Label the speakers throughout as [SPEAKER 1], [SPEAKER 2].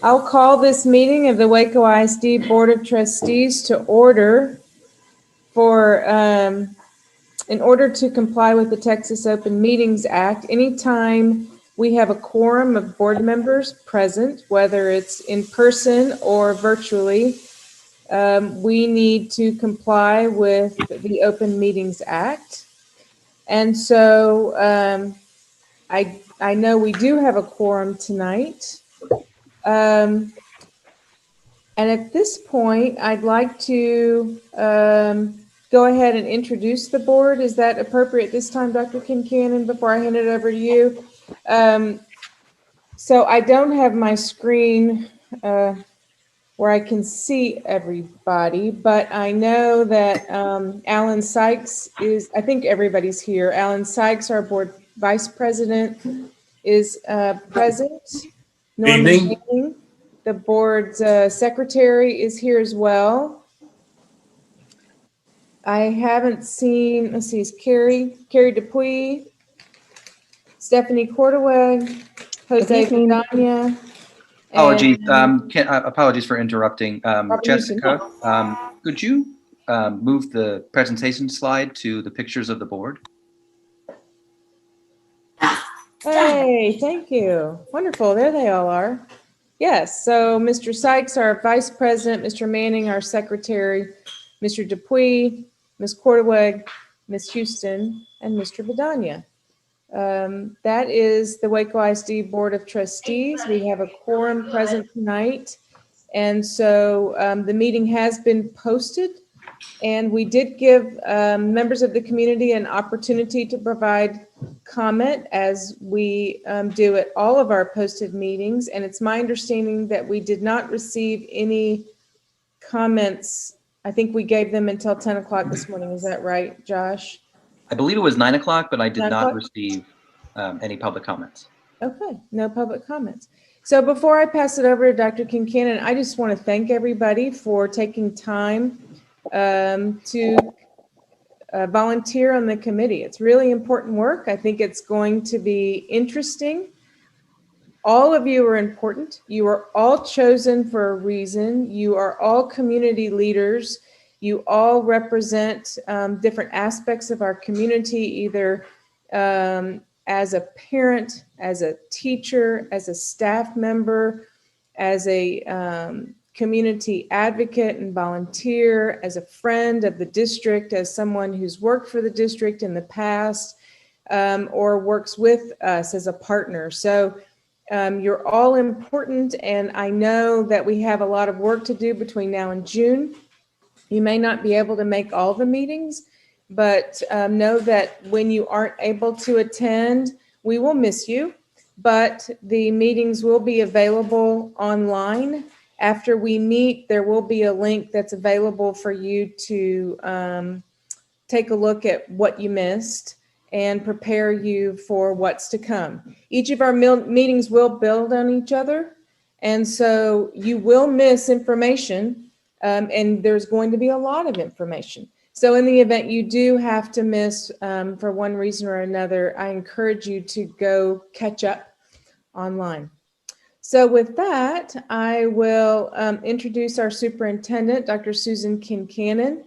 [SPEAKER 1] I'll call this meeting of the Waco Isd Board of Trustees to order in order to comply with the Texas Open Meetings Act. Anytime we have a quorum of board members present, whether it's in person or virtually, we need to comply with the Open Meetings Act. And so I know we do have a quorum tonight. And at this point, I'd like to go ahead and introduce the board. Is that appropriate this time, Dr. Kincannon, before I hand it over to you? So I don't have my screen where I can see everybody, but I know that Alan Sykes is, I think everybody's here. Alan Sykes, our board vice president, is present. Norman Manning, the board's secretary, is here as well. I haven't seen, let's see, is Carrie Dupuy, Stephanie Cordaway, Jose Vidania.
[SPEAKER 2] Apologies, apologies for interrupting. Jessica, could you move the presentation slide to the pictures of the board?
[SPEAKER 1] Hey, thank you. Wonderful, there they all are. Yes, so Mr. Sykes, our vice president, Mr. Manning, our secretary, Mr. Dupuy, Ms. Cordaway, Ms. Houston, and Mr. Vidania. That is the Waco Isd Board of Trustees. We have a quorum present tonight. And so the meeting has been posted, and we did give members of the community an opportunity to provide comment, as we do at all of our posted meetings. And it's my understanding that we did not receive any comments. I think we gave them until 10 o'clock this morning. Is that right, Josh?
[SPEAKER 2] I believe it was 9 o'clock, but I did not receive any public comments.
[SPEAKER 1] Okay, no public comments. So before I pass it over to Dr. Kincannon, I just want to thank everybody for taking time to volunteer on the committee. It's really important work. I think it's going to be interesting. All of you are important. You are all chosen for a reason. You are all community leaders. You all represent different aspects of our community, either as a parent, as a teacher, as a staff member, as a community advocate and volunteer, as a friend of the district, as someone who's worked for the district in the past, or works with us as a partner. So you're all important, and I know that we have a lot of work to do between now and June. You may not be able to make all the meetings, but know that when you aren't able to attend, we will miss you, but the meetings will be available online. After we meet, there will be a link that's available for you to take a look at what you missed and prepare you for what's to come. Each of our meetings will build on each other, and so you will miss information, and there's going to be a lot of information. So in the event you do have to miss for one reason or another, I encourage you to go catch up online. So with that, I will introduce our superintendent, Dr. Susan Kincannon.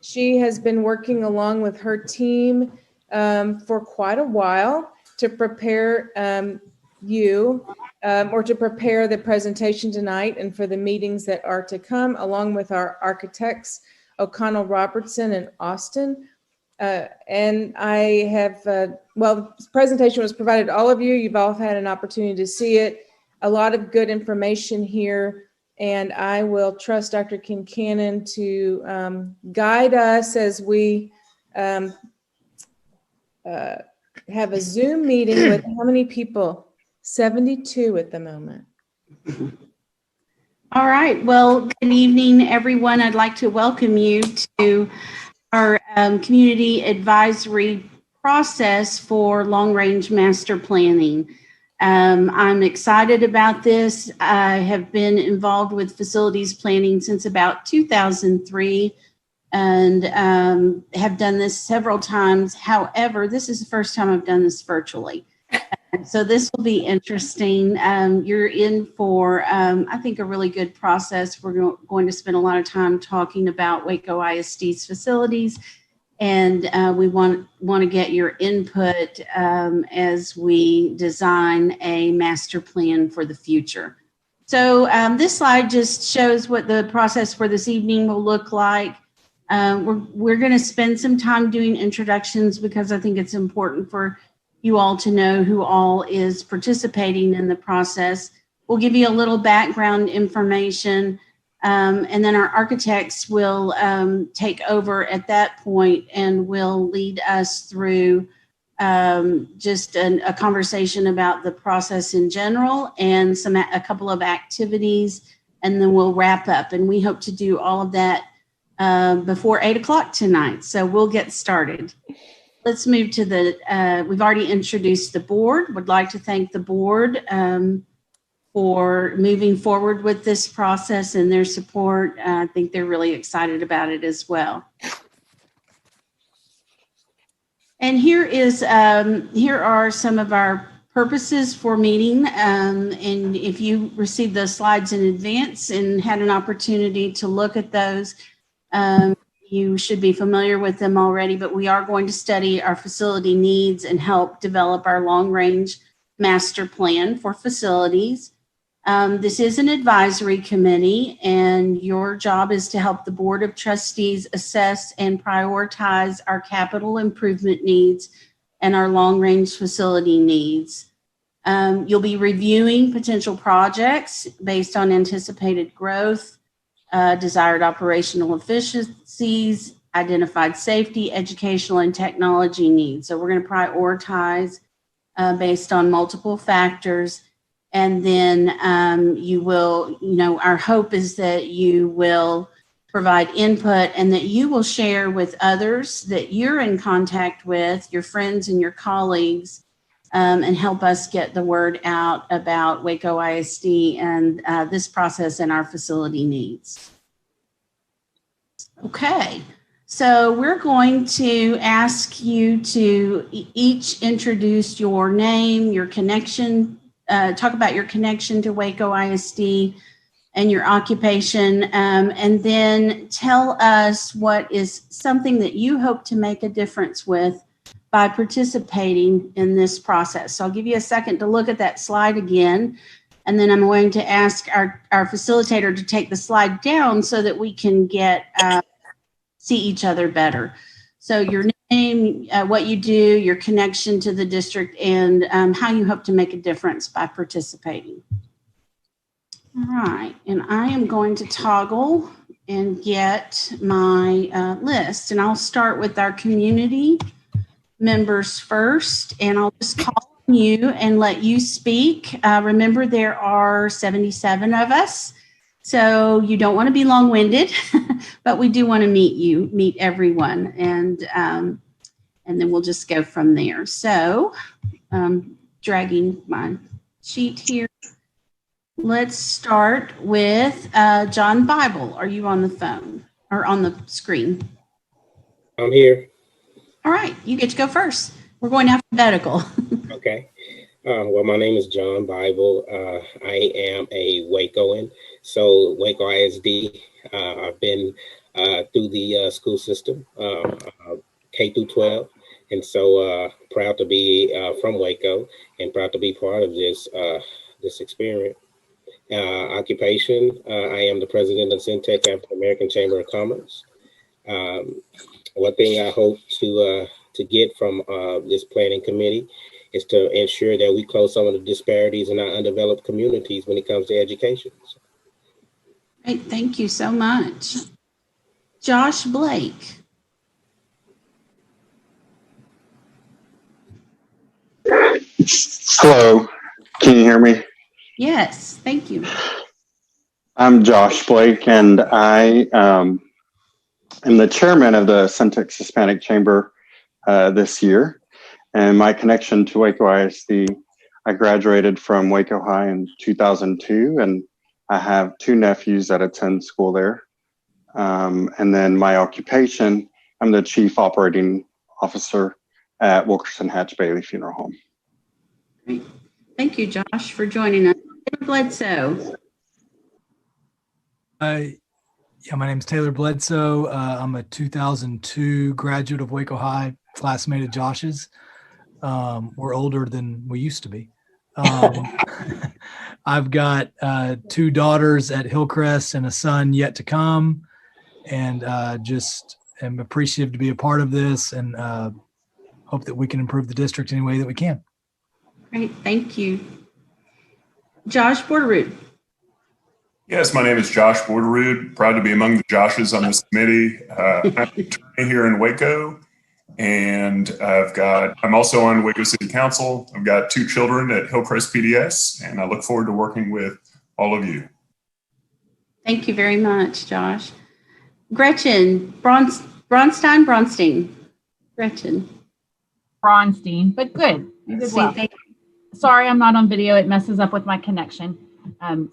[SPEAKER 1] She has been working along with her team for quite a while to prepare or to prepare the presentation tonight and for the meetings that are to come, along with our architects, O'Connell, Roberson, and Austin. And I have, well, this presentation was provided to all of you. You've all had an opportunity to see it. A lot of good information here, and I will trust Dr. Kincannon to guide us as we have a Zoom meeting with how many people? 72 at the moment.
[SPEAKER 3] All right. Well, good evening, everyone. I'd like to welcome you to our community advisory process for long-range master planning. I'm excited about this. I have been involved with facilities planning since about 2003 and have done this several times. However, this is the first time I've done this virtually. So this will be interesting. You're in for, I think, a really good process. We're going to spend a lot of time talking about Waco ISD's facilities, and we want to get your input as we design a master plan for the future. So this slide just shows what the process for this evening will look like. We're going to spend some time doing introductions because I think it's important for you all to know who all is participating in the process. We'll give you a little background information, and then our architects will take over at that point and will lead us through just a conversation about the process in general and a couple of activities, and then we'll wrap up. And we hope to do all of that before 8 o'clock tonight. So we'll get started. Let's move to we've already introduced the board. Would like to thank the board for moving forward with this process and their support. I think they're really excited about it as well. And here are some of our purposes for meeting. And if you received those slides in advance and had an opportunity to look at those, you should be familiar with them already, but we are going to study our facility needs and help develop our long-range master plan for facilities. This is an advisory committee, and your job is to help the Board of Trustees assess and prioritize our capital improvement needs and our long-range facility needs. You'll be reviewing potential projects based on anticipated growth, desired operational efficiencies, identified safety, educational, and technology needs. So we're going to prioritize based on multiple factors. And then our hope is that you will provide input and that you will share with others that you're in contact with, your friends and your colleagues, and help us get the word out about Waco ISD and this process and our facility needs. Okay, so we're going to ask you to each introduce your name, your connection, talk about your connection to Waco ISD and your occupation, and then tell us what is something that you hope to make a difference with by participating in this process. So I'll give you a second to look at that slide again, and then I'm going to ask our facilitator to take the slide down so that we can see each other better. So your name, what you do, your connection to the district, and how you hope to make a difference by participating. All right, and I am going to toggle and get my list, and I'll start with our community members first, and I'll just call on you and let you speak. Remember, there are 77 of us, so you don't want to be long-winded, but we do want to meet everyone, and then we'll just go from there. So, dragging my sheet here. Let's start with John Bible. Are you on the phone or on the screen?
[SPEAKER 4] I'm here.
[SPEAKER 3] All right, you get to go first. We're going alphabetical.
[SPEAKER 4] Okay. Well, my name is John Bible. I am a Wacoan. So Waco ISD, I've been through the school system, K through 12. And so proud to be from Waco and proud to be part of this experience. Occupation, I am the president of Centex, African American Chamber of Commerce. One thing I hope to get from this planning committee is to ensure that we close some of the disparities in our undeveloped communities when it comes to education.
[SPEAKER 3] Great, thank you so much. Josh Blake.
[SPEAKER 5] Hello, can you hear me?
[SPEAKER 3] Yes, thank you.
[SPEAKER 5] I'm Josh Blake, and I am the chairman of the Centex Hispanic Chamber this year. And my connection to Waco ISD, I graduated from Waco High in 2002, and I have two nephews that attend school there. And then my occupation, I'm the chief operating officer at Wilkerson Hatch Bailey Funeral Home.
[SPEAKER 3] Great. Thank you, Josh, for joining us. Bledsoe.
[SPEAKER 6] Yeah, my name's Taylor Bledsoe. I'm a 2002 graduate of Waco High, classmate of Josh's. We're older than we used to be. I've got 2 daughters at Hillcrest and a son yet to come, and just am appreciative to be a part of this, and hope that we can improve the district any way that we can.
[SPEAKER 3] Great, thank you. Josh Borderud.
[SPEAKER 7] Yes, my name is Josh Borderud. Proud to be among the Joshes on this committee. I'm an attorney here in Waco, and I'm also on Waco City Council. I've got 2 children at Hillcrest PDS, and I look forward to working with all of you.
[SPEAKER 3] Thank you very much, Josh. Gretchen Bronstein. Gretchen.
[SPEAKER 8] Bronstein, but good. You did well.
[SPEAKER 3] Thank you.
[SPEAKER 8] Sorry, I'm not on video. It messes up with my connection.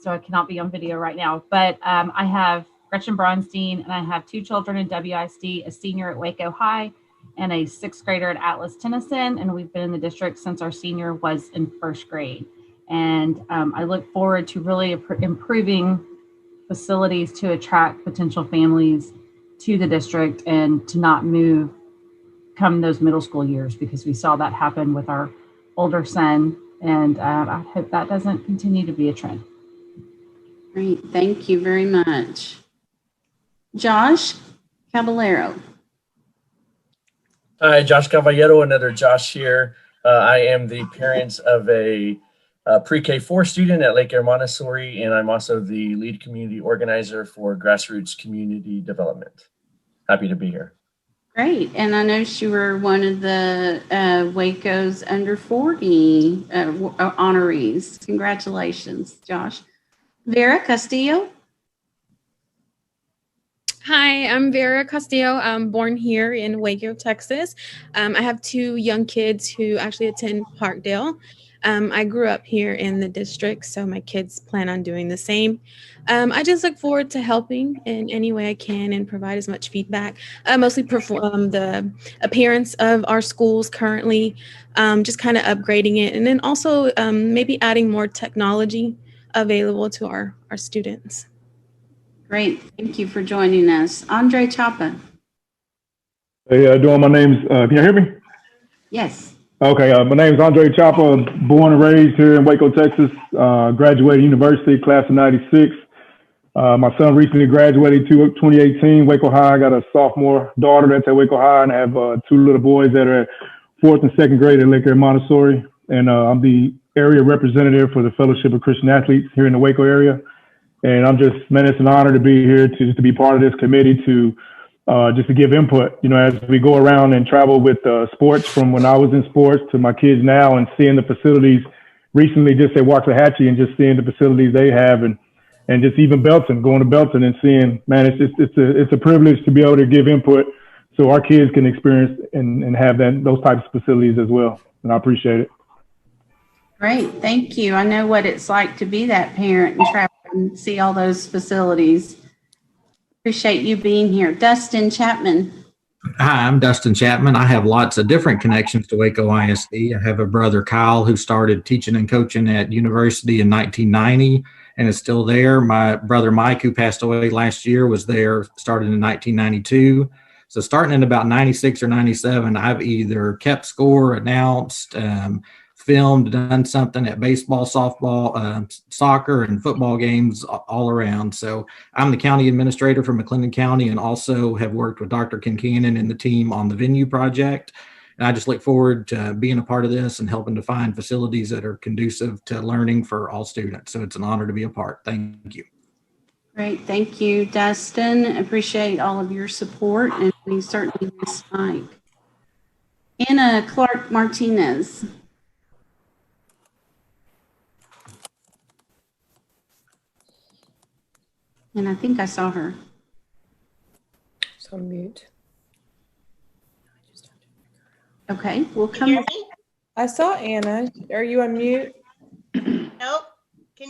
[SPEAKER 8] So I cannot be on video right now. But I have Gretchen Bronstein, and I have 2 children in WISD, a senior at Waco High and a 6th grader at Atlas Tennyson. And we've been in the district since our senior was in 1st grade. And I look forward to really improving facilities to attract potential families to the district and to not move come those middle school years, because we saw that happen with our older son. And I hope that doesn't continue to be a trend.
[SPEAKER 3] Great, thank you very much. Josh Caballero.
[SPEAKER 9] Hi, Josh Caballero, another Josh here. I am the parent of a pre-K4 student at Lake Air Montessori, and I'm also the lead community organizer for grassroots community development. Happy to be here.
[SPEAKER 3] Great, and I noticed you were one of the Waco's under 40 honorees. Congratulations, Josh. Vera Castillo.
[SPEAKER 10] Hi, I'm Vera Castillo. I'm born here in Waco, Texas. I have 2 young kids who actually attend Parkdale. I grew up here in the district, so my kids plan on doing the same. I just look forward to helping in any way I can and provide as much feedback. Mostly perform the appearance of our schools currently, just kind of upgrading it, and then also maybe adding more technology available to our students.
[SPEAKER 3] Great, thank you for joining us. Andre Chapa.
[SPEAKER 11] Hey, how you doing? My name's, can you hear me?
[SPEAKER 3] Yes.
[SPEAKER 11] Okay, my name's Andre Chapa, born and raised here in Waco, Texas, graduated university, class of 96. My son recently graduated 2018, Waco High. I got a sophomore daughter that's at Waco High, and I have 2 little boys that are at 4th and 2nd grade at Lake Air Montessori. And I'm the area representative for the Fellowship of Christian Athletes here in the Waco area. And man, it's an honor to be here to be part of this committee to just to give input, as we go around and travel with sports, from when I was in sports to my kids now, and seeing the facilities recently just at Waxahachie, and just seeing the facilities they have, and just even Belton, going to Belton and seeing, man, it's a privilege to be able to give input so our kids can experience and have those types of facilities as well. And I appreciate it.
[SPEAKER 3] Great, thank you. I know what it's like to be that parent and travel and see all those facilities. Appreciate you being here. Dustin Chapman.
[SPEAKER 12] Hi, I'm Dustin Chapman. I have lots of different connections to Waco ISD. I have a brother, Kyle, who started teaching and coaching at university in 1990 and is still there. My brother, Mike, who passed away last year, was there, started in 1992. So starting in about 96 or 97, I've either kept score, announced, filmed, done something at baseball, softball, soccer, and football games all around. So I'm the county administrator for McLennan County, and also have worked with Dr. Kincannon and the team on the venue project. And I just look forward to being a part of this and helping to find facilities that are conducive to learning for all students. So it's an honor to be a part. Thank you.
[SPEAKER 3] Great, thank you, Dustin. Appreciate all of your support, and we certainly miss Mike. Anna Clark Martinez. And I think I saw her.
[SPEAKER 1] It's on mute.
[SPEAKER 3] Okay, we'll come.
[SPEAKER 1] I saw Anna. Are you on mute?
[SPEAKER 13] Nope.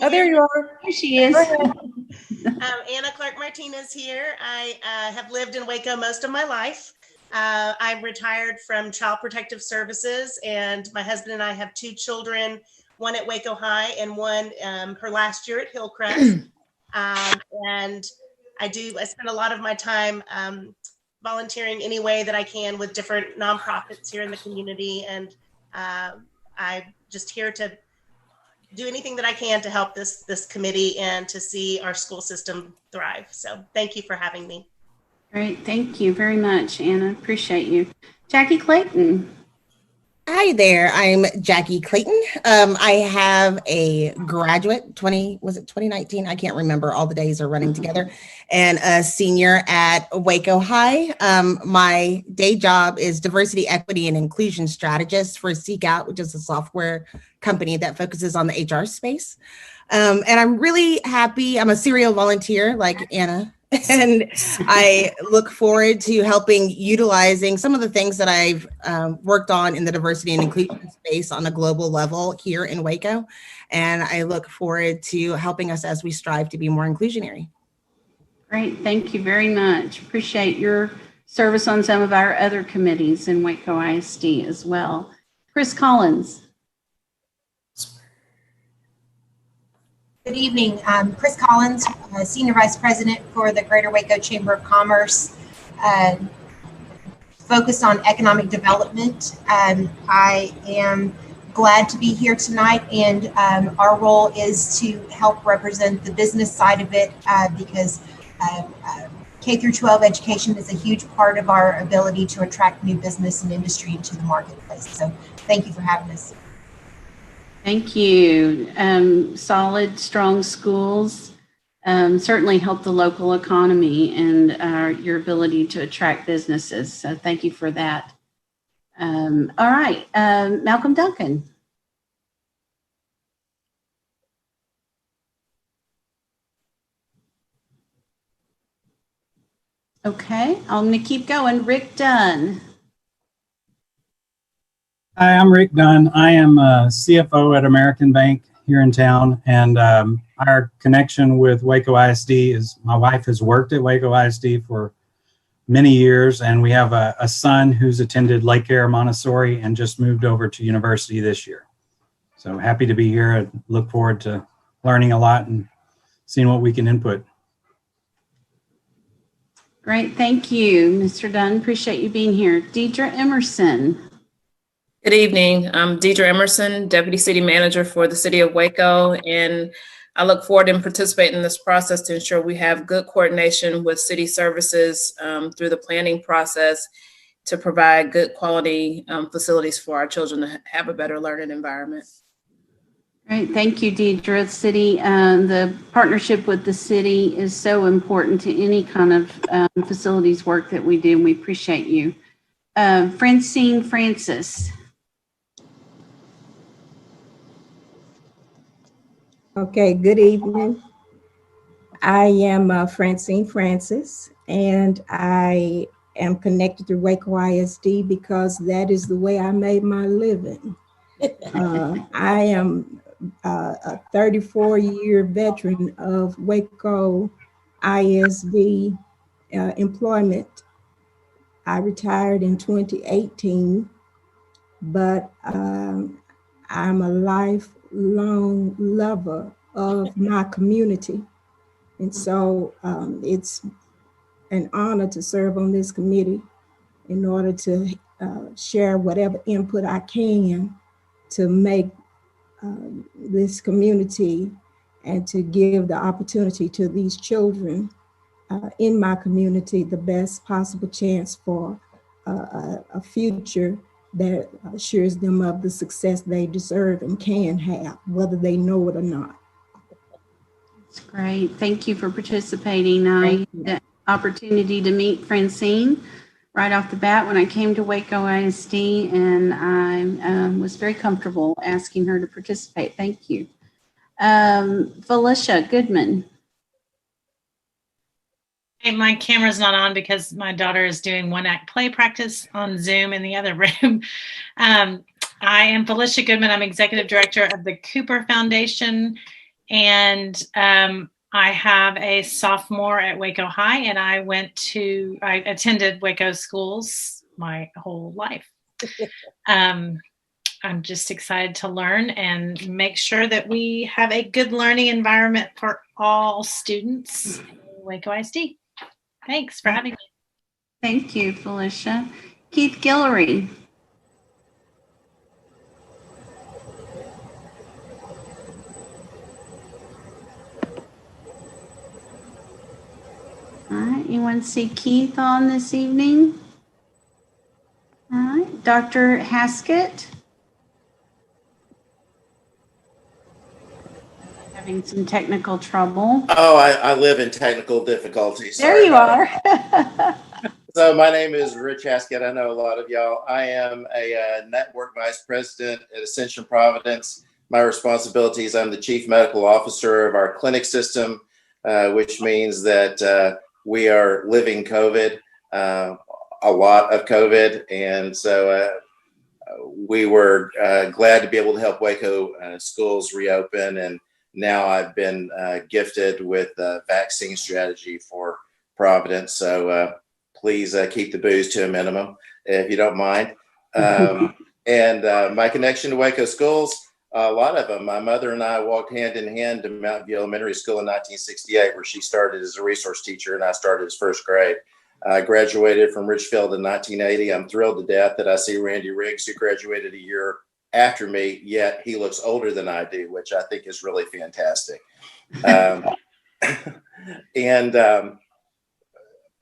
[SPEAKER 1] Oh, there you are.
[SPEAKER 3] Here she is.
[SPEAKER 13] Anna Clark Martinez here. I have lived in Waco most of my life. I'm retired from Child Protective Services, and my husband and I have 2 children, one at Waco High and one her last year at Hillcrest. And I spend a lot of my time volunteering any way that I can with different nonprofits here in the community. And I'm just here to do anything that I can to help this committee and to see our school system thrive. So thank you for having me.
[SPEAKER 3] Great. Thank you very much, Anna. Appreciate you. Jackie Clayton.
[SPEAKER 14] Hi there. I'm Jackie Clayton. I have a graduate, 2019? I can't remember. All the days are running together. And a senior at Waco High. My day job is diversity, equity, and inclusion strategist for Seek Out, which is a software company that focuses on the HR space. And I'm really happy. I'm a serial volunteer like Anna. And I look forward to helping utilizing some of the things that I've worked on in the diversity and inclusion space on a global level here in Waco. And I look forward to helping us as we strive to be more inclusionary.
[SPEAKER 3] Great. Thank you very much. Appreciate your service on some of our other committees in Waco ISD as well. Chris Collins.
[SPEAKER 15] Good evening. I'm Chris Collins, Senior Vice President for the Greater Waco Chamber of Commerce, focused on economic development. I am glad to be here tonight, and our role is to help represent the business side of it because K through 12 education is a huge part of our ability to attract new business and industry into the marketplace. So thank you for having us.
[SPEAKER 3] Thank you. Solid, strong schools certainly help the local economy and your ability to attract businesses. So thank you for that. All right, Malcolm Duncan. Okay, I'm going to keep going. Rick Dunn.
[SPEAKER 16] Hi, I'm Rick Dunn. I am a CFO at American Bank here in town, and our connection with Waco ISD is my wife has worked at Waco ISD for many years, and we have a son who's attended Lake Air Montessori and just moved over to university this year. So happy to be here and look forward to learning a lot and seeing what we can input.
[SPEAKER 3] Great, thank you, Mr. Dunn. Appreciate you being here. Deidre Emerson.
[SPEAKER 17] Good evening. I'm Deidre Emerson, Deputy City Manager for the City of Waco, and I look forward to participating in this process to ensure we have good coordination with city services through the planning process to provide good quality facilities for our children to have a better learning environment.
[SPEAKER 3] Great, thank you, Deidre. The partnership with the city is so important to any kind of facilities work that we do, and we appreciate you. Francine Francis.
[SPEAKER 18] Okay, good evening. I am Francine Francis, and I am connected to Waco ISD because that is the way I made my living. I am a 34-year veteran of Waco ISD employment. I retired in 2018, but I'm a lifelong lover of my community. And so it's an honor to serve on this committee in order to share whatever input I can to make this community and to give the opportunity to these children in my community the best possible chance for a future that assures them of the success they deserve and can have, whether they know it or not.
[SPEAKER 3] That's great. Thank you for participating. I had the opportunity to meet Francine right off the bat when I came to Waco ISD, and I was very comfortable asking her to participate. Thank you. Felicia Goodman.
[SPEAKER 19] Hey, my camera's not on because my daughter is doing one-act play practice on Zoom in the other room. I am Felicia Goodman. I'm Executive Director of the Cooper Foundation, and I have a sophomore at Waco High, and I attended Waco schools my whole life. I'm just excited to learn and make sure that we have a good learning environment for all students in Waco ISD. Thanks for having me.
[SPEAKER 3] Thank you, Felicia. Keith Guillory. All right, anyone see Keith on this evening? All right, Dr. Haskett. Having some technical trouble.
[SPEAKER 20] Oh, I live in technical difficulties.
[SPEAKER 3] There you are.
[SPEAKER 20] So my name is Rich Haskett. I know a lot of y'all. I am a network vice president at Ascension Providence. My responsibilities, I'm the chief medical officer of our clinic system, which means that we are living COVID, a lot of COVID. And so we were glad to be able to help Waco schools reopen. And now I've been gifted with a vaccine strategy for Providence. So please keep the booze to a minimum, if you don't mind. And my connection to Waco schools, a lot of them. My mother and I walked hand in hand to Mountain View Elementary School in 1968, where she started as a resource teacher and I started as first grade. I graduated from Richfield in 1980. I'm thrilled to death that I see Randy Riggs, who graduated a year after me, yet he looks older than I do, which I think is really fantastic.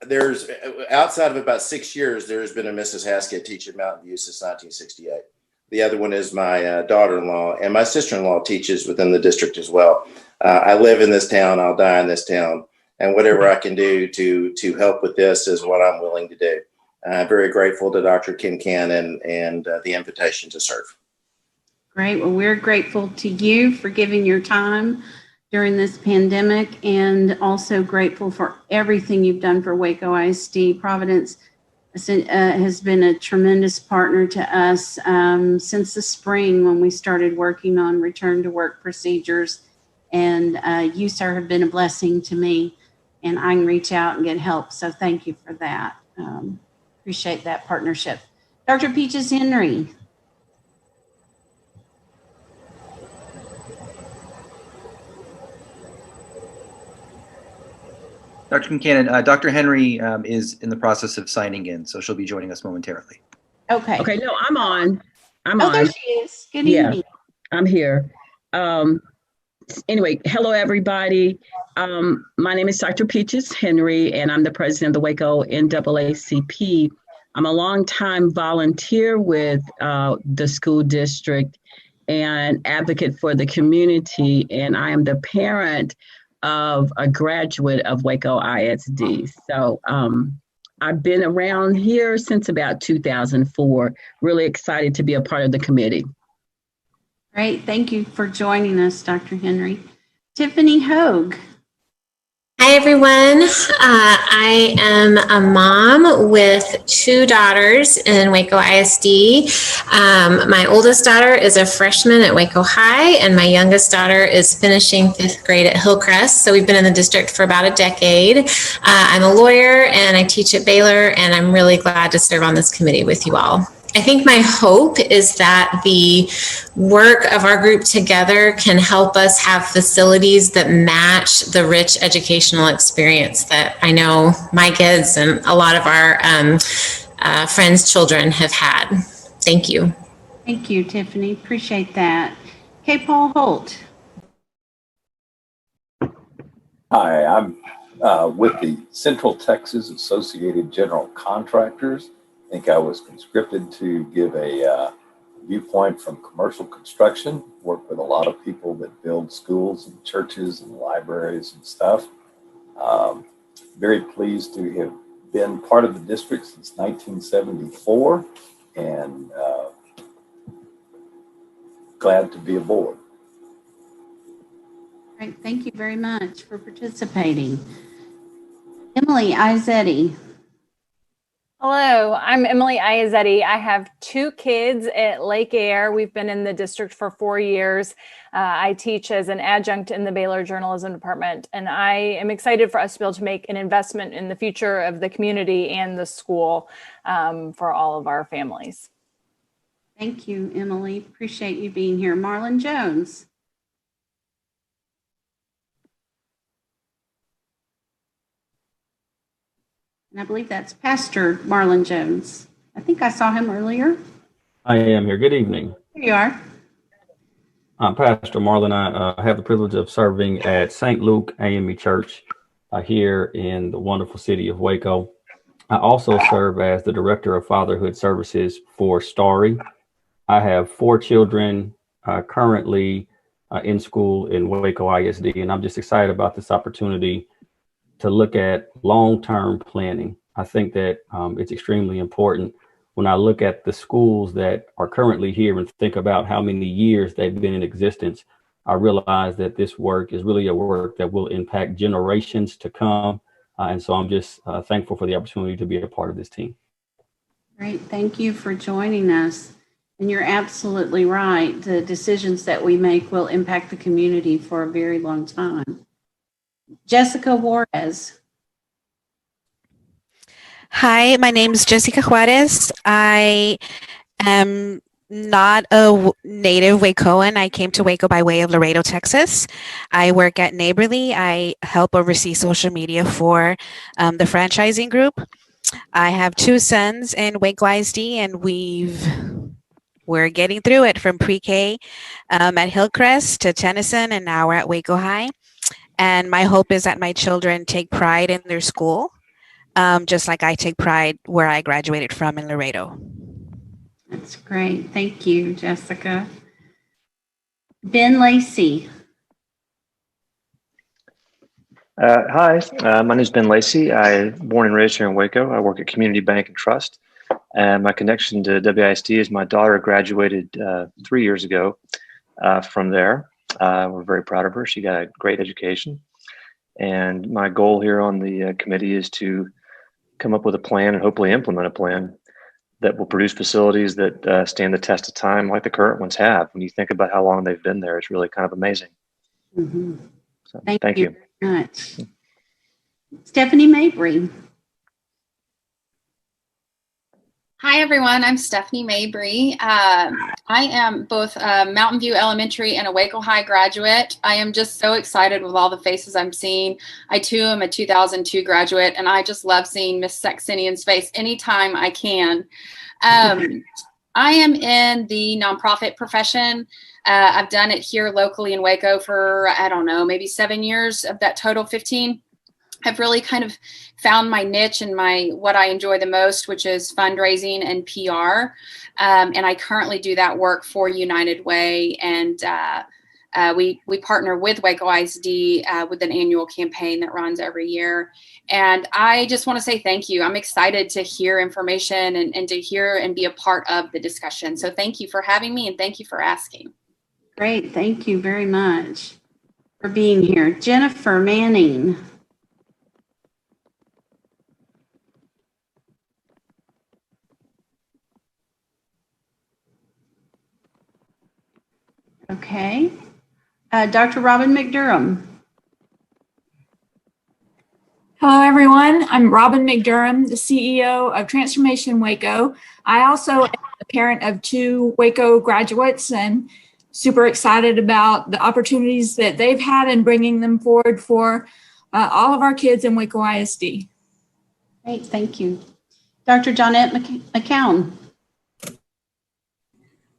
[SPEAKER 20] There's, outside of about 6 years, there's been a Mrs. Haskett teaching Mountain View since 1968. The other one is my daughter-in-law, and my sister-in-law teaches within the district as well. I live in this town, I'll die in this town, and whatever I can do to help with this is what I'm willing to do. I'm very grateful to Dr. Kincannon and the invitation to serve.
[SPEAKER 3] Great. Well, we're grateful to you for giving your time during this pandemic, and also grateful for everything you've done for Waco ISD. Providence has been a tremendous partner to us since the spring when we started working on return to work procedures. And you, sir, have been a blessing to me, and I can reach out and get help. So thank you for that. Appreciate that partnership. Dr. Peaches Henry.
[SPEAKER 2] Dr. Kincannon, Dr. Henry is in the process of signing in, so she'll be joining us momentarily.
[SPEAKER 3] Okay.
[SPEAKER 21] Okay, no, I'm on. I'm
[SPEAKER 3] oh,
[SPEAKER 21] on.
[SPEAKER 3] There she is. Good evening.
[SPEAKER 21] I'm here. Anyway, hello, everybody. My name is Dr. Peaches Henry, and I'm the president of the Waco NAACP. I'm a longtime volunteer with the school district and advocate for the community, and I am the parent of a graduate of Waco ISD. So I've been around here since about 2004. Really excited to be a part of the committee.
[SPEAKER 3] Great. Thank you for joining us, Dr. Henry. Tiffany Hogue.
[SPEAKER 22] Hi, everyone. I am a mom with 2 daughters in Waco ISD. My oldest daughter is a freshman at Waco High, and my youngest daughter is finishing 5th grade at Hillcrest. So we've been in the district for about a decade. I'm a lawyer and I teach at Baylor, and I'm really glad to serve on this committee with you all. I think my hope is that the work of our group together can help us have facilities that match the rich educational experience that I know my kids and a lot of our friends' children have had. Thank you.
[SPEAKER 3] Thank you, Tiffany. Appreciate that. Okay, Paul Holt.
[SPEAKER 23] Hi, I'm with the Central Texas Associated General Contractors. I think I was conscripted to give a viewpoint from commercial construction, work with a lot of people that build schools and churches and libraries and stuff. Very pleased to have been part of the district since 1974 and glad to be aboard.
[SPEAKER 3] Great. Thank you very much for participating. Emily Izzetti.
[SPEAKER 4] Hello, I'm Emily Iazetti. I have 2 kids at Lake Air. We've been in the district for 4 years. I teach as an adjunct in the Baylor Journalism Department, and I am excited for us to be able to make an investment in the future of the community and the school for all of our families.
[SPEAKER 3] Thank you, Emily. Appreciate you being here. Marlon Jones. And I believe that's Pastor Marlon Jones. I think I saw him earlier.
[SPEAKER 5] I am here. Good evening.
[SPEAKER 3] Here you are.
[SPEAKER 5] I'm Pastor Marlon. I have the privilege of serving at St. Luke AME Church here in the wonderful city of Waco. I also serve as the Director of Fatherhood Services for Starry. I have 4 children currently in school in Waco ISD, and I'm just excited about this opportunity to look at long-term planning. I think that it's extremely important when I look at the schools that are currently here and think about how many years they've been in existence. I realize that this work is really a work that will impact generations to come. And so I'm just thankful for the opportunity to be a part of this team.
[SPEAKER 3] Great. Thank you for joining us. And you're absolutely right. The decisions that we make will impact the community for a very long time. Jessica Juarez.
[SPEAKER 6] Hi, my name is Jessica Juarez. I am not a native Wacoan. I came to Waco by way of Laredo, Texas. I work at Neighborly. I help oversee social media for the franchising group. I have 2 sons in Waco ISD, and we're getting through it from pre-K at Hillcrest to Tennyson, and now we're at Waco High. And my hope is that my children take pride in their school, just like I take pride where I graduated from in Laredo.
[SPEAKER 3] That's great. Thank you, Jessica. Ben Lacey.
[SPEAKER 24] Hi, my name is Ben Lacey. I'm born and raised here in Waco. I work at Community Bank and Trust. And my connection to WISD is my daughter graduated 3 years ago from there. We're very proud of her. She got a great education. And my goal here on the committee is to come up with a plan and hopefully implement a plan that will produce facilities that stand the test of time like the current ones have. When you think about how long they've been there, it's really kind of amazing.
[SPEAKER 3] Mm-hmm.
[SPEAKER 24] So,
[SPEAKER 3] Thank you very much. Stephanie Mabry.
[SPEAKER 25] Hi, everyone. I'm Stephanie Mabry. I am both a Mountain View Elementary and a Waco High graduate. I am just so excited with all the faces I'm seeing. I, too, am a 2002 graduate, and I just love seeing Miss Saxenian's face anytime I can. I am in the nonprofit profession. I've done it here locally in Waco for, I don't know, maybe 7 years of that total 15. I've really kind of found my niche and what I enjoy the most, which is fundraising and PR. And I currently do that work for United Way. And we partner with Waco ISD with an annual campaign that runs every year. And I just want to say thank you. I'm excited to hear information and to hear and be a part of the discussion. So thank you for having me and thank you for asking.
[SPEAKER 3] Great. Thank you very much for being here. Jennifer Manning. Okay. Dr. Robin McDurham.
[SPEAKER 26] Hello, everyone. I'm Robin McDurham, the CEO of Transformation Waco. I also am a parent of 2 Waco graduates and super excited about the opportunities that they've had in bringing them forward for all of our kids in Waco ISD.
[SPEAKER 3] Great, thank you. Dr. Johnette McCown.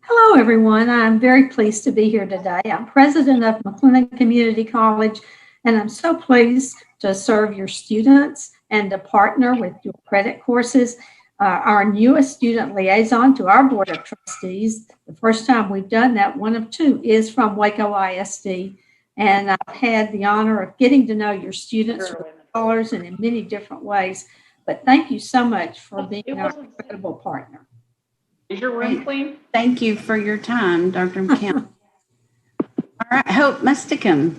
[SPEAKER 27] Hello, everyone. I'm very pleased to be here today. I'm president of McLennan Community College, and I'm so pleased to serve your students and to partner with your credit courses. Our newest student liaison to our board of trustees, the first time we've done that, one of 2, is from Waco ISD. And I've had the honor of getting to know your students from colors and in many different ways. But thank you so much for being our incredible partner.
[SPEAKER 3] Is your room clean? Thank you for your time, Dr. McCown. All right, Hope Musticum.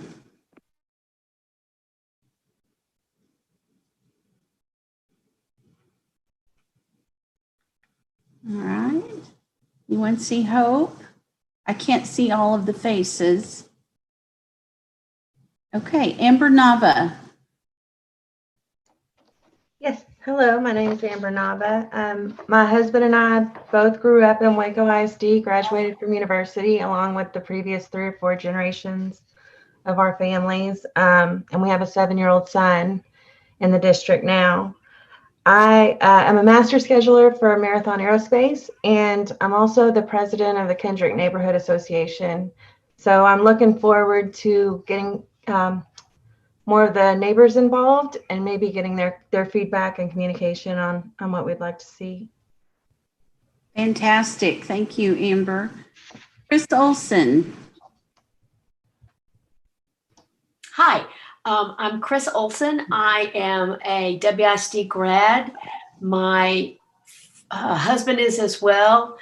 [SPEAKER 3] All right. Anyone see Hope? I can't see all of the faces. Okay, Amber Nava.
[SPEAKER 1] Yes, hello, my name is Amber Nava. My husband and I both grew up in Waco ISD, graduated from university along with the previous 3 or 4 generations of our families. And we have a 7-year-old son in the district now. I am a master scheduler for Marathon Aerospace, and I'm also the president of the Kendrick Neighborhood Association. So I'm looking forward to getting more of the neighbors involved and maybe getting their feedback and communication on what we'd like to see.
[SPEAKER 3] Fantastic. Thank you, Amber. Chris Olsen.
[SPEAKER 7] Hi, I'm Chris Olsen. I am a WISD grad. My husband is as well.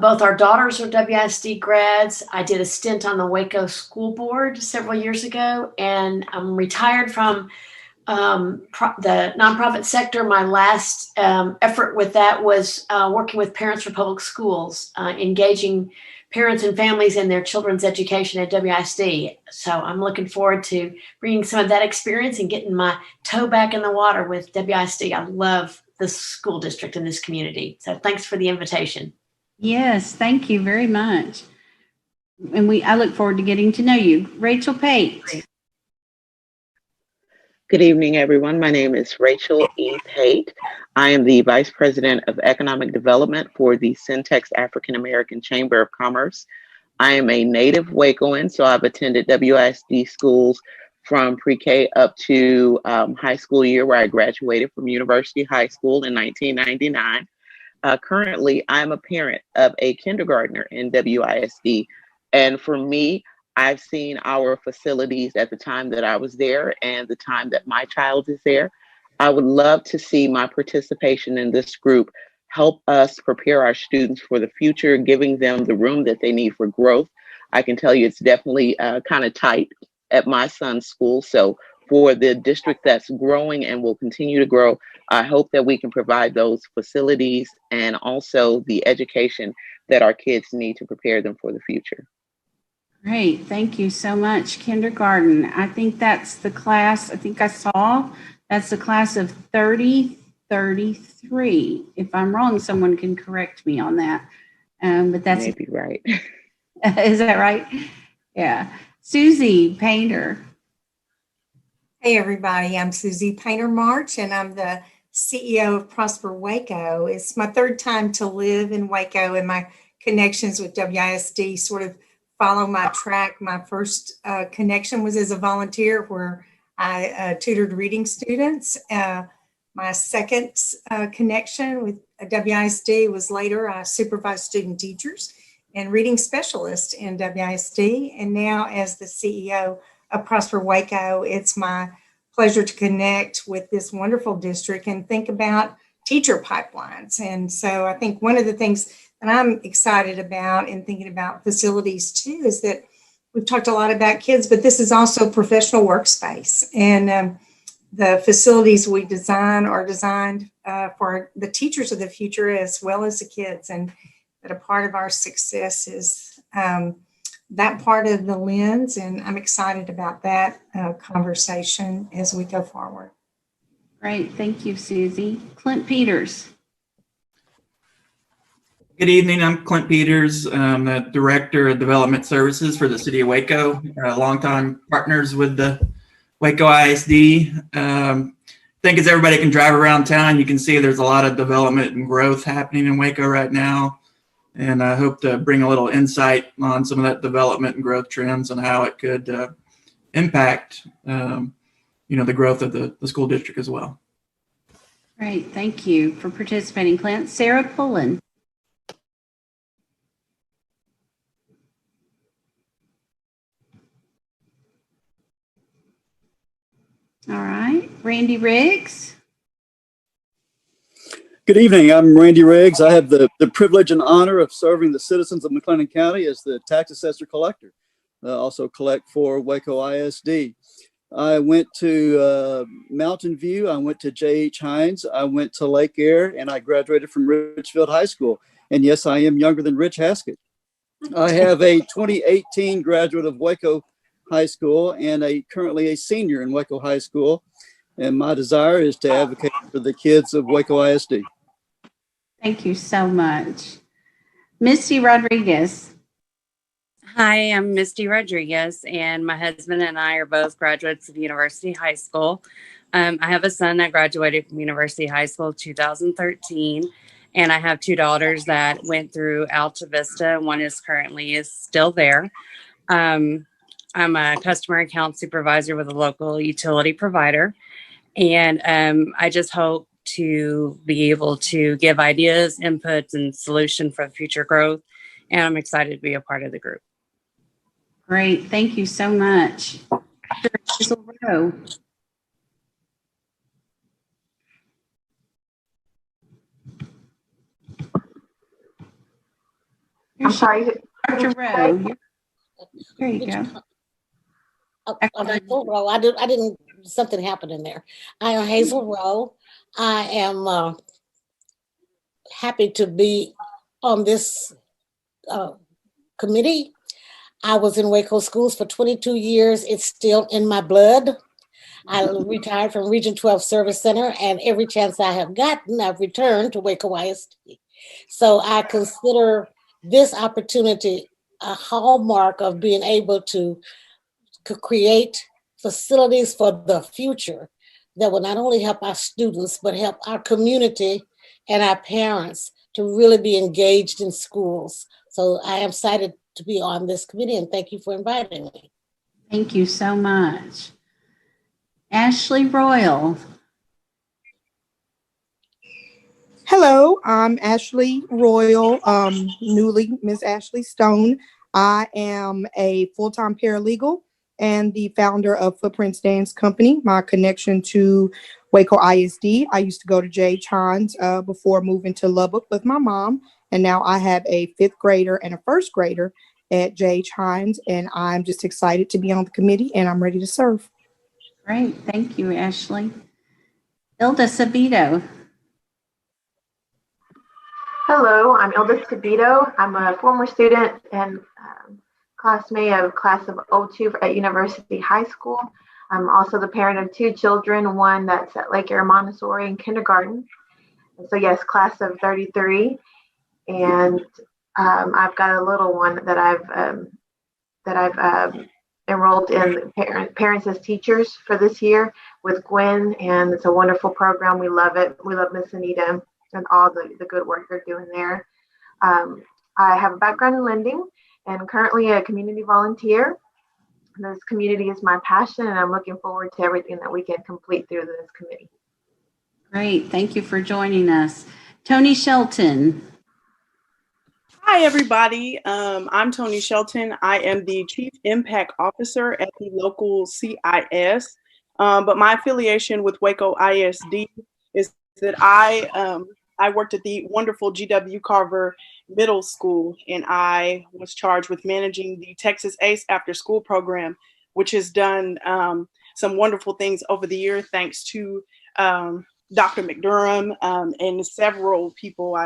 [SPEAKER 7] Both our daughters are WISD grads. I did a stint on the Waco School Board several years ago, and I'm retired from the nonprofit sector. My last effort with that was working with Parents for Public Schools, engaging parents and families in their children's education at WISD. So I'm looking forward to bringing some of that experience and getting my toe back in the water with WISD. I love this school district and this community. So thanks for the invitation.
[SPEAKER 3] Yes, thank you very much. And I look forward to getting to know you. Rachel Pate.
[SPEAKER 8] Good evening, everyone. My name is Rachel E. Pate. I am the Vice President of Economic Development for the Centex African American Chamber of Commerce. I am a native Wacoan, so I've attended WISD schools from pre-K up to high school year, where I graduated from University High School in 1999. Currently, I'm a parent of a kindergartner in WISD. And for me, I've seen our facilities at the time that I was there and the time that my child is there. I would love to see my participation in this group help us prepare our students for the future, giving them the room that they need for growth. I can tell you it's definitely kind of tight at my son's school. So for the district that's growing and will continue to grow, I hope that we can provide those facilities and also the education that our kids need to prepare them for the future.
[SPEAKER 3] Great, thank you so much. Kindergarten, I think that's the class, I think I saw, that's the class of 3033. If I'm wrong, someone can correct me on that. But that's
[SPEAKER 8] maybe right.
[SPEAKER 3] Is that right? Yeah. Susie Painter.
[SPEAKER 9] Hey everybody, I'm Susie Painter March and I'm the CEO of Prosper Waco. It's my 3rd time to live in Waco, and my connections with WISD sort of follow my track. My first connection was as a volunteer, where I tutored reading students. My second connection with WISD was later. I supervised student teachers and reading specialists in WISD. And now as the CEO of Prosper Waco, it's my pleasure to connect with this wonderful district and think about teacher pipelines. And so I think one of the things that I'm excited about in thinking about facilities too is that we've talked a lot about kids, but this is also professional workspace. And the facilities we design are designed for the teachers of the future as well as the kids. And that a part of our success is that part of the lens, and I'm excited about that conversation as we go forward.
[SPEAKER 3] Great, thank you, Susie. Clint Peters.
[SPEAKER 10] Good evening, I'm Clint Peters. I'm the Director of Development Services for the City of Waco, longtime partners with the Waco ISD. I think as everybody can drive around town, you can see there's a lot of development and growth happening in Waco right now. And I hope to bring a little insight on some of that development and growth trends and how it could impact, the growth of the school district as well.
[SPEAKER 3] Great, thank you for participating, Clint. Sarah Pullen. All right, Randy Riggs.
[SPEAKER 11] Good evening, I'm Randy Riggs. I have the privilege and honor of serving the citizens of McLennan County as the tax assessor collector. Also collect for Waco ISD. I went to Mountain View, I went to J.H. Hines, I went to Lake Air, and I graduated from Richfield High School. And yes, I am younger than Rich Haskett. I have a 2018 graduate of Waco High School and currently a senior in Waco High School. And my desire is to advocate for the kids of Waco ISD.
[SPEAKER 3] Thank you so much. Misty Rodriguez.
[SPEAKER 12] Hi, I'm Misty Rodriguez, and my husband and I are both graduates of University High School. I have a son that graduated from University High School 2013, and I have two daughters that went through Alta Vista. One is still there. I'm a customer account supervisor with a local utility provider, and I just hope to be able to give ideas, inputs, and solution for future growth, and I'm excited to be a part of the group.
[SPEAKER 3] Great. Thank you so much. Hazel Rowe.
[SPEAKER 13] I'm sorry.
[SPEAKER 3] Dr. Rowe. There you go.
[SPEAKER 13] I'm Hazel Rowe. I didn't, something happened in there. I am Hazel Rowe. I am happy to be on this committee. I was in Waco schools for 22 years. It's still in my blood. I retired from Region 12 Service Center, and every chance I have gotten, I've returned to Waco ISD. So I consider this opportunity a hallmark of being able to create facilities for the future that will not only help our students, but help our community and our parents to really be engaged in schools. So I am excited to be on this committee, and thank you for inviting me.
[SPEAKER 3] Thank you so much. Ashley Royal.
[SPEAKER 14] Hello, I'm Ashley Royal, newly Miss Ashley Stone. I am a full-time paralegal and the founder of Footprints Dance Company. My connection to Waco ISD, I used to go to J.H. Hines before moving to Lubbock with my mom. And now I have a 5th grader and a 1st grader at J.H. Hines, and I'm just excited to be on the committee, and I'm ready to serve.
[SPEAKER 3] Great. Thank you, Ashley. Ilda Sabito.
[SPEAKER 13] Hello, I'm Ilda Sabito. I'm a former student and classmate of class of 02 at University High School. I'm also the parent of 2 children, one that's at Lake Air Montessori in kindergarten. And so yes, class of 33. And I've got a little one that I've enrolled in Parents as Teachers for this year with Gwen, and it's a wonderful program. We love it. We love Miss Anita and all the good work they're doing there. I have a background in lending and currently a community volunteer. This community is my passion, and I'm looking forward to everything that we can complete through this committee.
[SPEAKER 3] Great. Thank you for joining us. Tony Shelton.
[SPEAKER 15] Hi, everybody. I'm Tony Shelton. I am the Chief Impact Officer at the local CIS, but my affiliation with Waco ISD is that I worked at the wonderful G.W. Carver Middle School, and I was charged with managing the Texas ACE After School program, which has done some wonderful things over the year, thanks to Dr. McDurham and several people,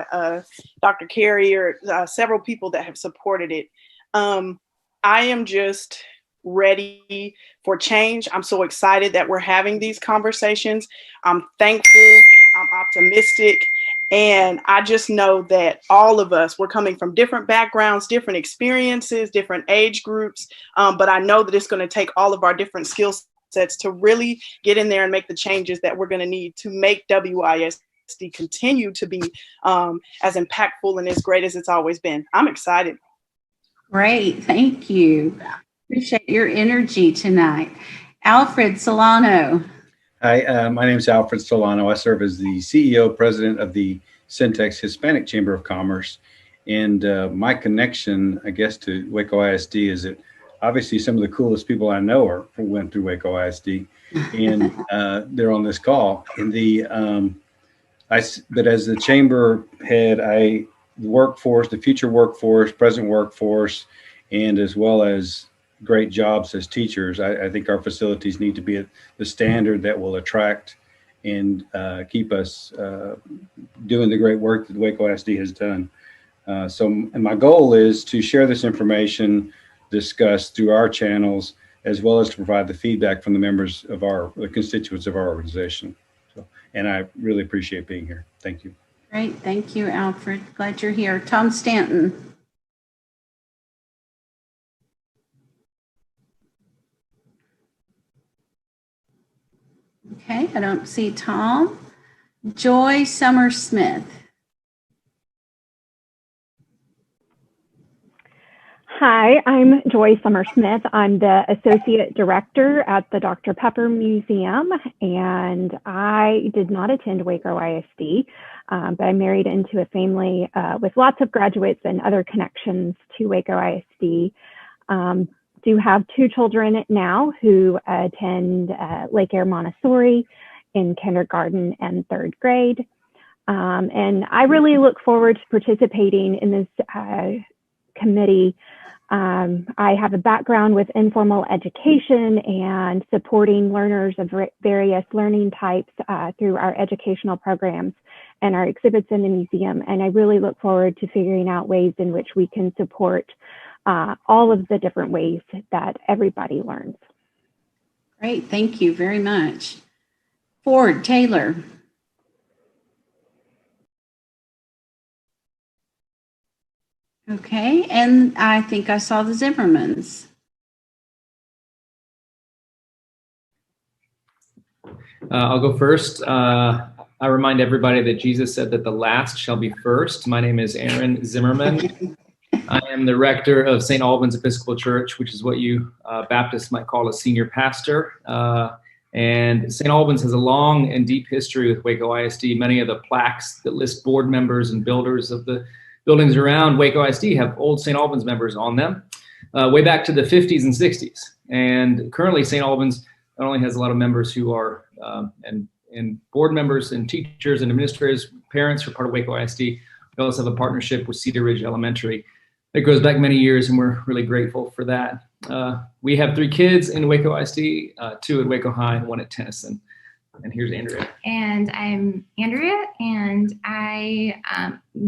[SPEAKER 15] Dr. Carrier, several people that have supported it. I am just ready for change. I'm so excited that we're having these conversations. I'm thankful, I'm optimistic, and I just know that all of us, we're coming from different backgrounds, different experiences, different age groups, but I know that it's going to take all of our different skill sets to really get in there and make the changes that we're going to need to make WISD continue to be as impactful and as great as it's always been. I'm excited.
[SPEAKER 3] Great. Thank you. Appreciate your energy tonight. Alfred Solano.
[SPEAKER 16] Hi, my name is Alfred Solano. I serve as the CEO, president of the Centex Hispanic Chamber of Commerce. And my connection, I guess, to Waco ISD is that obviously some of the coolest people I know went through Waco ISD, and they're on this call. And but as the chamber head, the workforce, the future workforce, present workforce, and as well as great jobs as teachers, I think our facilities need to be at the standard that will attract and keep us doing the great work that Waco ISD has done. And my goal is to share this information, discuss through our channels, as well as to provide the feedback from the members of the constituents of our organization. And I really appreciate being here. Thank you.
[SPEAKER 3] Great. Thank you, Alfred. Glad you're here. Tom Stanton. Okay, I don't see Tom. Joy Summer-Smith.
[SPEAKER 2] Hi, I'm Joy Summer-Smith. I'm the Associate Director at the Dr. Pepper Museum, and I did not attend Waco ISD, but I married into a family with lots of graduates and other connections to Waco ISD. Do have 2 children now who attend Lake Air Montessori in kindergarten and 3rd grade. And I really look forward to participating in this committee. I have a background with informal education and supporting learners of various learning types through our educational programs and our exhibits in the museum. And I really look forward to figuring out ways in which we can support all of the different ways that everybody learns.
[SPEAKER 3] Great, thank you very much. Ford Taylor. Okay, and I think I saw the Zimmermans.
[SPEAKER 17] I'll go first. I remind everybody that Jesus said that the last shall be first. My name is Aaron Zimmerman. I am the rector of St. Albans Episcopal Church, which is what you Baptists might call a senior pastor. And St. Albans has a long and deep history with Waco ISD. Many of the plaques that list board members and builders of the buildings around Waco ISD have old St. Albans members on them, way back to the 50s and 60s. And currently St. Albans not only has a lot of members who are and board members and teachers and administrators, parents who are part of Waco ISD. We also have a partnership with Cedar Ridge Elementary. It goes back many years, and we're really grateful for that. We have 3 kids in Waco ISD, 2 at Waco High and 1 at Tennyson. And here's Andrea.
[SPEAKER 18] And I'm Andrea, and I,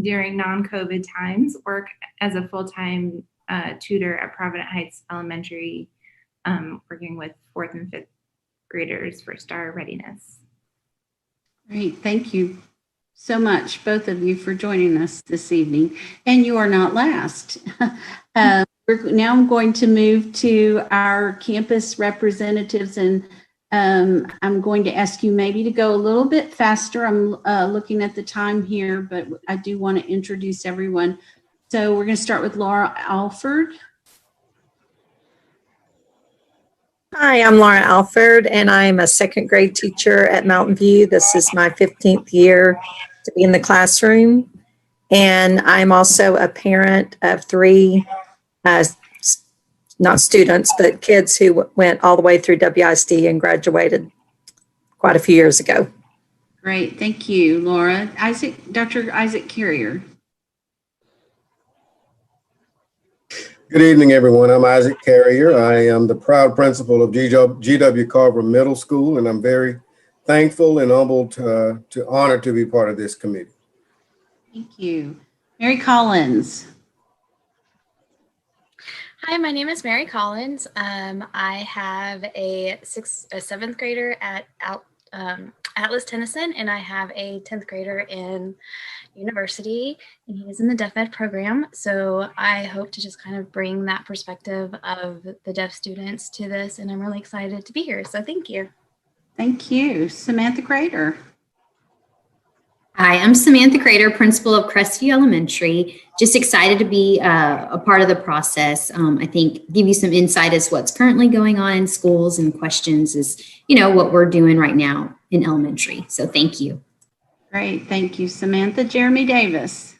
[SPEAKER 18] during non-COVID times, work as a full-time tutor at Provident Heights Elementary, working with 4th and 5th graders for STAR readiness.
[SPEAKER 3] Great, thank you so much, both of you, for joining us this evening. And you are not last. We're now going to move to our campus representatives, and I'm going to ask you maybe to go a little bit faster. I'm looking at the time here, but I do want to introduce everyone. So we're going to start with Laura Alford.
[SPEAKER 19] Hi, I'm Laura Alford, and I'm a 2nd grade teacher at Mountain View. This is my 15th year to be in the classroom. And I'm also a parent of 3, not students, but kids who went all the way through WISD and graduated quite a few years ago.
[SPEAKER 3] Great, thank you, Laura. Dr. Isaac Carrier.
[SPEAKER 20] Good evening, everyone. I'm Isaac Carrier. I am the proud principal of G.W. Carver Middle School, and I'm very thankful and humbled to honored to be part of this committee.
[SPEAKER 3] Thank you. Mary Collins.
[SPEAKER 21] Hi, my name is Mary Collins. I have a 7th grader at Atlas Tennyson, and I have a 10th grader in university, and he is in the deaf ed program. So I hope to just kind of bring that perspective of the deaf students to this, and I'm really excited to be here. So thank you.
[SPEAKER 3] Thank you. Samantha Crater.
[SPEAKER 22] Hi, I'm Samantha Crater, principal of Crestview Elementary. Just excited to be a part of the process. I think give you some insight as what's currently going on in schools and questions is, what we're doing right now in elementary. So thank you.
[SPEAKER 3] Great, thank you, Samantha. Jeremy Davis.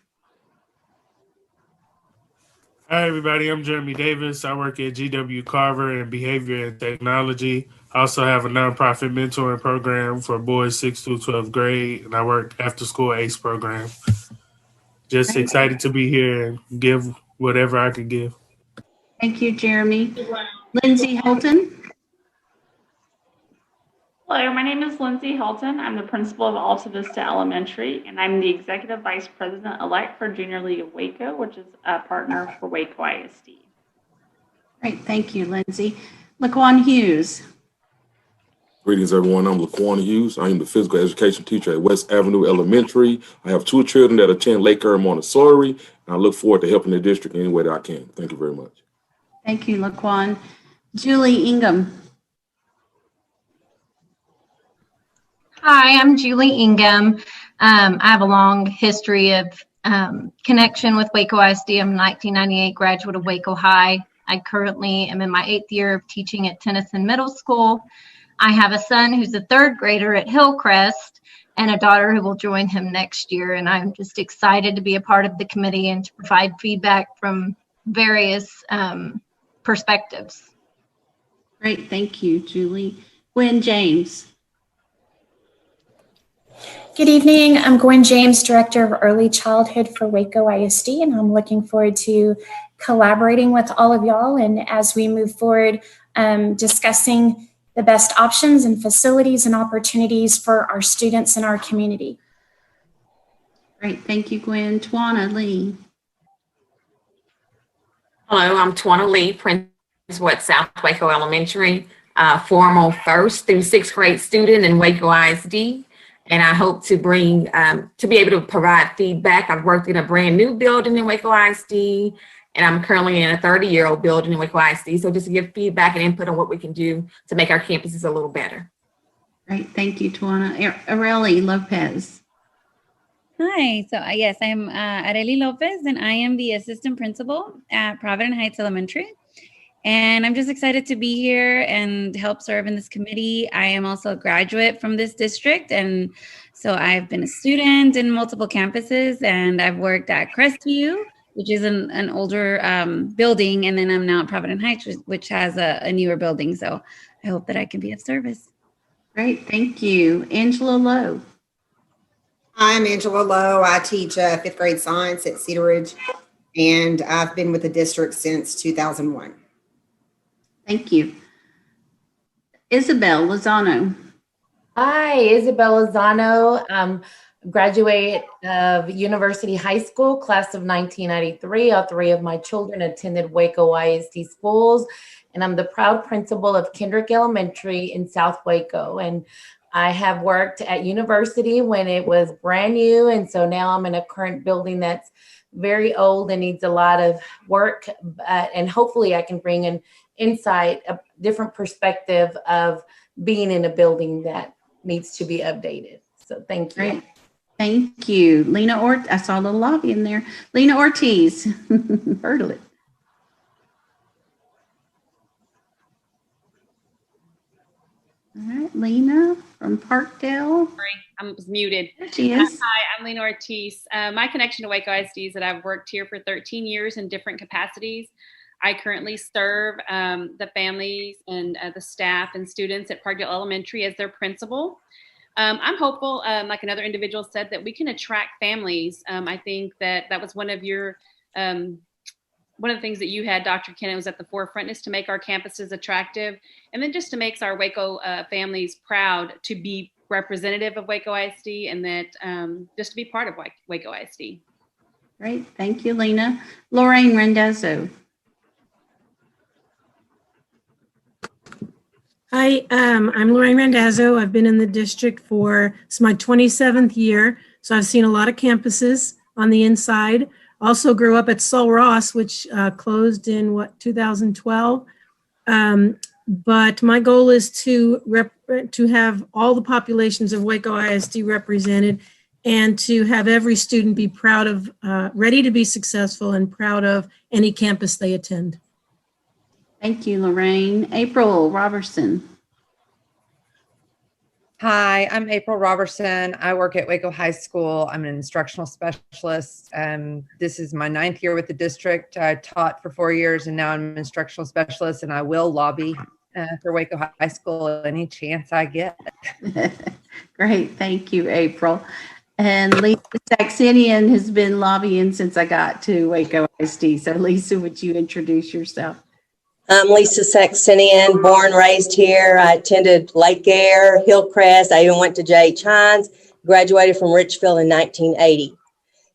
[SPEAKER 28] Hi, everybody. I'm Jeremy Davis. I work at GW Carver in Behavior and Technology. I also have a nonprofit mentoring program for boys 6th through 12th grade, and I work after school ACE program. Just excited to be here and give whatever I can give.
[SPEAKER 3] Thank you, Jeremy. Lindsay Holton.
[SPEAKER 4] Hello, my name is Lindsay Hilton. I'm the principal of Alta Vista Elementary, and I'm the Executive Vice President-elect for Junior League of Waco, which is a partner for Waco ISD.
[SPEAKER 3] Great, thank you, Lindsay. Laquan Hughes.
[SPEAKER 5] Greetings, everyone. I'm Laquan Hughes. I am the physical education teacher at West Avenue Elementary. I have 2 children that attend Lake Earl Montessori, and I look forward to helping the district in any way that I can. Thank you very much.
[SPEAKER 3] Thank you, Laquan. Julie Ingham.
[SPEAKER 6] Hi, I'm Julie Ingham. I have a long history of connection with Waco ISD. I'm a 1998 graduate of Waco High. I currently am in my 8th year of teaching at Tennyson Middle School. I have a son who's a 3rd grader at Hillcrest and a daughter who will join him next year. And I'm just excited to be a part of the committee and to provide feedback from various perspectives.
[SPEAKER 3] Great, thank you, Julie. Gwen James.
[SPEAKER 23] Good evening. I'm Gwen James, Director of Early Childhood for Waco ISD, and I'm looking forward to collaborating with all of y'all and as we move forward, discussing the best options and facilities and opportunities for our students in our community.
[SPEAKER 3] Great, thank you, Gwen. Twana Lee.
[SPEAKER 24] Hello, I'm Twana Lee, principal at South Waco Elementary, formal 1st through 6th grade student in Waco ISD. And I hope to bring, to be able to provide feedback. I've worked in a brand new building in Waco ISD, and I'm currently in a 30-year-old building in Waco ISD. So just to give feedback and input on what we can do to make our campuses a little better.
[SPEAKER 3] Great, thank you, Twana. Areli Lopez.
[SPEAKER 25] Hi, so yes, I'm Areli Lopez, and I am the assistant principal at Providence Heights Elementary. And I'm just excited to be here and help serve in this committee. I am also a graduate from this district. And so I've been a student in multiple campuses, and I've worked at Crestview, which is an older building. And then I'm now at Providence Heights, which has a newer building. So I hope that I can be of service.
[SPEAKER 3] Great, thank you. Angela Lowe.
[SPEAKER 26] I'm Angela Lowe. I teach 5th grade science at Cedar Ridge, and I've been with the district since 2001.
[SPEAKER 3] Thank you. Isabel Lozano.
[SPEAKER 27] Hi, Isabel Lozano, graduate of University High School, class of 1993. All 3 of my children attended Waco ISD schools, and I'm the proud principal of Kendrick Elementary in South Waco. And I have worked at university when it was brand new, and so now I'm in a current building that's very old and needs a lot of work, and hopefully I can bring an insight, a different perspective of being in a building that needs to be updated. So thank you.
[SPEAKER 3] Great. Thank you. Lena I saw a little lobby in there. Lena Ortiz. Heard of it. All right, Lena from Parkdale.
[SPEAKER 29] Sorry, I was muted.
[SPEAKER 3] There she is.
[SPEAKER 29] Hi, I'm Lena Ortiz. My connection to Waco ISD is that I've worked here for 13 years in different capacities. I currently serve the families and the staff and students at Parkdale Elementary as their principal. I'm hopeful, like another individual said, that we can attract families. I think that was one of your, one of the things that you had, Dr. Kincannon, was at the forefront, is to make our campuses attractive, and then just to make our Waco families proud to be representative of Waco ISD, and that just to be part of Waco ISD.
[SPEAKER 3] Great, thank you, Lena. Lorraine Rendezzo.
[SPEAKER 30] Hi, I'm Lorraine Randazzo. I've been in the district it's my 27th year, so I've seen a lot of campuses on the inside. Also grew up at Sul Ross, which closed in 2012. But my goal is to have all the populations of Waco ISD represented, and to have every student be proud of, ready to be successful and proud of any campus they attend.
[SPEAKER 3] Thank you, Lorraine. April Roberson.
[SPEAKER 31] Hi, I'm April Roberson. I work at Waco High School. I'm an instructional specialist. This is my 9th year with the district. I taught for 4 years, and now I'm an instructional specialist, and I will lobby for Waco High School any chance I get.
[SPEAKER 3] Great, thank you, April. And Lisa Saxenian has been lobbying since I got to Waco ISD. So Lisa, would you introduce yourself?
[SPEAKER 1] I'm Lisa Saxenian, born, raised here. I attended Lake Air, Hillcrest. I even went to J.H. Hines, graduated from Richfield in 1980.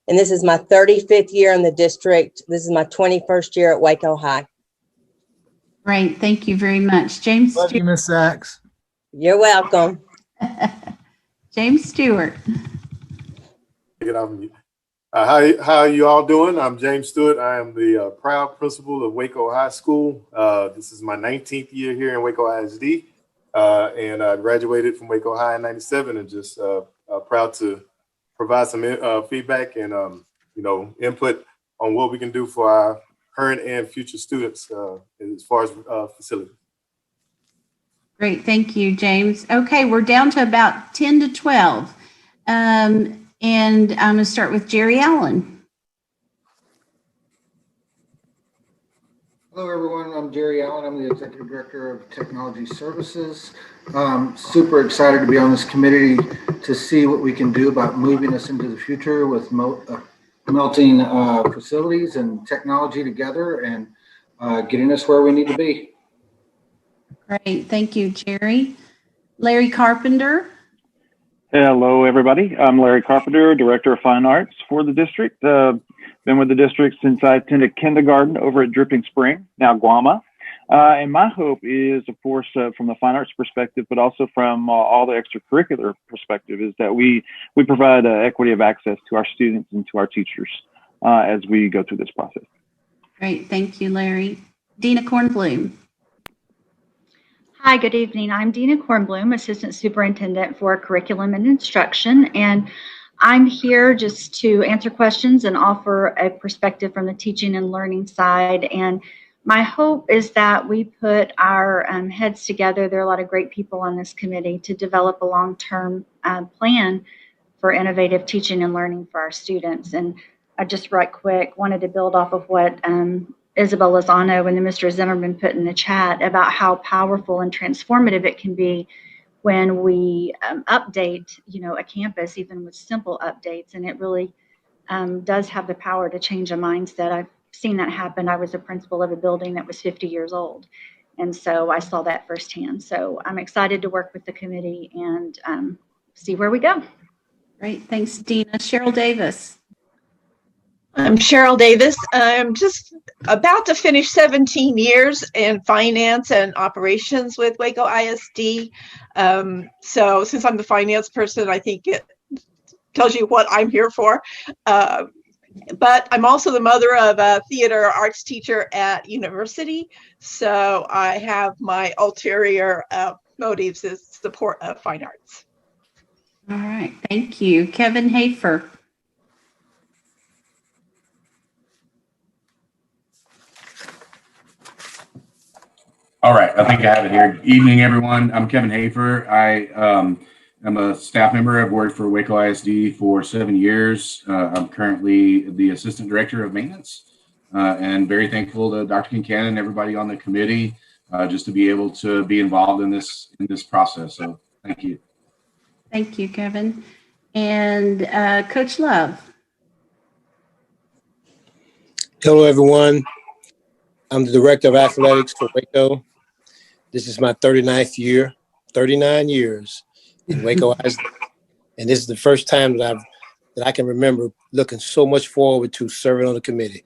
[SPEAKER 1] And this is my 35th year in the district. This is my 21st year at Waco High.
[SPEAKER 3] Great, thank you very much. James
[SPEAKER 7] Love you,
[SPEAKER 3] Stewart.
[SPEAKER 7] Miss Sachs.
[SPEAKER 1] You're welcome.
[SPEAKER 3] James Stewart.
[SPEAKER 8] Get off mute. How are you all doing? I'm James Stewart. I am the proud principal of Waco High School. This is my 19th year here in Waco Isd. And I graduated from Waco High in 97 and just proud to provide some feedback and input on what we can do for our current and future students as far as facilities.
[SPEAKER 3] Great, thank you, James. Okay, we're down to about 10 to 12. And I'm going to start with Jerry Allen.
[SPEAKER 9] Hello, everyone. I'm Jerry Allen. I'm the Executive Director of Technology Services. Super excited to be on this committee to see what we can do about moving us into the future with melting facilities and technology together and getting us where we need to be.
[SPEAKER 3] Great, thank you, Jerry. Larry Carpenter.
[SPEAKER 10] Hello, everybody. I'm Larry Carpenter, Director of Fine Arts for the district. Been with the district since I attended kindergarten over at Dripping Spring, now Guama. And my hope is, of course, from the fine arts perspective, but also from all the extracurricular perspective, is that we provide equity of access to our students and to our teachers as we go through this process.
[SPEAKER 3] Great, thank you, Larry. Dina Kornblum.
[SPEAKER 11] Hi, good evening. I'm Dina Kornblum, Assistant Superintendent for Curriculum and Instruction, and I'm here just to answer questions and offer a perspective from the teaching and learning side. And my hope is that we put our heads together. There are a lot of great people on this committee to develop a long-term plan for innovative teaching and learning for our students. And I just right quick wanted to build off of what Isabel Lozano and Mr. Zimmerman put in the chat about how powerful and transformative it can be when we update, a campus, even with simple updates. And it really does have the power to change a mindset. I've seen that happen. I was a principal of a building that was 50 years old. And so I saw that firsthand. So I'm excited to work with the committee and see where we go.
[SPEAKER 3] Great, thanks, Dina. Cheryl Davis.
[SPEAKER 12] I'm Cheryl Davis. I'm just about to finish 17 years in finance and operations with Waco ISD. So since I'm the finance person, I think it tells you what I'm here for. But I'm also the mother of a theater arts teacher at university. So I have my ulterior motives is support of fine arts.
[SPEAKER 3] All right, thank you. Kevin Hafer.
[SPEAKER 13] All right, I think I have it here. Evening, everyone. I'm Kevin Hafer. I am a staff member. I've worked for Waco ISD for 7 years. I'm currently the Assistant Director of Maintenance and very thankful to Dr. Kincannon and everybody on the committee just to be able to be involved in this process. So thank you.
[SPEAKER 3] Thank you, Kevin. And Coach Love.
[SPEAKER 14] Hello, everyone. I'm the Director of Athletics for Waco. This is my 39th year, 39 years in Waco ISD. And this is the first time that I can remember looking so much forward to serving on the committee.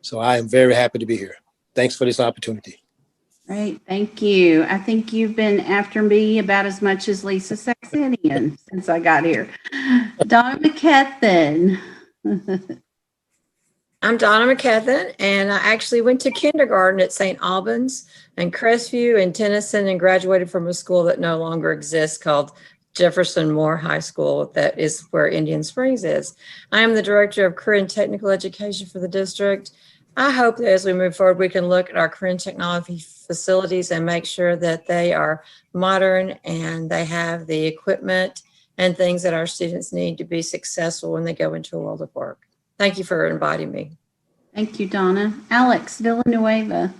[SPEAKER 14] So I am very happy to be here. Thanks for this opportunity.
[SPEAKER 3] Great, thank you. I think you've been after me about as much as Lisa Saxenian since I got here. Donna McKethan.
[SPEAKER 15] I'm Donna McKethan, and I actually went to kindergarten at St. Albans and Crestview and Tennyson and graduated from a school that no longer exists called Jefferson Moore High School. That is where Indian Springs is. I am the Director of Career and Technical Education for the district. I hope that as we move forward, we can look at our career and technology facilities and make sure that they are modern and they have the equipment and things that our students need to be successful when they go into a world of work. Thank you for inviting me.
[SPEAKER 3] Thank you, Donna. Alex Villanueva.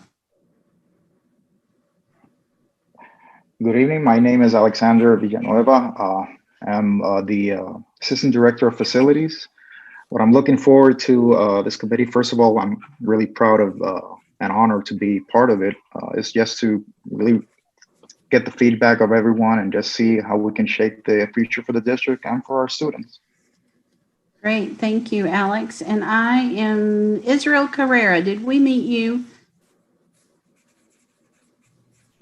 [SPEAKER 16] Good evening. My name is Alexander Villanueva. I'm the Assistant Director of Facilities. What I'm looking forward to this committee, first of all, I'm really proud of an honor to be part of it. It's just to really get the feedback of everyone and just see how we can shape the future for the district and for our students.
[SPEAKER 3] Great, thank you, Alex. And I am Israel Carrera. Did we meet you?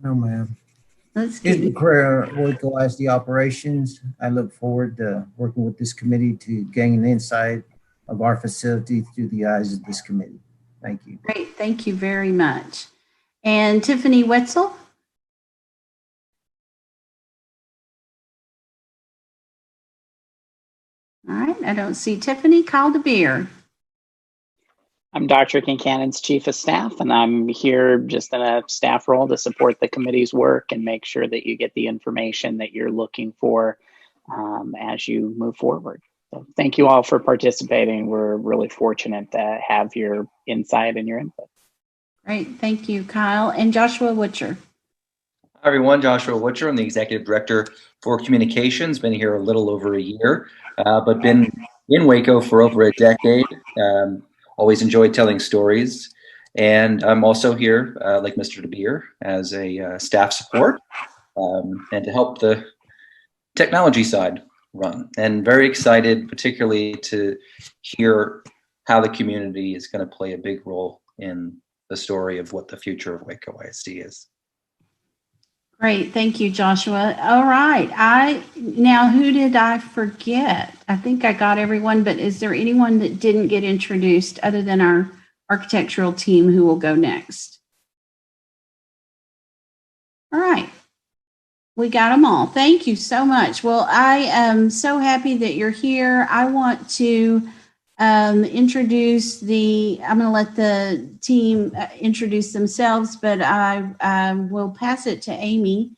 [SPEAKER 2] No, ma'am.
[SPEAKER 3] Let's get
[SPEAKER 2] Israel Carrera, Waco ISD Operations. I look forward to working with this committee to gain an insight of our facility through the eyes of this committee. Thank you.
[SPEAKER 3] Great, thank you very much. And Tiffany Wetzel? All right, I don't see Tiffany. Kyle DeBeer.
[SPEAKER 4] I'm Dr. Kincannon's Chief of Staff, and I'm here just in a staff role to support the committee's work and make sure that you get the information that you're looking for as you move forward. So thank you all for participating. We're really fortunate to have your insight and your input.
[SPEAKER 3] Great, thank you, Kyle. And Joshua Witcher.
[SPEAKER 5] Hi, everyone. Joshua Witcher. I'm the Executive Director for Communications. Been here a little over a year, but been in Waco for over a decade. Always enjoyed telling stories. And I'm also here, like Mr. DeBeer, as a staff support and to help the technology side run. And very excited, particularly to hear how the community is going to play a big role in the story of what the future of Waco ISD is.
[SPEAKER 3] Great, thank you, Joshua. All right, now who did I forget? I think I got everyone, but is there anyone that didn't get introduced other than our architectural team who will go next? All right, we got them all. Thank you so much. Well, I am so happy that you're here. I want to introduce I'm going to let the team introduce themselves, but I will pass it to Amy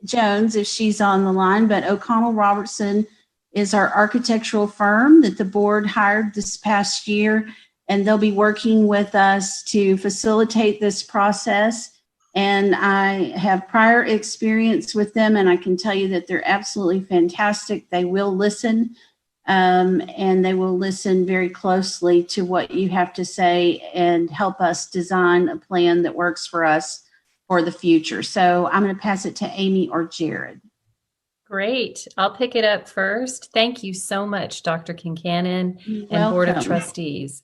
[SPEAKER 3] Jones if she's on the line. But O'Connell Roberson is our architectural firm that the board hired this past year, and they'll be working with us to facilitate this process. And I have prior experience with them, and I can tell you that they're absolutely fantastic. They will listen. And they will listen very closely to what you have to say and help us design a plan that works for us for the future. So I'm going to pass it to Amy or Jared.
[SPEAKER 7] Great. I'll pick it up first. Thank you so much, Dr. Kincannon and Board of Trustees.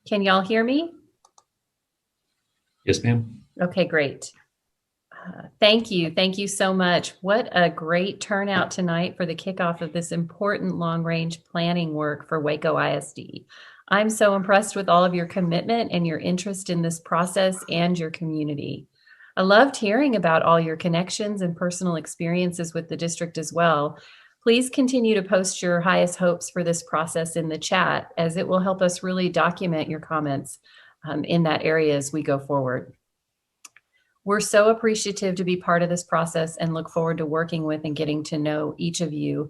[SPEAKER 7] Can y'all hear me?
[SPEAKER 17] Yes, ma'am.
[SPEAKER 7] Okay, great. Thank you. Thank you so much. What a great turnout tonight for the kickoff of this important long-range planning work for Waco ISD. I'm so impressed with all of your commitment and your interest in this process and your community. I loved hearing about all your connections and personal experiences with the district as well. Please continue to post your highest hopes for this process in the chat, as it will help us really document your comments in that area as we go forward. We're so appreciative to be part of this process and look forward to working with and getting to know each of you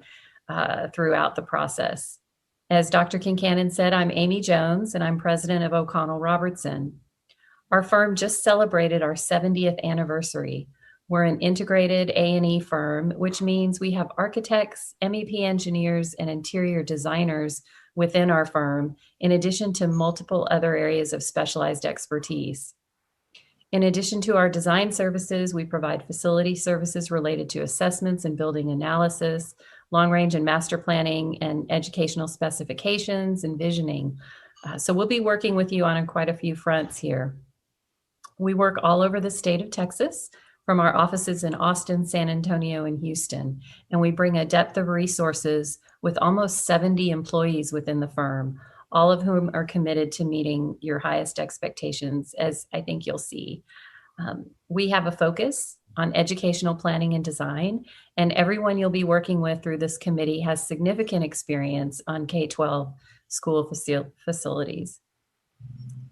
[SPEAKER 7] throughout the process. As Dr. Kincannon said, I'm Amy Jones, and I'm president of O'Connell Roberson. Our firm just celebrated our 70th anniversary. We're an integrated A&E firm, which means we have architects, MEP engineers, and interior designers within our firm, in addition to multiple other areas of specialized expertise. In addition to our design services, we provide facility services related to assessments and building analysis, long-range and master planning, and educational specifications and visioning. So we'll be working with you on quite a few fronts here. We work all over the state of Texas, from our offices in Austin, San Antonio, and Houston, and we bring a depth of resources with almost 70 employees within the firm, all of whom are committed to meeting your highest expectations, as I think you'll see. We have a focus on educational planning and design, and everyone you'll be working with through this committee has significant experience on K-12 school facilities.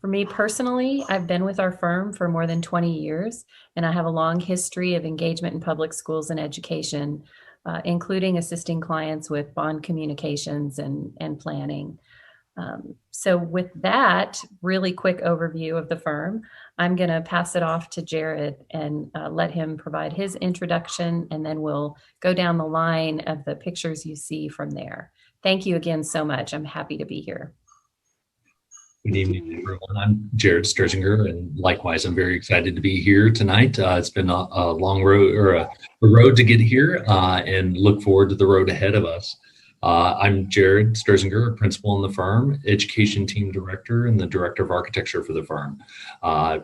[SPEAKER 7] For me personally, I've been with our firm for more than 20 years, and I have a long history of engagement in public schools and education, including assisting clients with bond communications and planning. So with that really quick overview of the firm, I'm going to pass it off to Jared and let him provide his introduction, and then we'll go down the line of the pictures you see from there. Thank you again so much. I'm happy to be here.
[SPEAKER 6] Good evening, everyone. I'm Jared Sturzinger, and likewise, I'm very excited to be here tonight. It's been a long road, or a road to get here, and look forward to the road ahead of us. I'm Jared Sturzinger, a principal in the firm, education team director, and the director of architecture for the firm.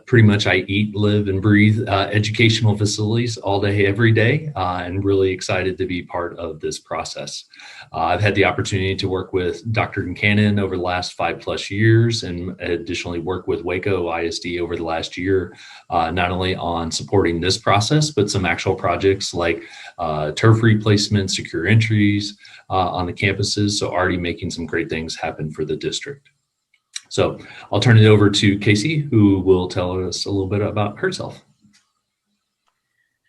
[SPEAKER 6] Pretty much I eat, live, and breathe educational facilities all day, every day, and really excited to be part of this process. I've had the opportunity to work with Dr. Kincannon over the last 5+ years, and additionally work with Waco ISD over the last year, not only on supporting this process, but some actual projects like turf replacement, secure entries, on the campuses, so already making some great things happen for the district. So I'll turn it over to Casey, who will tell us a little bit about herself.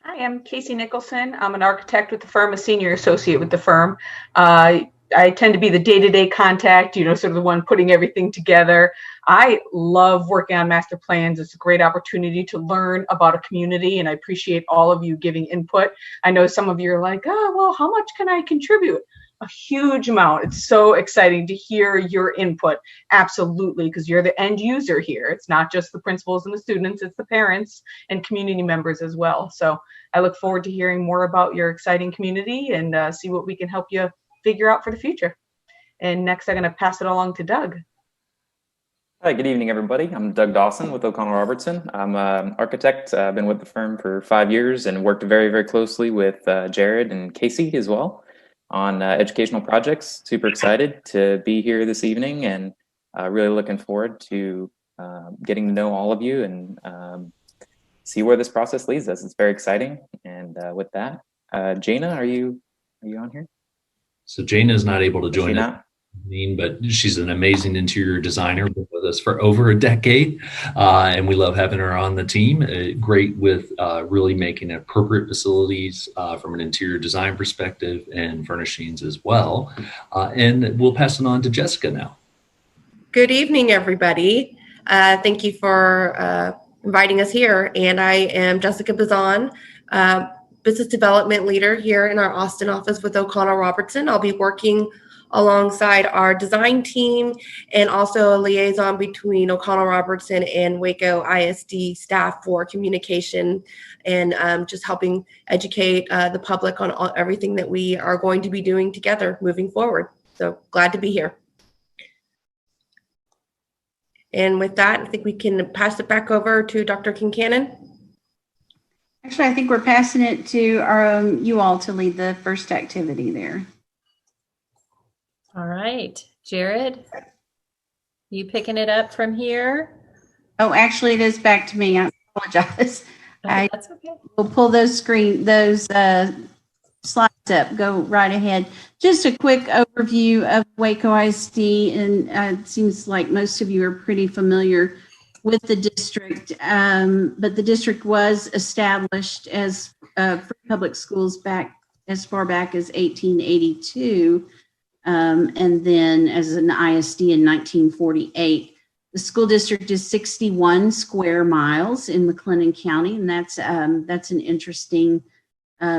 [SPEAKER 17] Hi, I'm Casey Nicholson. I'm an architect with the firm, a senior associate with the firm. I tend to be the day-to-day contact, sort of the one putting everything together. I love working on master plans. It's a great opportunity to learn about a community, and I appreciate all of you giving input. I know some of you are like, oh, well, how much can I contribute? A huge amount. It's so exciting to hear your input. Absolutely, because you're the end user here. It's not just the principals and the students, it's the parents and community members as well. So I look forward to hearing more about your exciting community and see what we can help you figure out for the future. And next, I'm going to pass it along to Doug.
[SPEAKER 18] Hi, good evening, everybody. I'm Doug Dawson with O'Connell Robertson. I'm an architect. I've been with the firm for 5 years and worked very, very closely with Jared and Casey as well on educational projects. Super excited to be here this evening, and really looking forward to getting to know all of you and see where this process leads us. It's very exciting. And with that, Jana, are you on here?
[SPEAKER 6] So Jana is not able to join us, but she's an amazing interior designer, been with us for over a decade, and we love having her on the team. Great with really making appropriate facilities from an interior design perspective and furnishings as well. And we'll pass it on to Jessica now.
[SPEAKER 19] Good evening, everybody. Thank you for inviting us here. And I am Jessica Bazan, Business Development Leader here in our Austin office with O'Connell Robertson. I'll be working alongside our design team and also a liaison between O'Connell Robertson and Waco ISD staff for communication and just helping educate the public on everything that we are going to be doing together moving forward. So glad to be here. And with that, I think we can pass it back over to Dr. Kincannon.
[SPEAKER 3] Actually, I think we're passing it to our, you all to lead the first activity there.
[SPEAKER 7] All right, Jared, you picking it up from here?
[SPEAKER 3] Oh, actually, it is back to me. I apologize.
[SPEAKER 7] Oh, that's okay.
[SPEAKER 3] We'll pull those slides up. Go right ahead. Just a quick overview of Waco ISD, and it seems like most of you are pretty familiar with the district, but the district was established as free public schools back as far back as 1882. And then as an ISD in 1948. The school district is 61 square miles in McLennan County, and that's an interesting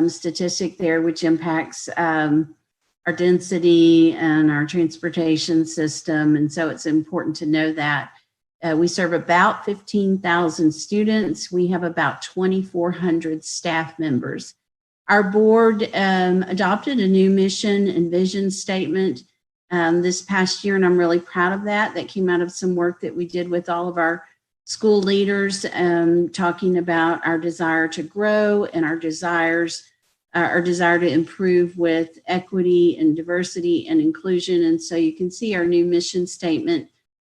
[SPEAKER 3] statistic there, which impacts our density and our transportation system, and so it's important to know that. We serve about 15,000 students. We have about 2,400 staff members. Our board adopted a new mission and vision statement this past year, and I'm really proud of that. That came out of some work that we did with all of our school leaders, talking about our desire to grow and our desire to improve with equity and diversity and inclusion. And so you can see our new mission statement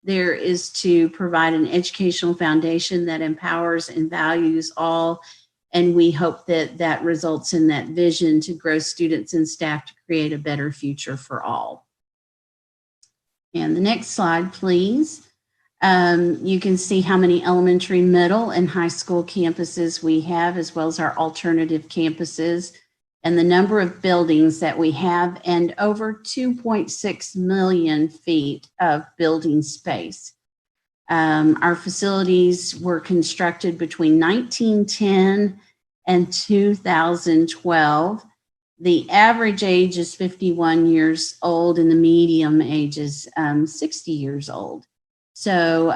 [SPEAKER 3] there is to provide an educational foundation that empowers and values all. And we hope that that results in that vision to grow students and staff to create a better future for all. And the next slide, please. You can see how many elementary, middle, and high school campuses we have, as well as our alternative campuses, and the number of buildings that we have, and over 2.6 million feet of building space. Our facilities were constructed between 1910 and 2012. The average age is 51 years old and the median age is 60 years old. So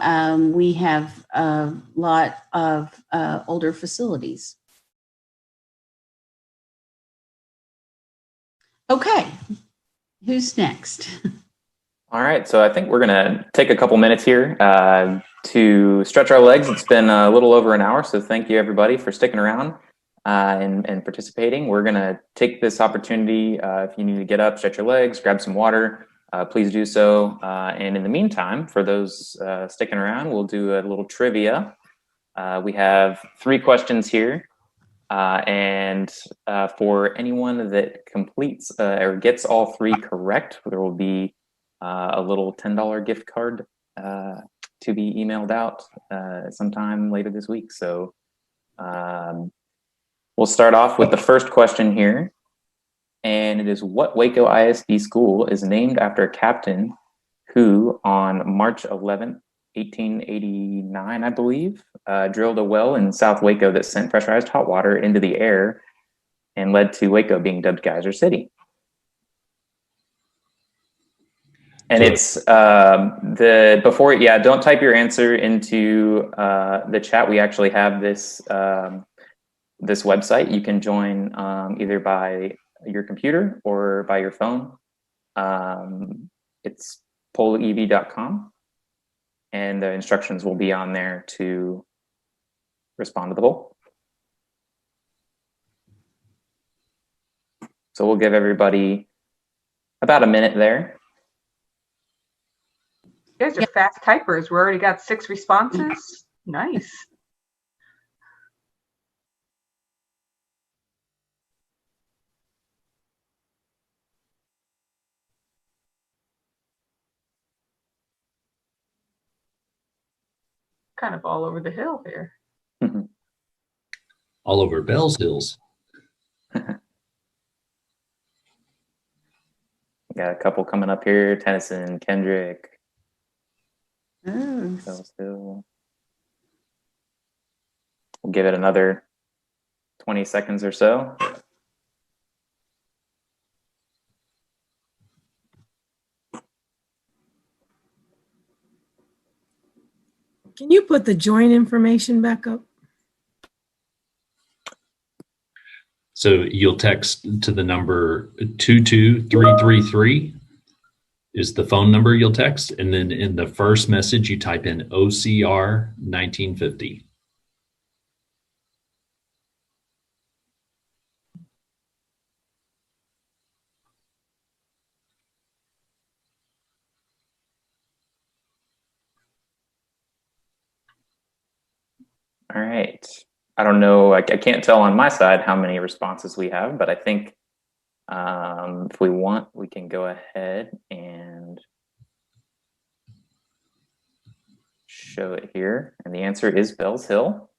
[SPEAKER 3] we have a lot of older facilities. Okay, who's next?
[SPEAKER 18] All right, so I think we're gonna take a couple minutes here to stretch our legs. It's been a little over an hour, so thank you everybody for sticking around and participating. We're gonna take this opportunity, if you need to get up, stretch your legs, grab some water, please do so. And in the meantime, for those sticking around, we'll do a little trivia. We have 3 questions here. And for anyone that completes or gets all 3 correct, there will be a little $10 gift card to be emailed out sometime later this week. So we'll start off with the first question here. And it is, what Waco ISD school is named after a captain who on March 11th, 1889, I believe, drilled a well in South Waco that sent pressurized hot water into the air and led to Waco being dubbed Geyser City. And it's don't type your answer into the chat. We actually have this this website. You can join either by your computer or by your phone. It's polev.com. And the instructions will be on there to respond to the poll. So we'll give everybody about a minute there.
[SPEAKER 17] You guys are fast typers. We already got 6 responses. Nice. Kind of all over the hill here.
[SPEAKER 6] All over Bell's Hills.
[SPEAKER 18] Got a couple coming up here. Tennyson, Kendrick. Bell's Hill. We'll give it another 20 seconds or so.
[SPEAKER 20] Can you put the join information back up?
[SPEAKER 6] So you'll text to the number 22333 is the phone number you'll text. And then in the first message, you type in OCR 1950.
[SPEAKER 18] All right. I don't know. I can't tell on my side how many responses we have, but I think if we want, we can go ahead and show it here. And the answer is Bell's Hill.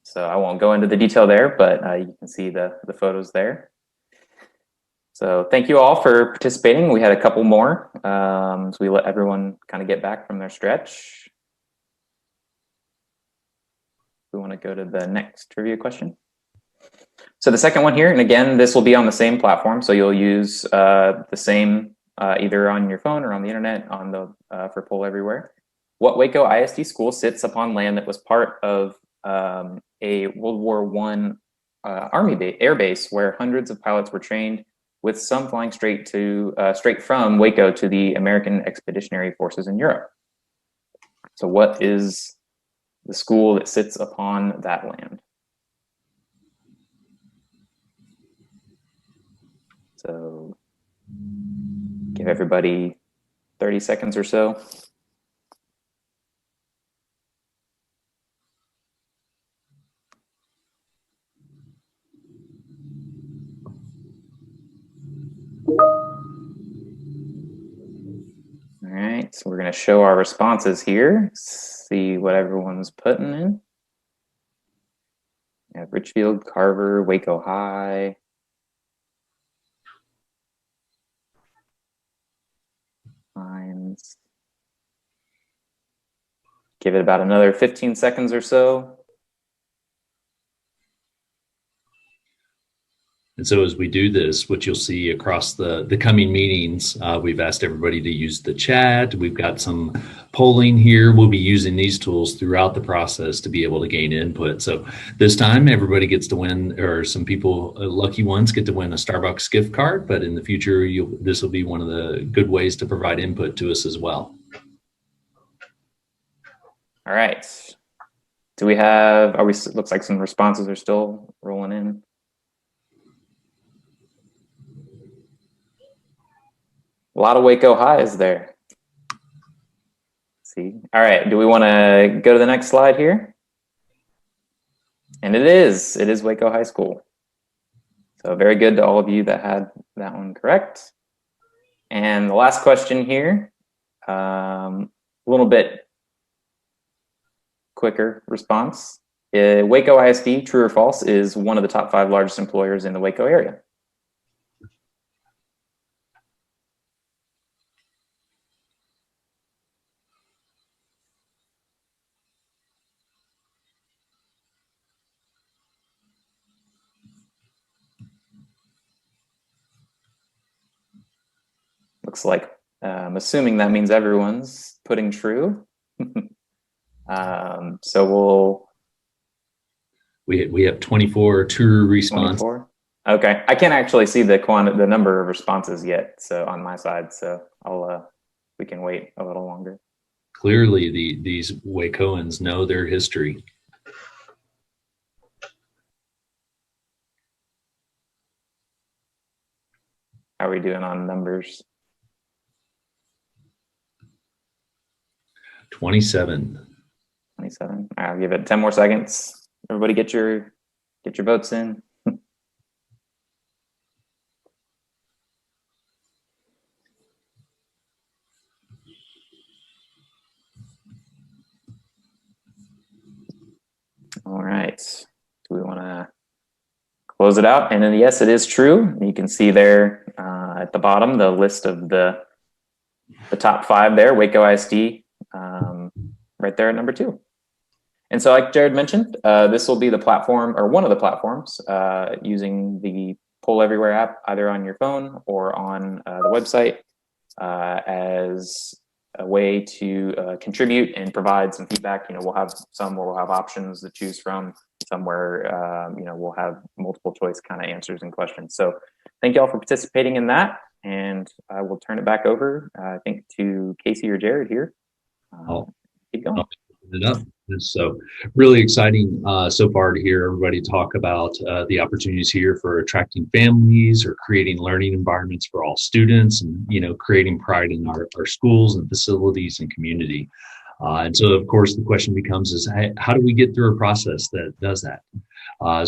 [SPEAKER 18] So I won't go into the detail there, but you can see the photos there. So thank you all for participating. We had a couple more, so we let everyone kind of get back from their stretch. We want to go to the next trivia question. So the second one here, and again, this will be on the same platform. So you'll use the same either on your phone or on the internet on the for Poll Everywhere. What Waco ISD school sits upon land that was part of a World War I Army air base where hundreds of pilots were trained, with some flying straight from Waco to the American Expeditionary Forces in Europe. So what is the school that sits upon that land? So give everybody 30 seconds or so. All right, so we're going to show our responses here, see what everyone's putting in. We have Richfield, Carver, Waco High. Hines. Give it about another 15 seconds or so.
[SPEAKER 6] And so as we do this, what you'll see across the coming meetings, we've asked everybody to use the chat. We've got some polling here. We'll be using these tools throughout the process to be able to gain input. So this time everybody gets to win, or some people, lucky ones, get to win a Starbucks gift card. But in the future, this will be one of the good ways to provide input to us as well.
[SPEAKER 18] All right. Do we have, looks like some responses are still rolling in. A lot of Waco highs there. See. All right. Do we want to go to the next slide here? And it is Waco High School. So very good to all of you that had that one correct. And the last question here, a little bit quicker response. Waco ISD, true or false, is one of the top 5 largest employers in the Waco area. Looks like, I'm assuming that means everyone's putting true. So
[SPEAKER 6] we have 24 true responses.
[SPEAKER 18] 24? Okay, I can't actually see the number of responses yet, so on my side. So we can wait a little longer.
[SPEAKER 6] Clearly, these Wacoans know their history.
[SPEAKER 18] How are we doing on numbers?
[SPEAKER 6] 27.
[SPEAKER 18] 27. I'll give it 10 more seconds. Everybody get your votes in. All right. Do we want to close it out? And then yes, it is true. You can see there at the bottom the list of the top 5 there, Waco ISD. Right there at number 2. And so like Jared mentioned, this will be the platform, or one of the platforms, using the Poll Everywhere app, either on your phone or on the website, as a way to contribute and provide some feedback. You know, we'll have some where we'll have options to choose from, some where we'll have multiple choice kind of answers and questions. So thank you all for participating in that. And I will turn it back over, I think, to Casey or Jared here. Keep going.
[SPEAKER 6] It up. So really exciting so far to hear everybody talk about the opportunities here for attracting families or creating learning environments for all students, and creating pride in our schools and facilities and community. And so of course the question becomes is how do we get through a process that does that?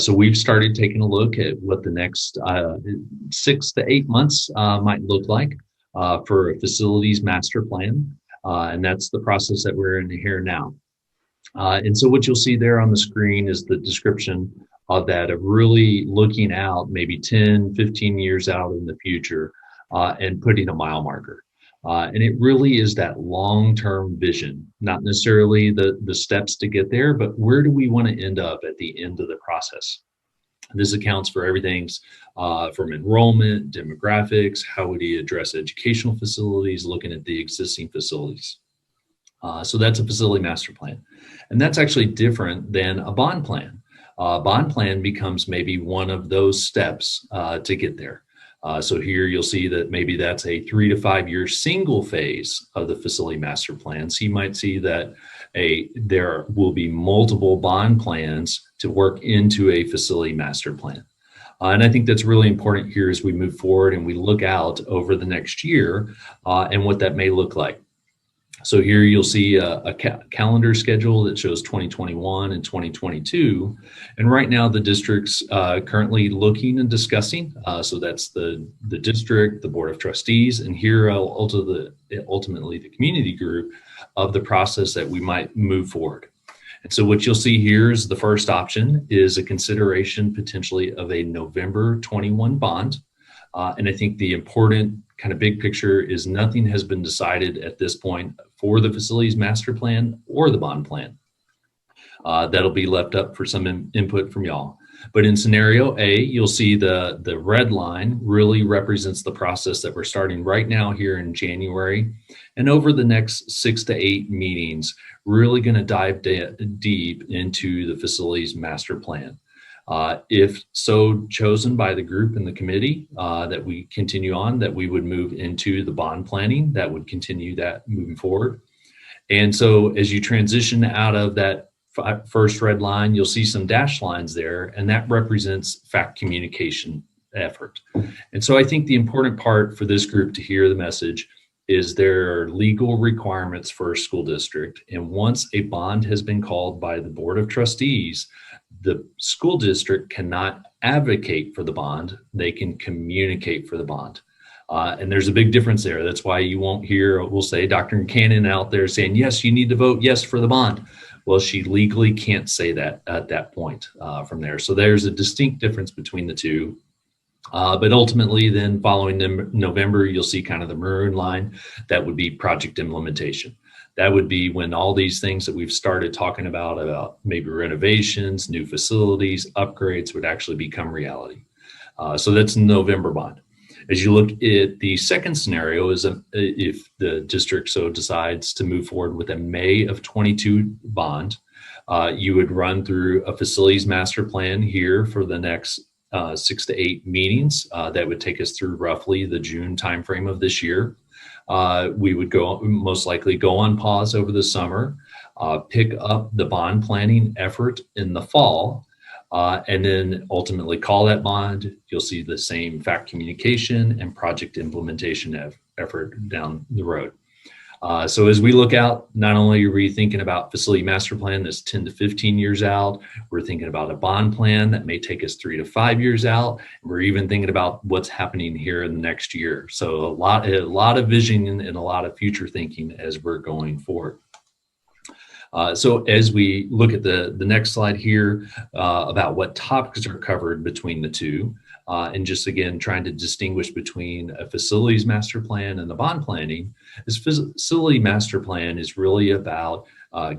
[SPEAKER 6] So we've started taking a look at what the next 6 to 8 months might look like for a facilities master plan. And that's the process that we're in here now. And so what you'll see there on the screen is the description of that, of really looking out maybe 10, 15 years out in the future and putting a mile marker. And it really is that long-term vision, not necessarily the steps to get there, but where do we want to end up at the end of the process? This accounts for everything from enrollment, demographics, how would you address educational facilities, looking at the existing facilities. So that's a facility master plan. And that's actually different than a bond plan. Bond plan becomes maybe one of those steps to get there. So here you'll see that maybe that's a 3 to 5 year single phase of the facility master plan. So you might see that there will be multiple bond plans to work into a facility master plan. And I think that's really important here as we move forward and we look out over the next year and what that may look like. So here you'll see a calendar schedule that shows 2021 and 2022. And right now the district's currently looking and discussing. So that's the district, the board of trustees, and here ultimately the community group of the process that we might move forward. And so what you'll see here is the first option is a consideration potentially of a November 21 bond. And I think the important kind of big picture is nothing has been decided at this point for the facilities master plan or the bond plan. That'll be left up for some input from y'all. But in scenario A, you'll see the red line really represents the process that we're starting right now here in January. And over the next 6 to 8 meetings, really going to dive deep into the facilities master plan. If so chosen by the group and the committee that we continue on, that we would move into the bond planning, that would continue that moving forward. And so as you transition out of that first red line, you'll see some dashed lines there, and that represents fact communication effort. And so I think the important part for this group to hear the message is there are legal requirements for a school district. And once a bond has been called by the Board of Trustees, the school district cannot advocate for the bond, they can communicate for the bond. And there's a big difference there. That's why you won't hear, we'll say, Dr. Kincannon out there saying, yes, you need to vote yes for the bond. Well, she legally can't say that at that point from there. So there's a distinct difference between the two. But ultimately then following November, you'll see kind of the maroon line. That would be project implementation. That would be when all these things that we've started talking about maybe renovations, new facilities, upgrades would actually become reality. So that's November bond. As you look at the second scenario is if the district so decides to move forward with a May of 22 bond, you would run through a facilities master plan here for the next 6 to 8 meetings. That would take us through roughly the June timeframe of this year. We would most likely go on pause over the summer, pick up the bond planning effort in the fall, and then ultimately call that bond. You'll see the same fact communication and project implementation effort down the road. So as we look out, not only are we thinking about facility master plan that's 10 to 15 years out, we're thinking about a bond plan that may take us 3 to 5 years out. We're even thinking about what's happening here in the next year. So a lot of vision and a lot of future thinking as we're going forward. So as we look at the next slide here about what topics are covered between the two, and just again trying to distinguish between a facilities master plan and the bond planning, this facility master plan is really about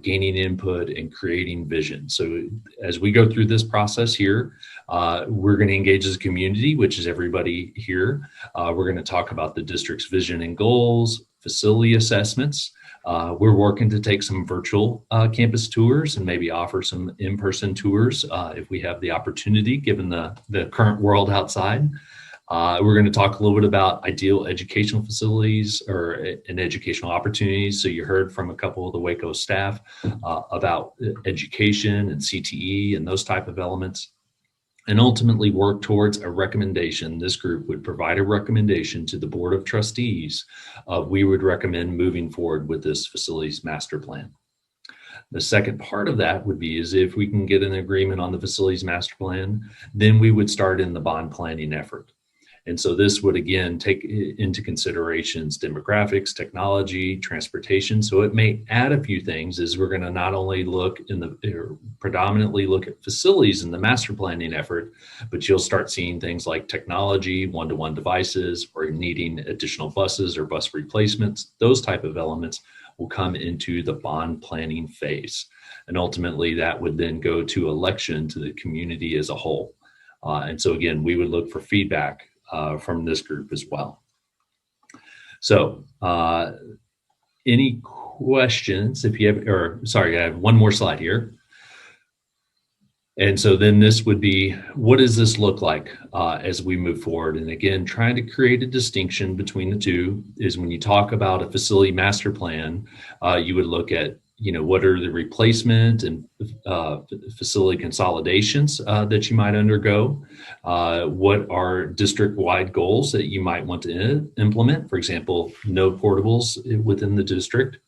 [SPEAKER 6] gaining input and creating vision. So as we go through this process here, we're going to engage as a community, which is everybody here. We're going to talk about the district's vision and goals, facility assessments. We're working to take some virtual campus tours and maybe offer some in-person tours if we have the opportunity, given the current world outside. We're going to talk a little bit about ideal educational facilities and educational opportunities. So you heard from a couple of the Waco staff about education and CTE and those type of elements. And ultimately work towards a recommendation. This group would provide a recommendation to the Board of Trustees of we would recommend moving forward with this facilities master plan. The second part of that would be is if we can get an agreement on the facilities master plan, then we would start in the bond planning effort. And so this would again take into considerations demographics, technology, transportation. So it may add a few things as we're going to not only look predominantly look at facilities in the master planning effort, but you'll start seeing things like technology, one-to-one devices, or needing additional buses or bus replacements. Those type of elements will come into the bond planning phase. And ultimately that would then go to election to the community as a whole. And so again, we would look for feedback from this group as well. So any questions if you have, or sorry, I have one more slide here. And so then this would be, what does this look like as we move forward? And again, trying to create a distinction between the two is when you talk about a facility master plan, you would look at, what are the replacement and facility consolidations that you might undergo? What are district-wide goals that you might want to implement? For example, no portables within the district.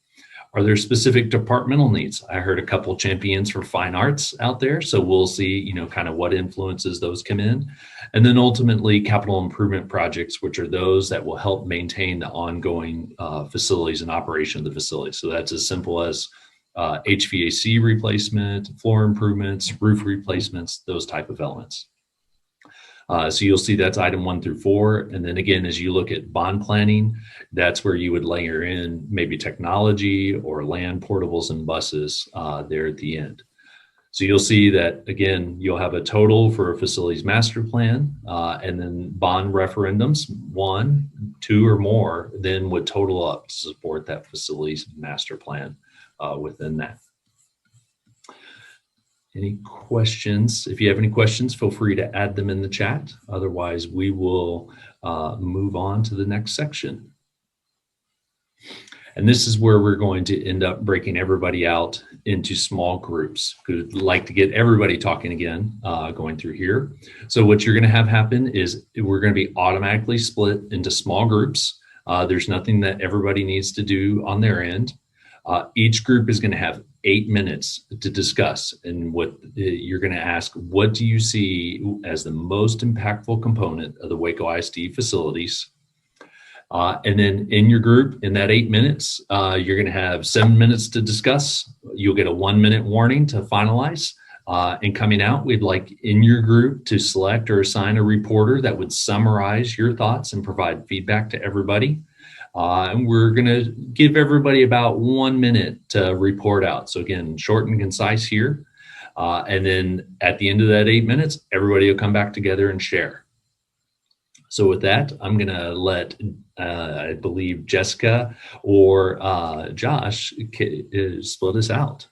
[SPEAKER 6] Are there specific departmental needs? I heard a couple champions for fine arts out there, so we'll see, kind of what influences those come in. And then ultimately capital improvement projects, which are those that will help maintain the ongoing facilities and operation of the facility. So that's as simple as HVAC replacement, floor improvements, roof replacements, those type of elements. So you'll see that's item 1 through 4. And then again, as you look at bond planning, that's where you would layer in maybe technology or land portables and buses there at the end. So you'll see that, again, you'll have a total for a facilities master plan, and then bond referendums, 1, 2, or more, then would total up to support that facilities master plan within that. Any questions? If you have any questions, feel free to add them in the chat. Otherwise, we will move on to the next section. And this is where we're going to end up breaking everybody out into small groups. We'd like to get everybody talking again, going through here. So what you're going to have happen is we're going to be automatically split into small groups. There's nothing that everybody needs to do on their end. Each group is going to have 8 minutes to discuss, and what you're going to ask, what do you see as the most impactful component of the Waco ISD facilities? And then in your group, in that 8 minutes, you're going to have 7 minutes to discuss. You'll get a 1-minute warning to finalize. And coming out, we'd like in your group to select or assign a reporter that would summarize your thoughts and provide feedback to everybody. And we're going to give everybody about 1 minute to report out. So again, short and concise here. And then at the end of that 8 minutes, everybody will come back together and share. So with that, I'm going to let, I believe, Jessica or Josh split us out.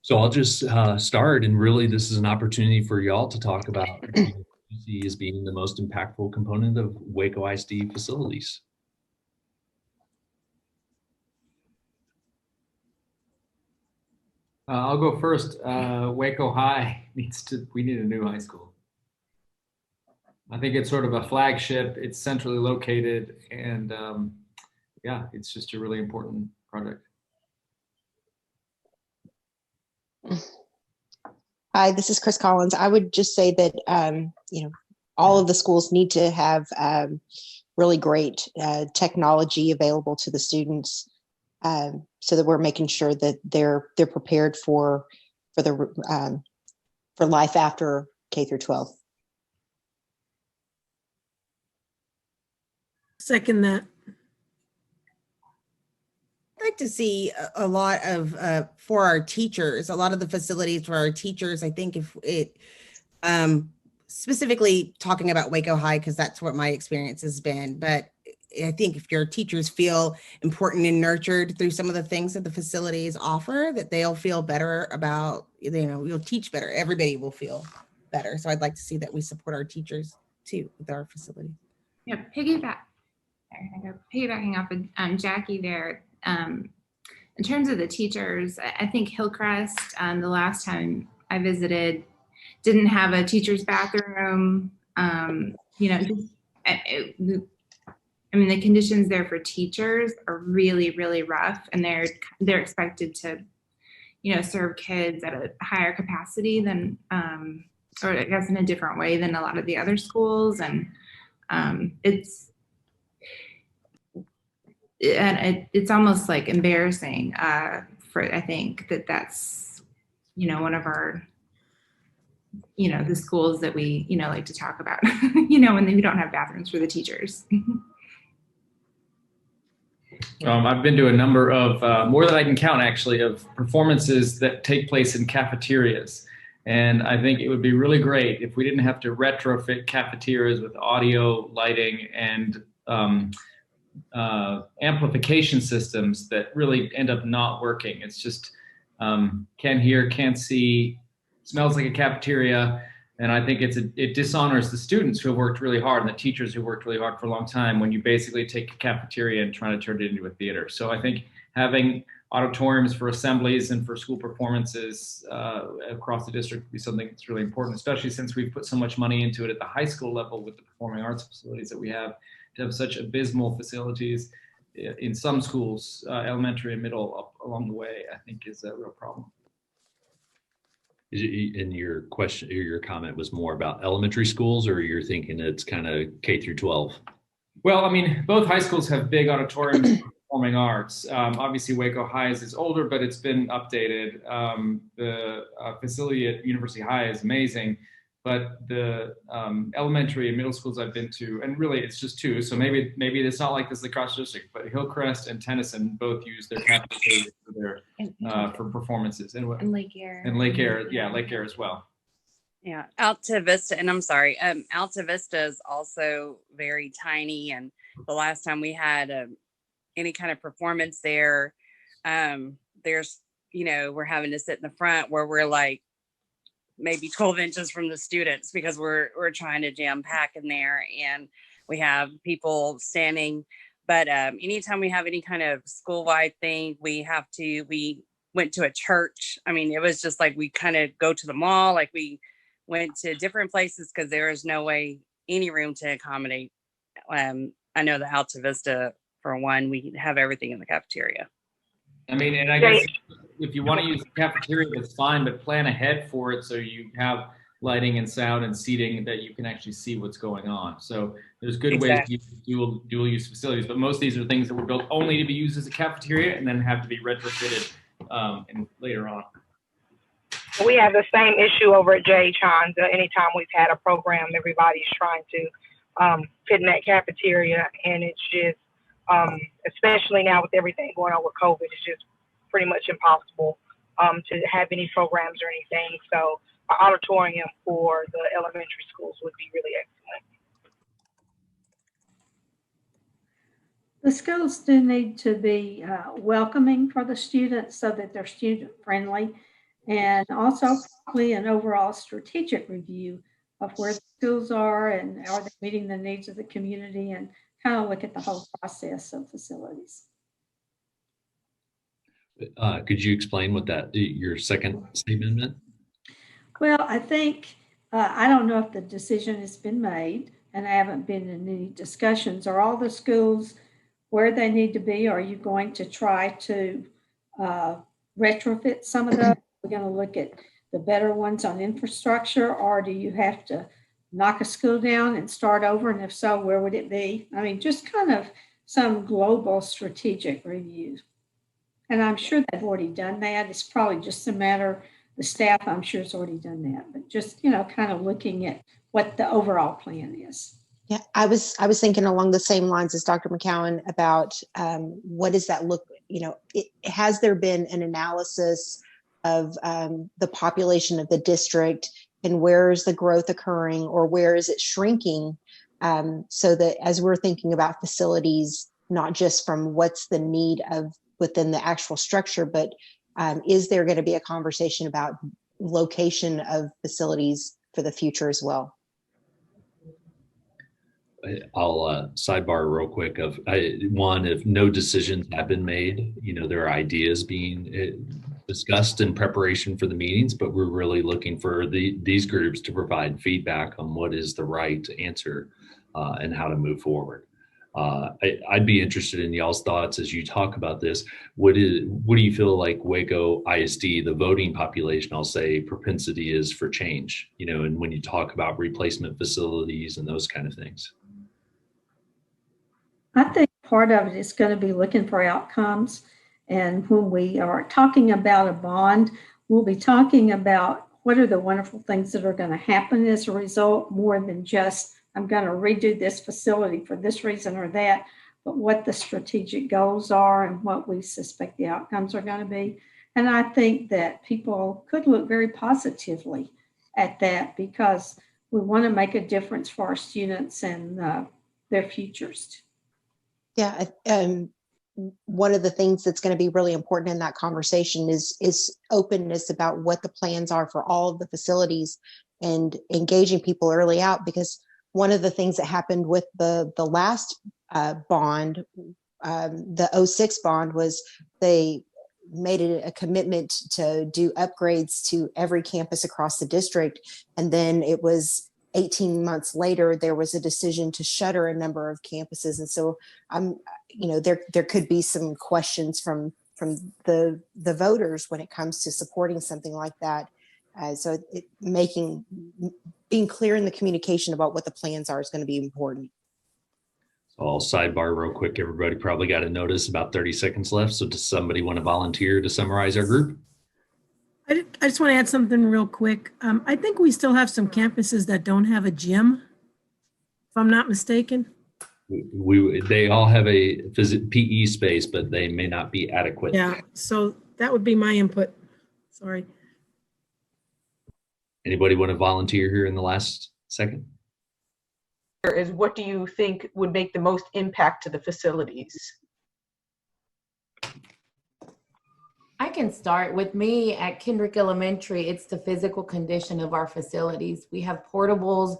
[SPEAKER 6] So I'll just start, and really this is an opportunity for y'all to talk about what you see as being the most impactful component of Waco ISD facilities.
[SPEAKER 21] I'll go first. Waco High we need a new high school. I think it's sort of a flagship. It's centrally located, and yeah, it's just a really important project.
[SPEAKER 22] Hi, this is Chris Collins. I would just say that all of the schools need to have really great technology available to the students, so that we're making sure that they're prepared for life after K through 12.
[SPEAKER 20] Second that.
[SPEAKER 23] I'd like to see a lot of for our teachers, a lot of the facilities for our teachers. I think if it specifically talking about Waco High, because that's what my experience has been, but I think if your teachers feel important and nurtured through some of the things that the facilities offer, that they'll feel better about, you'll teach better. Everybody will feel better. So I'd like to see that we support our teachers too with our facility.
[SPEAKER 24] Yeah, piggybacking off of Jackie there, in terms of the teachers, I think Hillcrest, the last time I visited, didn't have a teacher's bathroom. The conditions there for teachers are really, really rough, and they're expected to, serve kids at a higher capacity than, or I guess in a different way than a lot of the other schools, and it's almost like embarrassing I think that's one of our the schools that we like to talk about when we don't have bathrooms for the teachers.
[SPEAKER 21] I've been to a number of more than I can count actually of performances that take place in cafeterias, and I think it would be really great if we didn't have to retrofit cafeterias with audio, lighting, and amplification systems that really end up not working. It's just can't hear, can't see, smells like a cafeteria, and I think it dishonors the students who have worked really hard and the teachers who worked really hard for a long time when you basically take a cafeteria and try to turn it into a theater. So I think having auditoriums for assemblies and for school performances across the district would be something that's really important, especially since we've put so much money into it at the high school level with the performing arts facilities that we have. To have such abysmal facilities in some schools, elementary and middle, up along the way, I think is a real problem.
[SPEAKER 6] And your question or your comment was more about elementary schools, or you're thinking it's kind of K through 12?
[SPEAKER 21] Well, both high schools have big auditoriums for performing arts. Obviously, Waco High is older, but it's been updated. The facility at University High is amazing. but the elementary and middle schools I've been to, and really it's just two, so maybe it's not like this across the district, but Hillcrest and Tennyson both use their cafeteria for their for performances, and
[SPEAKER 24] Lake Air.
[SPEAKER 21] And Lake Air, yeah, Lake Air as well.
[SPEAKER 1] Yeah, Alta Vista, and I'm sorry, Alta Vista is also very tiny. And the last time we had any kind of performance there, there's, we're having to sit in the front where we're like maybe 12 inches from the students because we're trying to jam pack in there, and we have people standing. But anytime we have any kind of school-wide thing, we went to a church. I mean, it was just like we kind of go to the mall, like we went to different places because there is no way, any room to accommodate. I know the Alta Vista, for one, we have everything in the cafeteria.
[SPEAKER 21] I mean, and I guess if you want to use the cafeteria, that's fine, but plan ahead for it so you have lighting and sound and seating that you can actually see what's going on. So there's good ways to use dual use facilities, but most of these are things that were built only to be used as a cafeteria and then have to be retrofitted later on.
[SPEAKER 8] We have the same issue over at J. Chon's. Anytime we've had a program, everybody's trying to fit in that cafeteria, and it's just, especially now with everything going on with COVID, it's just pretty much impossible to have any programs or anything. So an auditorium for the elementary schools would be really excellent.
[SPEAKER 9] The schools do need to be welcoming for the students so that they're student friendly, and also probably an overall strategic review of where the schools are and are they meeting the needs of the community, and kind of look at the whole process of facilities.
[SPEAKER 6] Could you explain what your second statement meant?
[SPEAKER 9] Well, I think, I don't know if the decision has been made, and I haven't been in any discussions. Are all the schools where they need to be? Are you going to try to retrofit some of those? We're going to look at the better ones on infrastructure, or do you have to knock a school down and start over? And if so, where would it be? I mean, just kind of some global strategic reviews. And I'm sure they've already done that. It's probably just a matter, the staff, I'm sure, has already done that. But just, kind of looking at what the overall plan is.
[SPEAKER 22] Yeah, I was thinking along the same lines as Dr. McCowan about what does that look, has there been an analysis of the population of the district, and where is the growth occurring, or where is it shrinking, so that as we're thinking about facilities, not just from what's the need of within the actual structure, but is there going to be a conversation about location of facilities for the future as well?
[SPEAKER 6] I'll sidebar real quick if no decisions have been made, there are ideas being discussed in preparation for the meetings, but we're really looking for these groups to provide feedback on what is the right answer and how to move forward. I'd be interested in y'all's thoughts as you talk about this. What do you feel like Waco ISD, the voting population, I'll say, propensity is for change, and when you talk about replacement facilities and those kind of things?
[SPEAKER 9] I think part of it is going to be looking for outcomes. And when we are talking about a bond, we'll be talking about what are the wonderful things that are going to happen as a result, more than just, I'm going to redo this facility for this reason or that, but what the strategic goals are and what we suspect the outcomes are going to be. And I think that people could look very positively at that, because we want to make a difference for our students and their futures.
[SPEAKER 22] Yeah, one of the things that's going to be really important in that conversation is openness about what the plans are for all of the facilities, and engaging people early out, because one of the things that happened with the last bond, the 06 bond, was they made it a commitment to do upgrades to every campus across the district. And then it was 18 months later, there was a decision to shutter a number of campuses. And so there could be some questions from the voters when it comes to supporting something like that. So being clear in the communication about what the plans are is going to be important.
[SPEAKER 6] So I'll sidebar real quick. Everybody probably got a notice, about 30 seconds left. So does somebody want to volunteer to summarize our group?
[SPEAKER 20] I just want to add something real quick. I think we still have some campuses that don't have a gym, if I'm not mistaken.
[SPEAKER 6] They all have a PE space, but they may not be adequate.
[SPEAKER 20] Yeah, so that would be my input. Sorry.
[SPEAKER 6] Anybody want to volunteer here in the last second?
[SPEAKER 17] Is what do you think would make the most impact to the facilities?
[SPEAKER 10] I can start. With me at Kendrick Elementary, it's the physical condition of our facilities. We have portables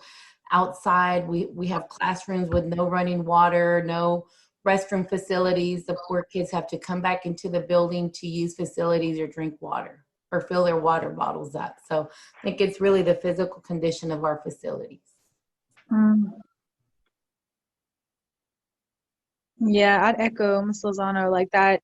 [SPEAKER 10] outside. We have classrooms with no running water, no restroom facilities. The poor kids have to come back into the building to use facilities or drink water or fill their water bottles up. So I think it's really the physical condition of our facilities.
[SPEAKER 11] Yeah, I'd echo Ms. Lozano, like that,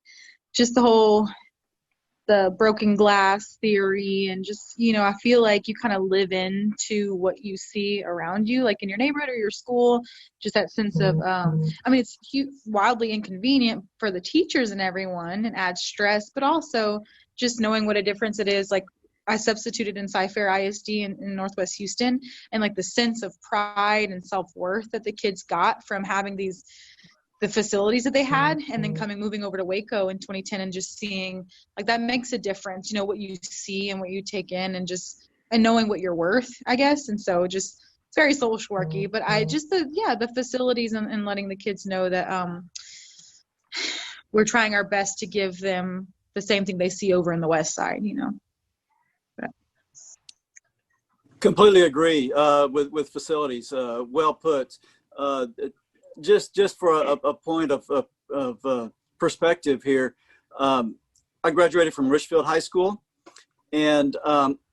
[SPEAKER 11] just the broken glass theory, and just, I feel like you kind of live into what you see around you, like in your neighborhood or your school, just that sense of, it's wildly inconvenient for the teachers and everyone and adds stress, but also just knowing what a difference it is. Like, I substituted in Cy-Fair ISD in Northwest Houston, and like the sense of pride and self-worth that the kids got from having the facilities that they had, and then moving over to Waco in 2010 and just seeing, like, that makes a difference, what you see and what you take in, and knowing what you're worth, I guess. And so just, it's very social worky, but the facilities and letting the kids know that we're trying our best to give them the same thing they see over in the West Side,
[SPEAKER 12] Completely agree with facilities. Well put. Just for a point of perspective here, I graduated from Richfield High School, and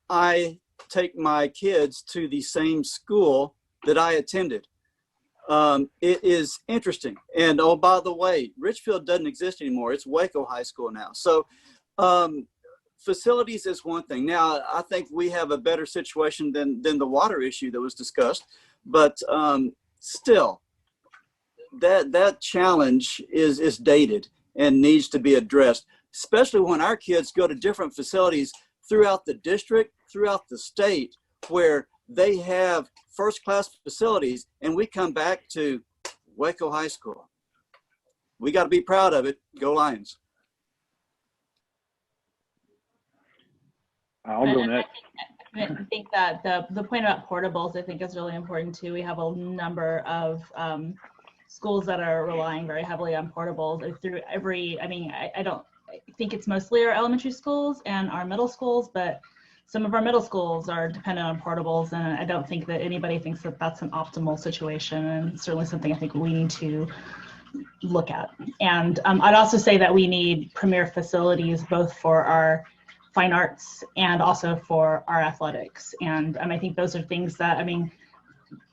[SPEAKER 12] I take my kids to the same school that I attended. It is interesting. And oh, by the way, Richfield doesn't exist anymore. It's Waco High School now. So facilities is one thing. Now, I think we have a better situation than the water issue that was discussed, but still, that challenge is dated and needs to be addressed, especially when our kids go to different facilities throughout the district, throughout the state, where they have first-class facilities, and we come back to Waco High School. We got to be proud of it. Go Lions.
[SPEAKER 13] I'll go next.
[SPEAKER 25] I think that the point about portables, I think, is really important too. We have a number of schools that are relying very heavily on portables through I don't think it's mostly our elementary schools and our middle schools, but some of our middle schools are dependent on portables, and I don't think that anybody thinks that that's an optimal situation, and certainly something I think we need to look at. And I'd also say that we need premier facilities both for our fine arts and also for our athletics. And I think those are things that,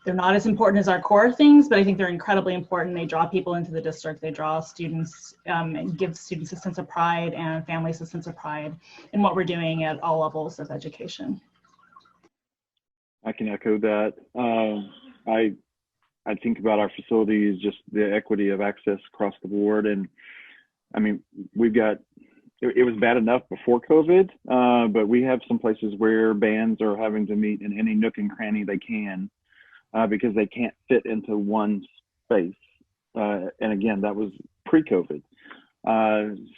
[SPEAKER 25] they're not as important as our core things, but I think they're incredibly important. They draw people into the district. They draw students and give students a sense of pride and families a sense of pride in what we're doing at all levels of education.
[SPEAKER 13] I can echo that. I think about our facilities, just the equity of access across the board. And we've got, it was bad enough before COVID, but we have some places where bands are having to meet in any nook and cranny they can because they can't fit into one space. And again, that was pre-COVID.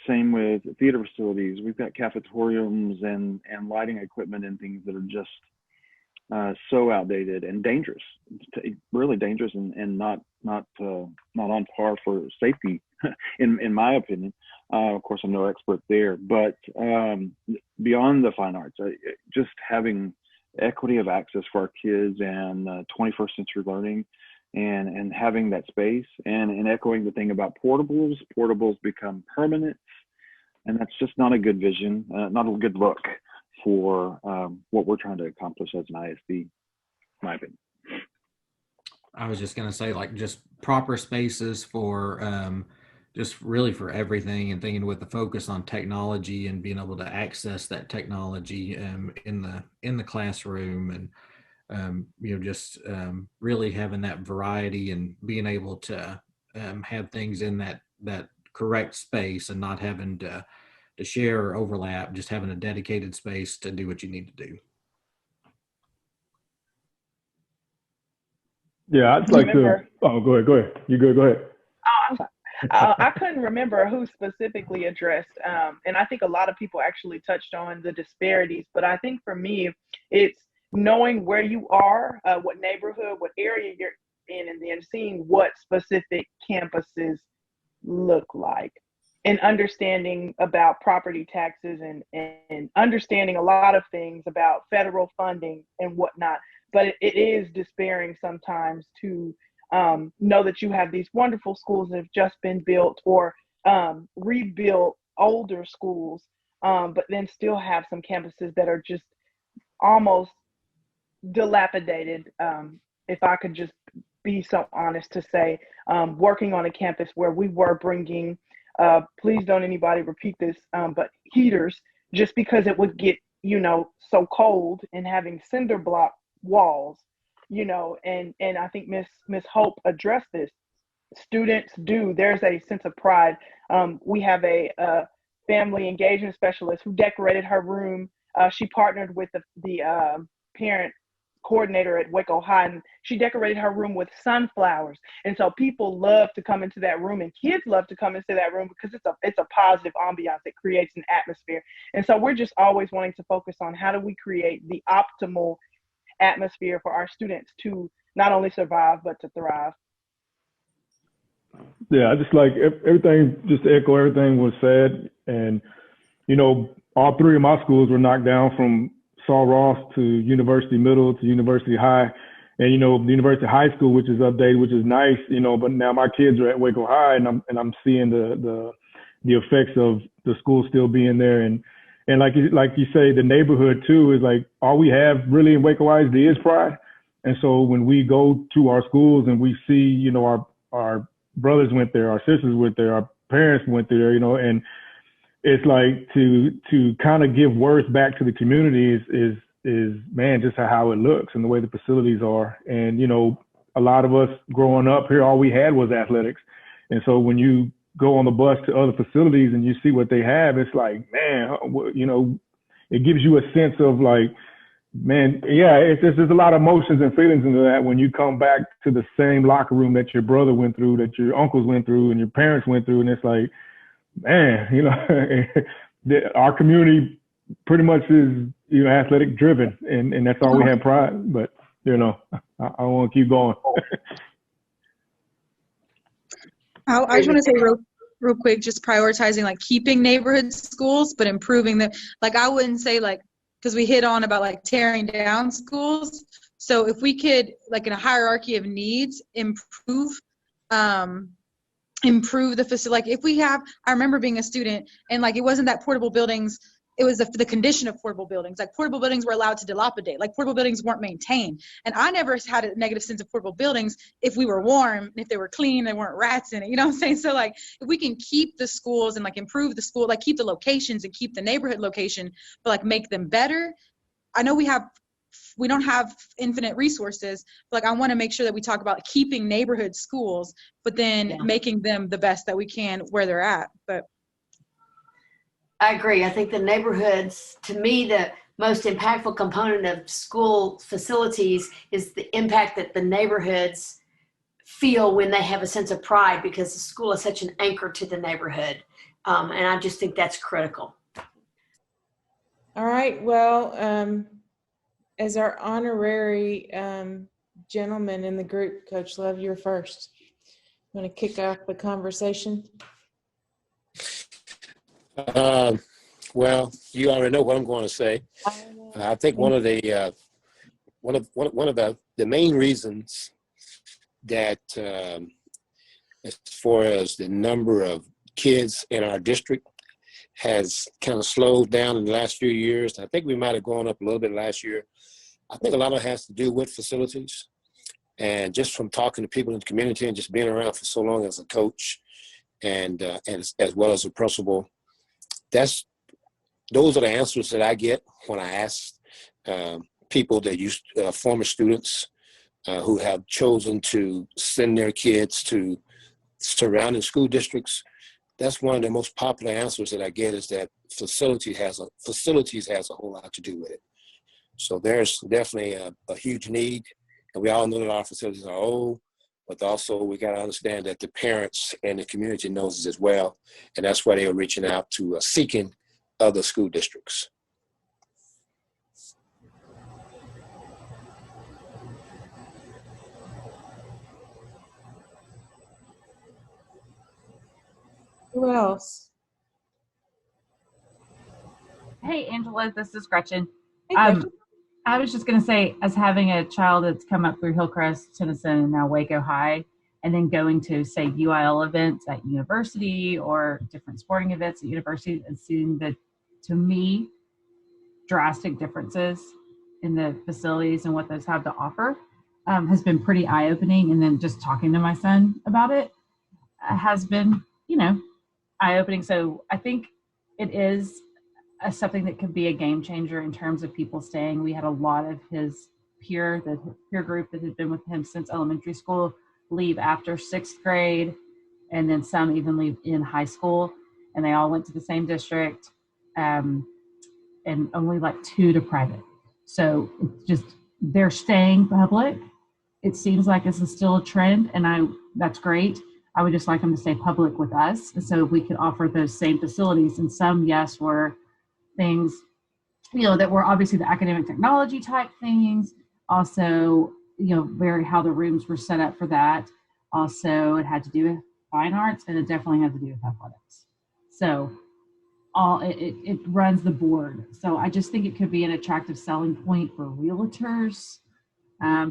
[SPEAKER 13] Same with theater facilities. We've got cafetoriums and lighting equipment and things that are just so outdated and dangerous, really dangerous, and not on par for safety, in my opinion. Of course, I'm no expert there, but beyond the fine arts, just having equity of access for our kids and 21st century learning, and having that space, and echoing the thing about portables become permanent, and that's just not a good vision, not a good look for what we're trying to accomplish as an ISD, in my opinion.
[SPEAKER 26] I was just going to say, like, just proper spaces for just really for everything, and thinking with the focus on technology and being able to access that technology in the classroom, and just really having that variety and being able to have things in that correct space, and not having to to share or overlap, just having a dedicated space to do what you need to do.
[SPEAKER 2] Yeah, I'd like to. Oh, go ahead. You good? Go ahead.
[SPEAKER 4] Oh, I'm sorry. I couldn't remember who specifically addressed, and I think a lot of people actually touched on the disparities. But I think for me, it's knowing where you are, what neighborhood, what area you're in, and then seeing what specific campuses look like, and understanding about property taxes and understanding a lot of things about federal funding and whatnot. But it is despairing sometimes to know that you have these wonderful schools that have just been built or rebuilt older schools, but then still have some campuses that are just almost dilapidated. If I could just be so honest to say, working on a campus where we were bringing, please don't anybody repeat this, but heaters, just because it would get, so cold, and having cinder block walls, and I think Miss Hope addressed this. Students there's a sense of pride. We have a family engagement specialist who decorated her room. She partnered with the parent coordinator at Waco High, and she decorated her room with sunflowers. And so people love to come into that room, and kids love to come into that room because it's a positive ambiance that creates an atmosphere. And so we're just always wanting to focus on how do we create the optimal atmosphere for our students to not only survive but to thrive.
[SPEAKER 2] Yeah, I just like everything, just to echo everything was said. And all three of my schools were knocked down, from Saul Ross to University Middle to University High, and the University High School, which is updated, which is nice, but now my kids are at Waco High, and I'm seeing the effects of the school still being there. And like you say, the neighborhood too is like, all we have really in Waco Isd is pride. And so when we go to our schools and we see, our brothers went there, our sisters went there, our parents went there, and it's like to kind of give worth back to the community is man, just how it looks and the way the facilities are. And, a lot of us growing up here, all we had was athletics. And so when you go on the bus to other facilities and you see what they have, it's like, man, it gives you a sense of like, man, yeah, there's a lot of emotions and feelings into that when you come back to the same locker room that your brother went through, that your uncles went through, and your parents went through. And it's like, man, our community pretty much is, athletic driven, and that's all we have pride. But, I want to keep going.
[SPEAKER 11] I just want to say real quick, just prioritizing like keeping neighborhood schools, but improving them. Like, I wouldn't say like, because we hit on about like tearing down schools. So if we could, like in a hierarchy of needs, improve the facility. Like if we have, I remember being a student and like, it wasn't that portable buildings, it was the condition of portable buildings. Like portable buildings were allowed to dilapidate. Like portable buildings weren't maintained. And I never had a negative sense of portable buildings if we were warm, if they were clean, there weren't rats in it. You know what I'm saying? So like if we can keep the schools and like improve the school, like keep the locations and keep the neighborhood location, but like make them better. I know we don't have infinite resources, but like I want to make sure that we talk about keeping neighborhood schools, but then making them the best that we can where they're at. But
[SPEAKER 5] I agree. I think the neighborhoods, to me, the most impactful component of school facilities is the impact that the neighborhoods feel when they have a sense of pride, because the school is such an anchor to the neighborhood. And I just think that's critical.
[SPEAKER 14] All right. Well, as our honorary gentleman in the group, Coach Love, you're first. You want to kick off the conversation?
[SPEAKER 15] Well, you already know what I'm going to say. I think one of the main reasons that as far as the number of kids in our district has kind of slowed down in the last few years. I think we might have gone up a little bit last year. I think a lot of it has to do with facilities, and just from talking to people in the community and just being around for so long as a coach and as well as a principal. Those are the answers that I get when I ask people that former students who have chosen to send their kids to surrounding school districts. that's one of the most popular answers that I get, is that facilities has a whole lot to do with it. So there's definitely a huge need, and we all know that our facilities are old, but also we got to understand that the parents and the community knows it as well, and that's why they are reaching out to seeking other school districts.
[SPEAKER 14] Who else?
[SPEAKER 3] Hey, Angela, this is Gretchen.
[SPEAKER 14] Hey, Gretchen.
[SPEAKER 3] I was just going to say, as having a child that's come up through Hillcrest, Tennyson, and now Waco High, and then going to, say, UIL events at university or different sporting events at university, and seeing the, to me, drastic differences in the facilities and what those have to offer has been pretty eye-opening. And then just talking to my son about it has been, you know, eye-opening. So I think it is something that could be a game changer in terms of people staying. We had a lot of his peer group that had been with him since elementary school leave after 6th grade, and then some even leave in high school, and they all went to the same district, and only like 2 to private. So it's just, they're staying public. It seems like this is still a trend, and that's great. I would just like them to stay public with us. And so if we could offer those same facilities, and some, yes, were things, you know, that were obviously the academic technology type things. Also, you know, how the rooms were set up for that. Also, it had to do with fine arts, and it definitely had to do with athletics. So it runs the board. So I just think it could be an attractive selling point for realtors,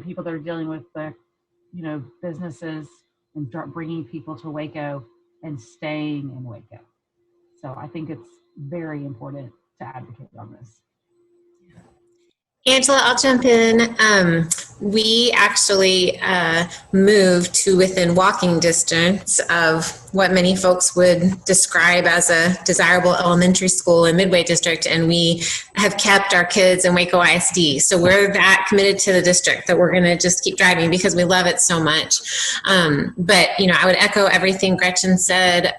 [SPEAKER 3] people that are dealing with the, you know, businesses, and bringing people to Waco and staying in Waco. So I think it's very important to advocate on this.
[SPEAKER 7] Angela, I'll jump in. We actually moved to within walking distance of what many folks would describe as a desirable elementary school in Midway District, and we have kept our kids in Waco Isd. So we're that committed to the district that we're going to just keep driving because we love it so much. But, you know, I would echo everything Gretchen said.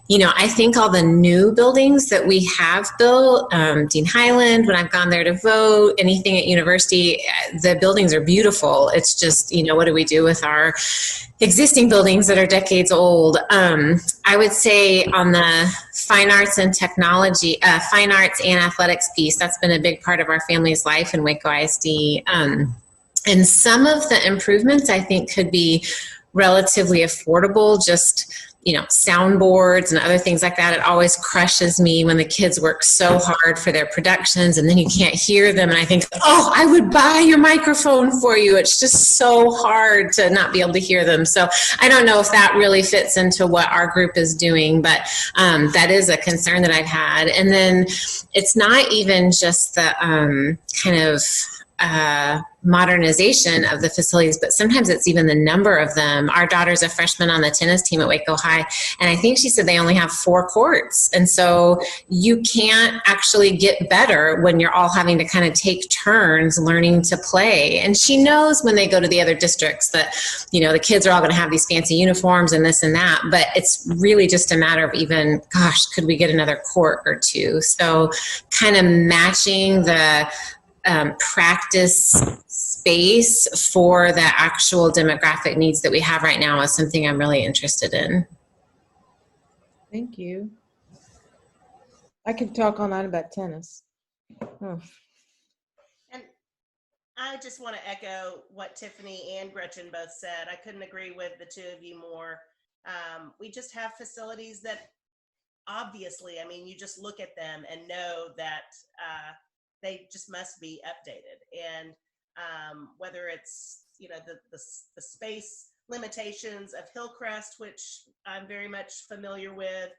[SPEAKER 7] You know, I think all the new buildings that we have built, Dean Highland, when I've gone there to vote, anything at university, the buildings are beautiful. It's just, you know, what do we do with our existing buildings that are decades old? I would say on the fine arts and technology, fine arts and athletics piece, that's been a big part of our family's life in Waco ISD. And some of the improvements I think could be relatively affordable, just, you know, soundboards and other things like that. It always crushes me when the kids work so hard for their productions and then you can't hear them. And I think, oh, I would buy your microphone for you. It's just so hard to not be able to hear them. So I don't know if that really fits into what our group is doing, but that is a concern that I've had. And then it's not even just the kind of modernization of the facilities, but sometimes it's even the number of them. Our daughter's a freshman on the tennis team at Waco High, and I think she said they only have 4 courts. And so you can't actually get better when you're all having to kind of take turns learning to play. And she knows when they go to the other districts that, you know, the kids are all going to have these fancy uniforms and this and that, but it's really just a matter of even, gosh, could we get another court or 2? So kind of matching the practice space for the actual demographic needs that we have right now is something I'm really interested in.
[SPEAKER 14] Thank you. I could talk all night about tennis. Oh.
[SPEAKER 16] And I just want to echo what Tiffany and Gretchen both said. I couldn't agree with the 2 of you more. We just have facilities that obviously, I mean, you just look at them and know that they just must be updated. And whether it's, you know, the space limitations of Hillcrest, which I'm very much familiar with,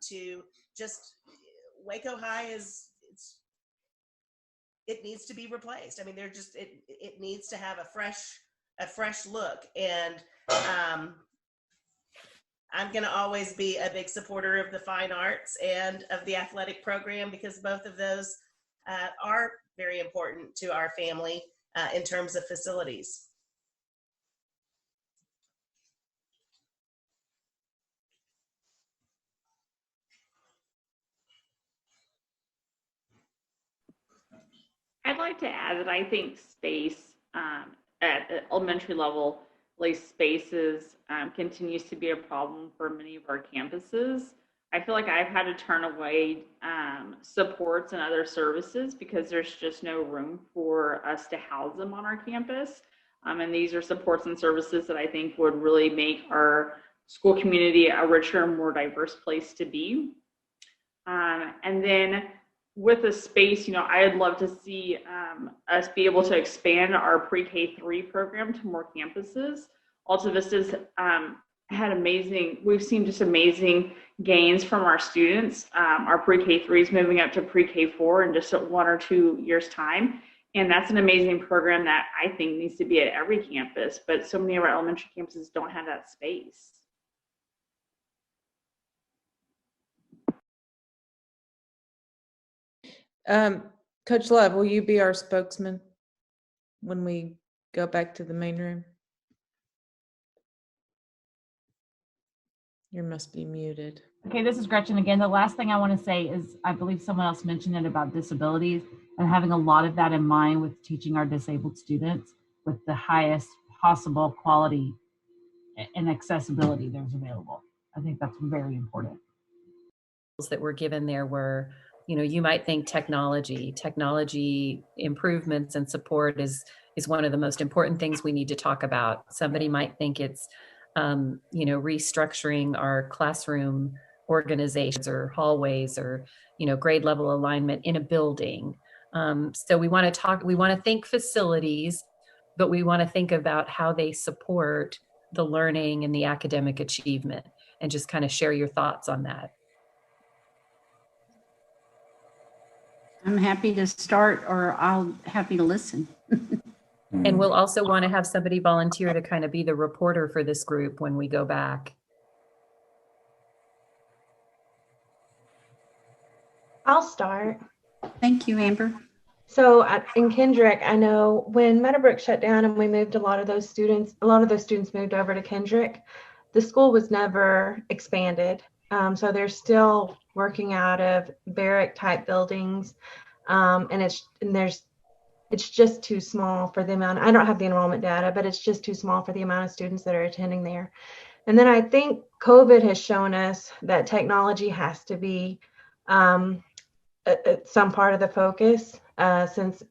[SPEAKER 16] to just Waco High it needs to be replaced. I mean, they're just, it needs to have a fresh look. And I'm going to always be a big supporter of the fine arts and of the athletic program, because both of those are very important to our family in terms of facilities.
[SPEAKER 1] like to add that I think space at the elementary level, at least spaces, continues to be a problem for many of our campuses. I feel like I've had to turn away supports and other services because there's just no room for us to house them on our campus. And these are supports and services that I think would really make our school community a richer, more diverse place to be. And then with the space, I'd love to see us be able to expand our pre-K3 program to more campuses. Alta Vista's we've seen just amazing gains from our students. Our pre-K3 is moving up to pre-K4 in just 1 or 2 years' time. And that's an amazing program that I think needs to be at every campus, but so many of our elementary campuses don't have that space.
[SPEAKER 14] Coach Love, will you be our spokesman when we go back to the main room? You must be muted.
[SPEAKER 3] Okay, this is Gretchen again. The last thing I want to say is I believe someone else mentioned it about disabilities and having a lot of that in mind with teaching our disabled students with the highest possible quality and accessibility there's available. I think that's very important.
[SPEAKER 18] That were given there were, you might think technology improvements and support is one of the most important things we need to talk about. Somebody might think it's restructuring our classroom organizations or hallways or, grade level alignment in a building. So we want to think facilities, but we want to think about how they support the learning and the academic achievement, and just kind of share your thoughts on that.
[SPEAKER 19] I'm happy to start, or I'll happy to listen.
[SPEAKER 18] And we'll also want to have somebody volunteer to kind of be the reporter for this group when we go back.
[SPEAKER 21] I'll start.
[SPEAKER 19] Thank you, Amber.
[SPEAKER 21] So in Kendrick, I know when Meadowbrook shut down and we moved a lot of those students moved over to Kendrick, the school was never expanded. So they're still working out of barrack type buildings. And it's just too small for the amount. I don't have the enrollment data, but it's just too small for the amount of students that are attending there. And then I think COVID has shown us that technology has to be some part of the focus, since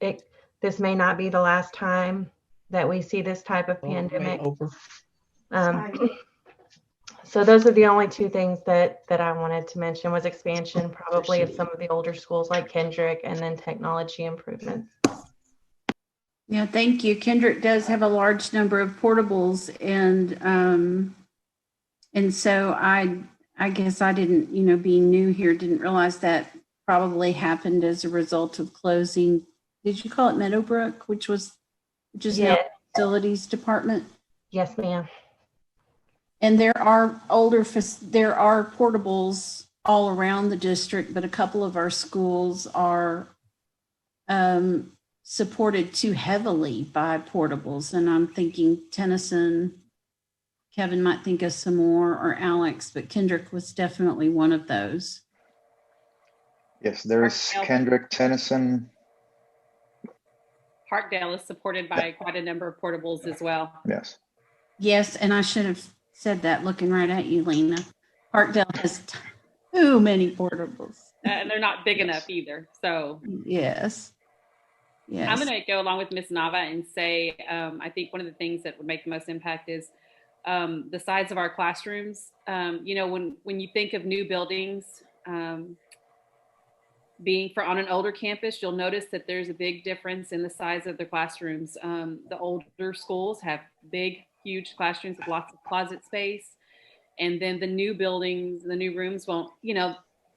[SPEAKER 21] this may not be the last time that we see this type of pandemic. So those are the only two things that I wanted to mention, was expansion probably of some of the older schools like Kendrick, and then technology improvements.
[SPEAKER 19] Yeah, thank you. Kendrick does have a large number of portables, and so I guess I didn't, being new here, didn't realize that probably happened as a result of closing. Did you call it Meadowbrook, which is now facilities department?
[SPEAKER 21] Yes, ma'am.
[SPEAKER 19] And there are portables all around the district, but a couple of our schools are supported too heavily by portables. And I'm thinking Tennyson, Kevin might think of some more, or Alex, but Kendrick was definitely one of those.
[SPEAKER 23] Yes, there's Kendrick, Tennyson.
[SPEAKER 24] Parkdale is supported by quite a number of portables as well.
[SPEAKER 23] Yes.
[SPEAKER 19] Yes, and I should have said that looking right at you, Lena. Parkdale has too many portables.
[SPEAKER 24] And they're not big enough either. So
[SPEAKER 19] yes.
[SPEAKER 24] I'm going to go along with Ms. Nava and say, I think one of the things that would make the most impact is the size of our classrooms. When you think of new buildings, being on an older campus, you'll notice that there's a big difference in the size of the classrooms. The older schools have big, huge classrooms with lots of closet space. And then the new buildings, the new rooms won't,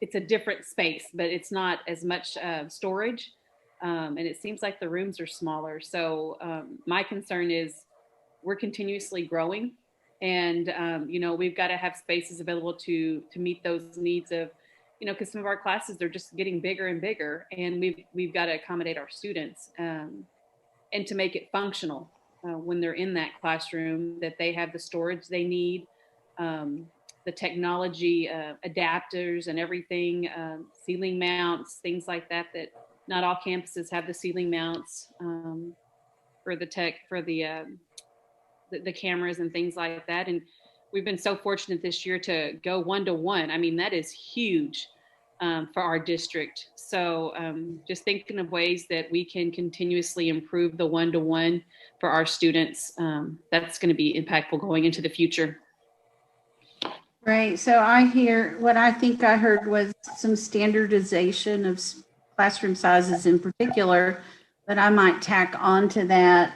[SPEAKER 24] it's a different space, but it's not as much storage. And it seems like the rooms are smaller. So my concern is we're continuously growing, and, we've got to have spaces available to meet those needs of, because some of our classes, they're just getting bigger and bigger, and we've got to accommodate our students and to make it functional when they're in that classroom, that they have the storage they need, the technology adapters and everything, ceiling mounts, things like that Not all campuses have the ceiling mounts for the cameras and things like that. And we've been so fortunate this year to go 1-to-1. I mean, that is huge for our district. So just thinking of ways that we can continuously improve the 1-to-1 for our students, that's going to be impactful going into the future.
[SPEAKER 19] Right. So what I think I heard was some standardization of classroom sizes in particular, but I might tack on to that,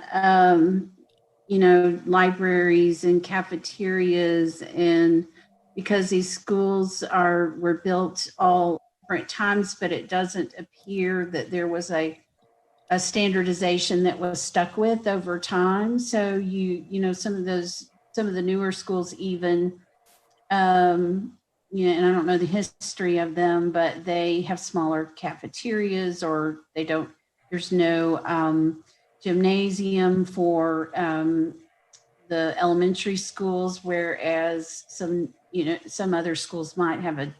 [SPEAKER 19] libraries and cafeterias, and because these schools were built all different times, but it doesn't appear that there was a standardization that was stuck with over time. So some of the newer schools even, and I don't know the history of them, but they have smaller cafeterias, or there's no gymnasium for the elementary schools, whereas some other schools might have a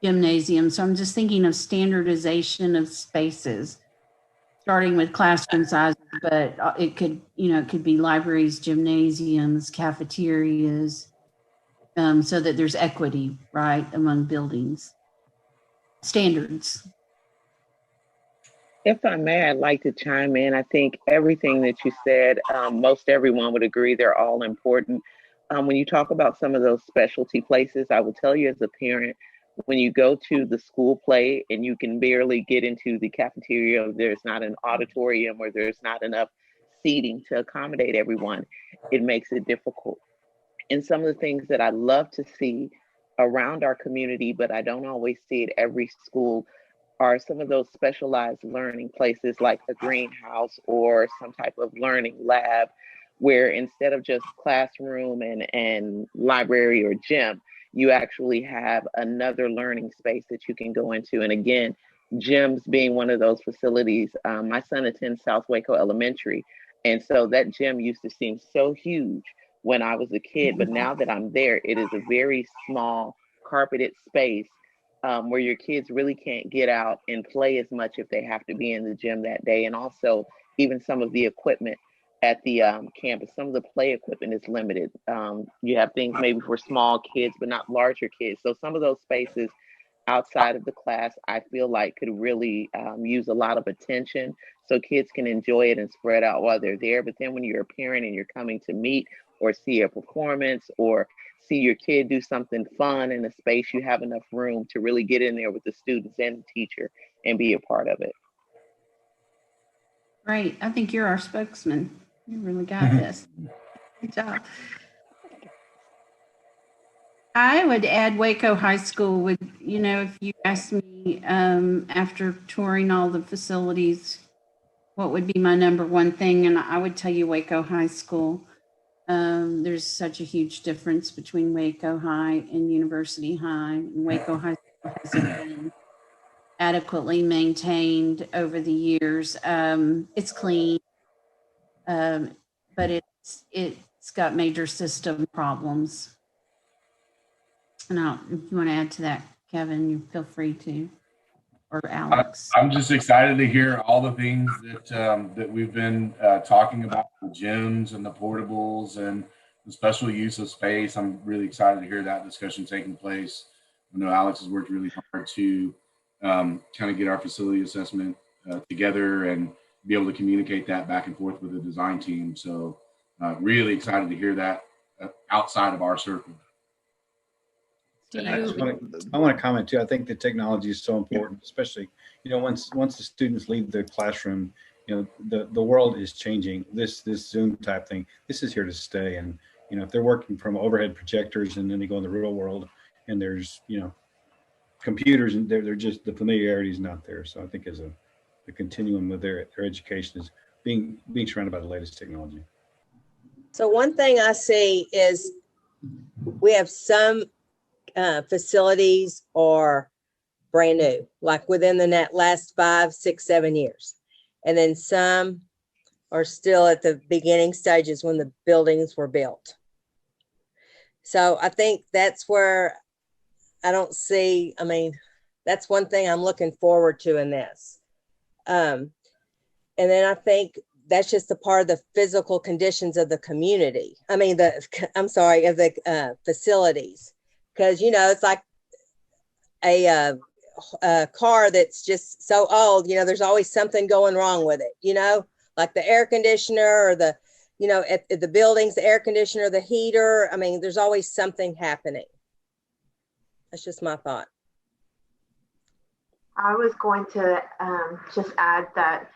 [SPEAKER 19] gymnasium. So I'm just thinking of standardization of spaces, starting with classroom sizes, but it could be libraries, gymnasiums, cafeterias, so that there's equity, right, among buildings. Standards.
[SPEAKER 6] If I may, I'd like to chime in. I think everything that you said, most everyone would agree, they're all important. When you talk about some of those specialty places, I will tell you as a parent, when you go to the school play and you can barely get into the cafeteria, there's not an auditorium, or there's not enough seating to accommodate everyone, it makes it difficult. And some of the things that I love to see around our community, but I don't always see it every school, are some of those specialized learning places like a greenhouse or some type of learning lab, where instead of just classroom and library or gym, you actually have another learning space that you can go into. And again, gyms being one of those facilities. My son attends South Waco Elementary, and so that gym used to seem so huge when I was a kid, but now that I'm there, it is a very small carpeted space where your kids really can't get out and play as much if they have to be in the gym that day. And also even some of the equipment at the campus, some of the play equipment is limited. You have things maybe for small kids, but not larger kids. So some of those spaces outside of the class, I feel like could really use a lot of attention so kids can enjoy it and spread out while they're there. But then when you're a parent and you're coming to meet or see a performance or see your kid do something fun in a space, you have enough room to really get in there with the students and the teacher and be a part of it.
[SPEAKER 19] Right. I think you're our spokesman. You really got this. Good job. I would add Waco High School would, if you asked me after touring all the facilities, what would be my number one thing? And I would tell you Waco High School. There's such a huge difference between Waco High and University High. And Waco High School hasn't been adequately maintained over the years. It's clean, but it's got major system problems. And if you want to add to that, Kevin, you feel free to, or Alex.
[SPEAKER 8] I'm just excited to hear all the things that we've been talking about, the gyms and the portables and the special use of space. I'm really excited to hear that discussion taking place. I know Alex has worked really hard to kind of get our facility assessment together and be able to communicate that back and forth with the design team. So really excited to hear that outside of our circle.
[SPEAKER 9] I want to comment too. I think the technology is so important, especially, once the students leave the classroom, the world is changing. This Zoom type thing, this is here to stay. And, if they're working from overhead projectors and then they go in the real world and there's, computers and they're just, the familiarity is not there. So I think as the continuum with their education is being surrounded by the latest technology.
[SPEAKER 17] So one thing I see is we have some facilities are brand new, like within the last 5, 6, 7 years. And then some are still at the beginning stages when the buildings were built. So I think that's where I don't see, that's one thing I'm looking forward to in this. And then I think that's just a part of the physical conditions of the community. I mean, of the facilities. Because, you know, it's like a car that's just so old, you know, there's always something going wrong with it, you know, like the air conditioner or the, you know, at the buildings, the air conditioner, the heater. I mean, there's always something happening. That's just my thought.
[SPEAKER 21] I was going to just add that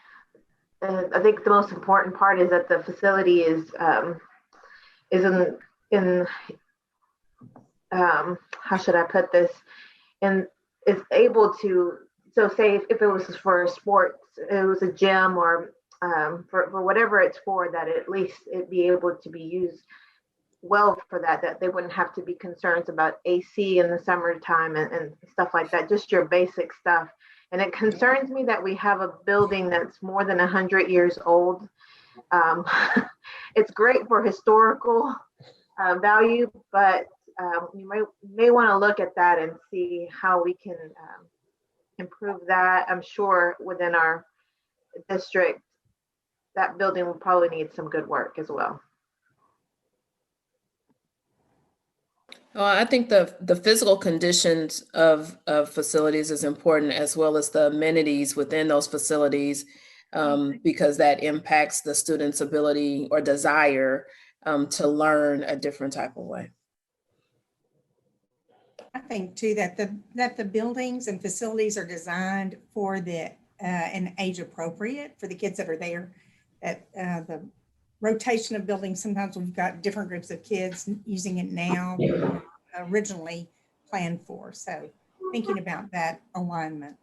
[SPEAKER 21] I think the most important part is that the facility is in how should I put this, and is able to, so say if it was for sports, it was a gym or for whatever it's for, that at least it be able to be used well for that they wouldn't have to be concerned about AC in the summertime and stuff like that, just your basic stuff. And it concerns me that we have a building that's more than 100 years old. It's great for historical value, but you may want to look at that and see how we can improve that. I'm sure within our district, that building will probably need some good work as well.
[SPEAKER 10] Well, I think the physical conditions of facilities is important, as well as the amenities within those facilities, because that impacts the student's ability or desire to learn a different type of way.
[SPEAKER 12] I think too that the buildings and facilities are designed for and age appropriate for the kids that are there. That the rotation of buildings, sometimes we've got different groups of kids using it now than originally planned for. So thinking about that alignment.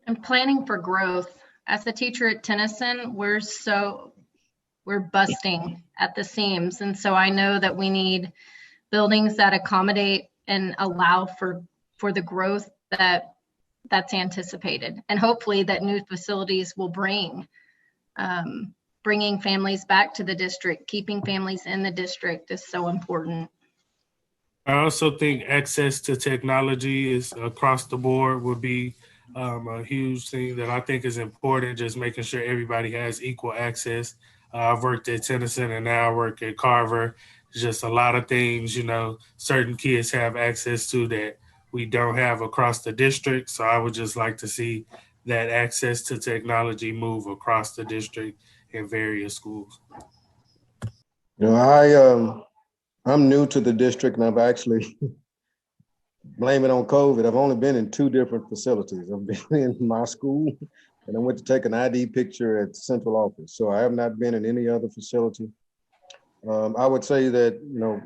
[SPEAKER 13] And planning for growth. As a teacher at Tennyson, we're busting at the seams. And so I know that we need buildings that accommodate and allow for the growth that's anticipated. And hopefully that new facilities will bringing families back to the district, keeping families in the district is so important.
[SPEAKER 20] I also think access to technology is across the board would be a huge thing that I think is important, just making sure everybody has equal access. I've worked at Tennyson and now I work at Carver. Just a lot of things, you know, certain kids have access to that we don't have across the district. So I would just like to see that access to technology move across the district in various schools.
[SPEAKER 22] You know, I'm new to the district and I've actually blame it on COVID. I've only been in 2 different facilities. I've been in my school and I went to take an ID picture at the central office. So I have not been in any other facility. I would say that, you know,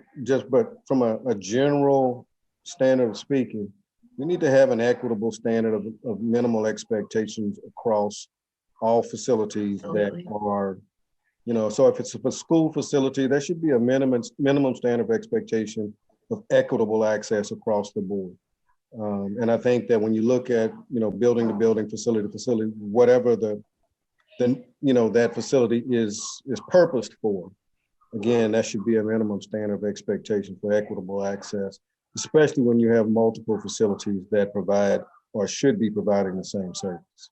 [SPEAKER 22] but from a general standard of speaking, we need to have an equitable standard of minimal expectations across all facilities that are, you know, so if it's a school facility, there should be a minimum standard of expectation of equitable access across the board. And I think that when you look at, you know, building to building, facility to facility, whatever you know, that facility is purposed for, again, that should be a minimum standard of expectation for equitable access, especially when you have multiple facilities that provide or should be providing the same service.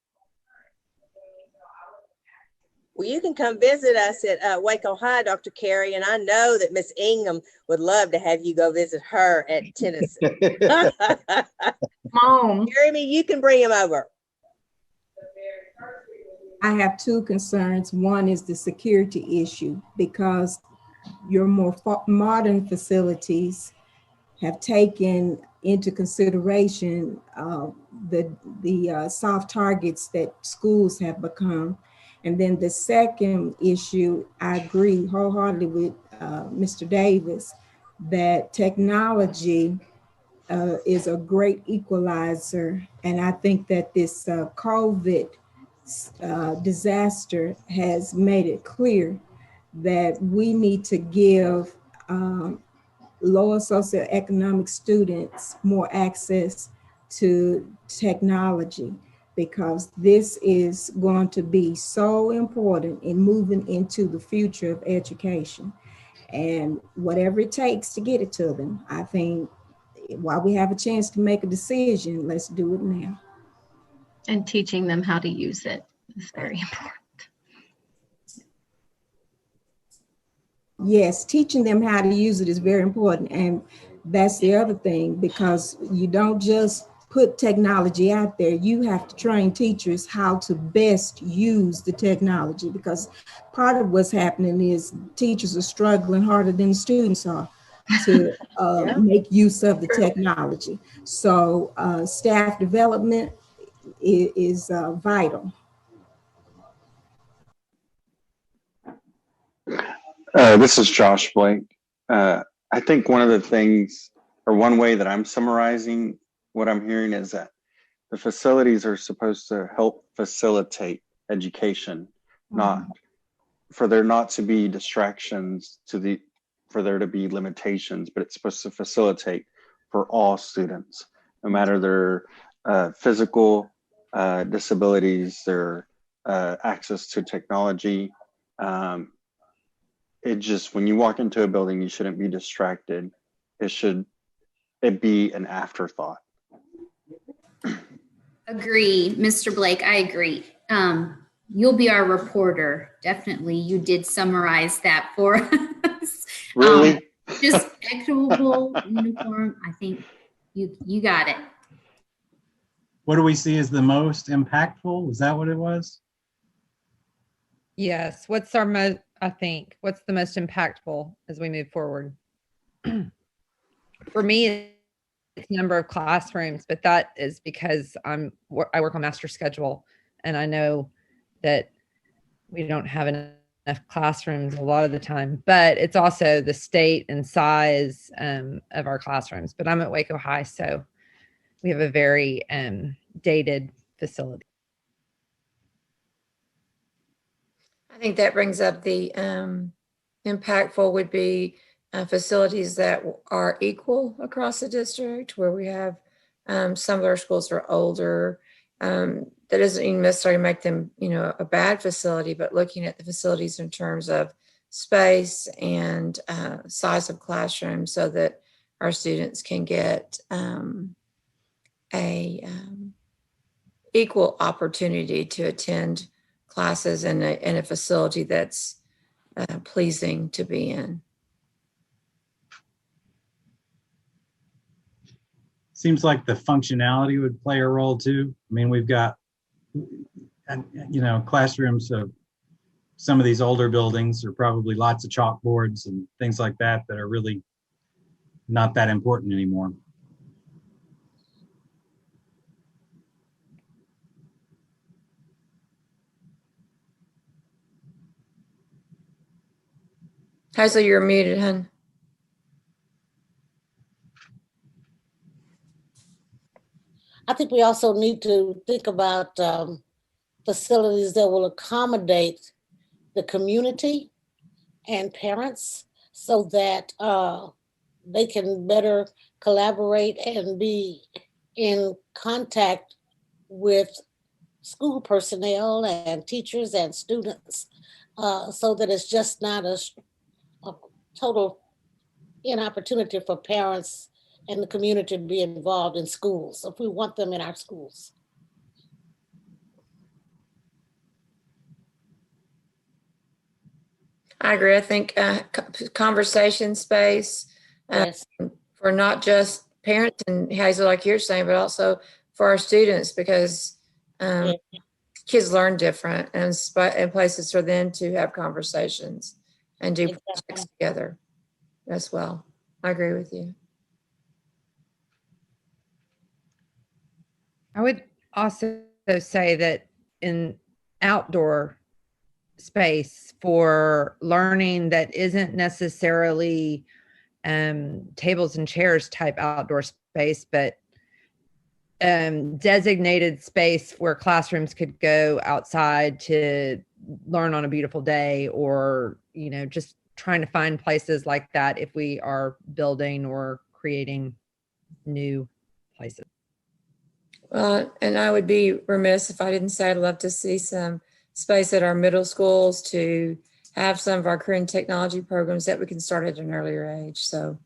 [SPEAKER 17] Well, you can come visit us at Waco High, Dr. Carey, and I know that Miss Ingham would love to have you go visit her at Tennyson.
[SPEAKER 21] Mom,
[SPEAKER 17] Jeremy, you can bring him over.
[SPEAKER 25] I have 2 concerns. One is the security issue, because your more modern facilities have taken into consideration the soft targets that schools have become. And then the second issue, I agree wholeheartedly with Mr. Davis, that technology is a great equalizer. And I think that this COVID disaster has made it clear that we need to give lower socioeconomic students more access to technology, because this is going to be so important in moving into the future of education. And whatever it takes to get it to them, I think while we have a chance to make a decision, let's do it now.
[SPEAKER 13] And teaching them how to use it is very important.
[SPEAKER 25] Yes, teaching them how to use it is very important. And that's the other thing, because you don't just put technology out there. You have to train teachers how to best use the technology, because part of what's happening is teachers are struggling harder than the students are to make use of the technology. So staff development is vital.
[SPEAKER 2] This is Josh Blake. I think one of the things, or one way that I'm summarizing what I'm hearing, is that the facilities are supposed to help facilitate education, not for there not to be distractions, for there to be limitations, but it's supposed to facilitate for all students, no matter their physical disabilities, their access to technology. It just, when you walk into a building, you shouldn't be distracted. It be an afterthought.
[SPEAKER 4] Agree, Mr. Blake, I agree. You'll be our reporter. Definitely, you did summarize that for us.
[SPEAKER 2] Really?
[SPEAKER 4] Just equitable uniform, I think you got it.
[SPEAKER 5] What do we see as the most impactful? Was that what it was?
[SPEAKER 11] Yes. What's the most impactful as we move forward? For me, it's number of classrooms, but that is because I work on master schedule, and I know that we don't have enough classrooms a lot of the time, but it's also the state and size of our classrooms. But I'm at Waco High, so we have a very dated facility.
[SPEAKER 15] I think that brings up the impactful would be facilities that are equal across the district, where we have some of our schools are older. That doesn't even necessarily make them, a bad facility, but looking at the facilities in terms of space and size of classrooms, so that our students can get a equal opportunity to attend classes in a facility that's pleasing to be in.
[SPEAKER 5] Seems like the functionality would play a role too. I mean, we've got, classrooms of some of these older buildings are probably lots of chalkboards and things like that are really not that important anymore.
[SPEAKER 15] Hazel, you're muted, hon.
[SPEAKER 26] I think we also need to think about facilities that will accommodate the community and parents, so that they can better collaborate and be in contact with school personnel and teachers and students, so that it's just not a total inopportunity for parents and the community to be involved in schools, if we want them in our schools.
[SPEAKER 15] I agree. I think conversation space for not just parents and Hazel, like you're saying, but also for our students, because kids learn different, and places for them to have conversations and do projects together as well. I agree with you.
[SPEAKER 11] I would also say that in outdoor space for learning that isn't necessarily tables and chairs type outdoor space, but designated space where classrooms could go outside to learn on a beautiful day, or, just trying to find places like that if we are building or creating new places.
[SPEAKER 15] Well, and I would be remiss if I didn't say I'd love to see some space at our middle schools to have some of our career and technology programs that we can start at an earlier age. So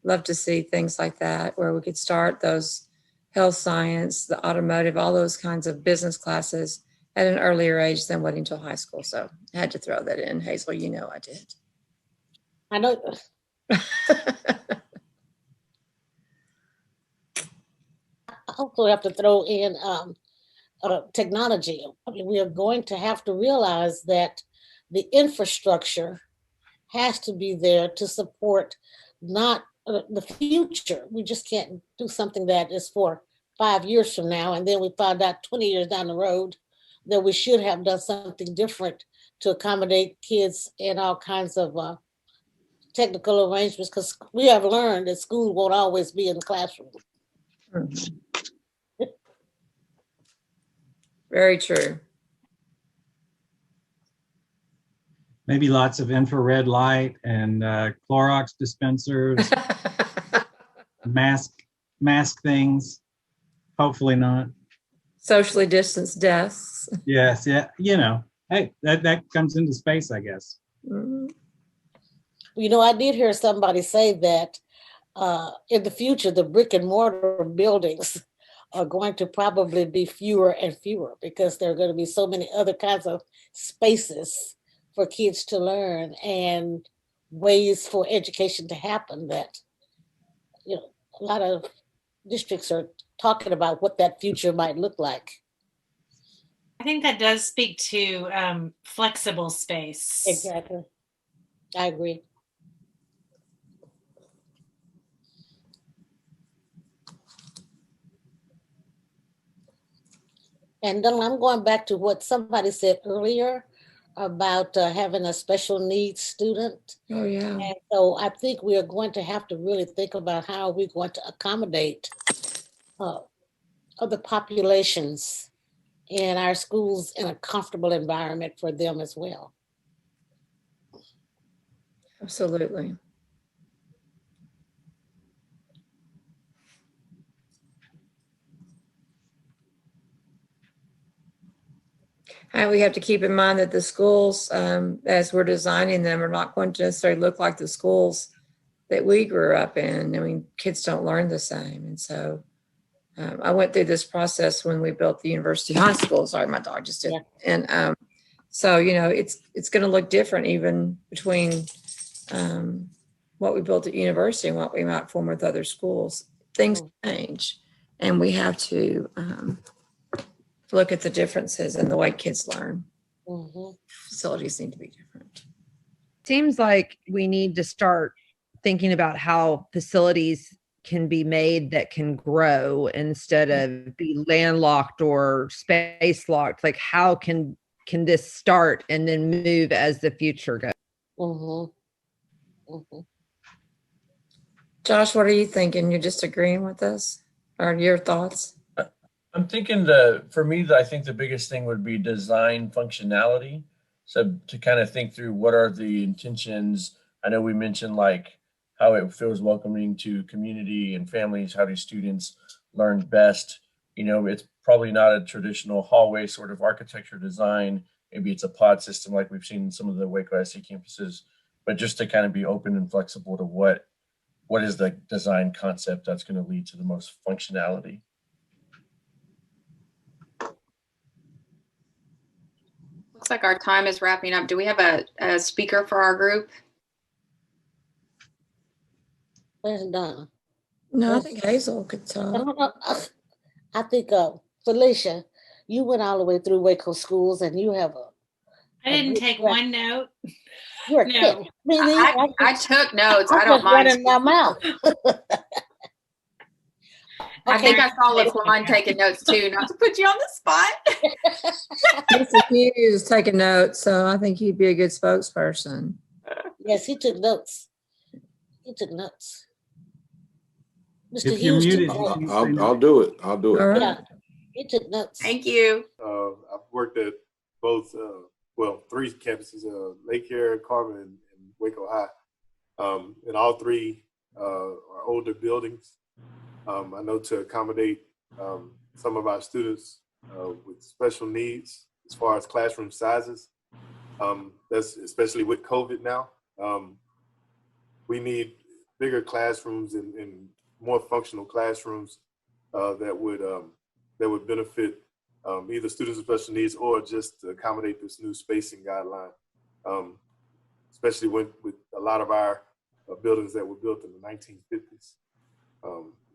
[SPEAKER 15] love to see things like that, where we could start those health science, the automotive, all those kinds of business classes at an earlier age than waiting until high school. So I had to throw that in. Hazel, you know I did.
[SPEAKER 26] I know. I also have to throw in technology. I mean, we are going to have to realize that the infrastructure has to be there to support not the future. We just can't do something that is for 5 years from now, and then we find out 20 years down the road that we should have done something different to accommodate kids in all kinds of technical arrangements, because we have learned that school won't always be in the classroom.
[SPEAKER 15] Mhm. Very true.
[SPEAKER 5] Maybe lots of infrared light and Clorox dispensers, mask things. Hopefully not.
[SPEAKER 15] Socially distanced desks.
[SPEAKER 5] Yes, yeah, you know, hey, that comes into space, I guess.
[SPEAKER 15] Mhm.
[SPEAKER 26] You know, I did hear somebody say that in the future, the brick and mortar buildings are going to probably be fewer and fewer because there are going to be so many other kinds of spaces for kids to learn and ways for education to happen that, you know, a lot of districts are talking about what that future might look like.
[SPEAKER 1] I think that does speak to flexible space.
[SPEAKER 26] Exactly. I agree. And then I'm going back to what somebody said earlier about having a special needs student.
[SPEAKER 15] Oh, yeah.
[SPEAKER 26] And so I think we are going to have to really think about how we're going to accommodate other populations in our schools in a comfortable environment for them as well.
[SPEAKER 15] Absolutely. And we have to keep in mind that the schools, as we're designing them, are not going to necessarily look like the schools that we grew up in. I mean, kids don't learn the same. And so I went through this process when we built the University High School. Sorry, my dog just did. Yeah. And so, you know, it's going to look different even between what we built at university and what we might form with other schools. Things change, and we have to look at the differences in the way kids learn.
[SPEAKER 26] Mm-hmm.
[SPEAKER 15] Facilities need to be different.
[SPEAKER 11] Seems like we need to start thinking about how facilities can be made that can grow instead of be landlocked or space locked. Like how can this start and then move as the future goes?
[SPEAKER 26] Mm-hmm. Mm-hmm.
[SPEAKER 15] Josh, what are you thinking? You're just agreeing with us or your thoughts?
[SPEAKER 3] I'm thinking for me, I think the biggest thing would be design functionality. So to kind of think through what are the intentions. I know we mentioned like how it feels welcoming to community and families. How do students learn best? You know, it's probably not a traditional hallway sort of architecture design. Maybe it's a pod system like we've seen in some of the Waco Isd campuses, but just to kind of be open and flexible to what is the design concept that's going to lead to the most functionality.
[SPEAKER 7] Looks like our time is wrapping up. Do we have a speaker for our group?
[SPEAKER 26] Where's Donna?
[SPEAKER 15] No, I think Hazel could talk.
[SPEAKER 26] I think Felicia, you went all the way through Waco schools and you have
[SPEAKER 1] I didn't take one note.
[SPEAKER 26] You're
[SPEAKER 1] No.
[SPEAKER 7] I took notes. I
[SPEAKER 26] I'm
[SPEAKER 7] don't
[SPEAKER 26] just
[SPEAKER 7] mind.
[SPEAKER 26] running my mouth.
[SPEAKER 7] I think I saw LaQuan taking notes too, not to put you on the spot.
[SPEAKER 15] Mr. Hughes taking notes, so I think he'd be a good spokesperson.
[SPEAKER 26] Yes, he took notes. He took notes. Mr.
[SPEAKER 5] If you're
[SPEAKER 26] Hughes
[SPEAKER 5] muted,
[SPEAKER 26] took notes.
[SPEAKER 14] I'll do it. I'll do it.
[SPEAKER 15] All right.
[SPEAKER 26] Yeah, he took notes.
[SPEAKER 7] Thank you.
[SPEAKER 16] I've worked at both, three campuses, Lake Air, Carmen, and Waco High. And all three are older buildings. I know to accommodate some of our students with special needs as far as classroom sizes. That's especially with COVID now. We need bigger classrooms and more functional classrooms that would benefit either students with special needs or just to accommodate this new spacing guideline, especially with a lot of our buildings that were built in the 1950s.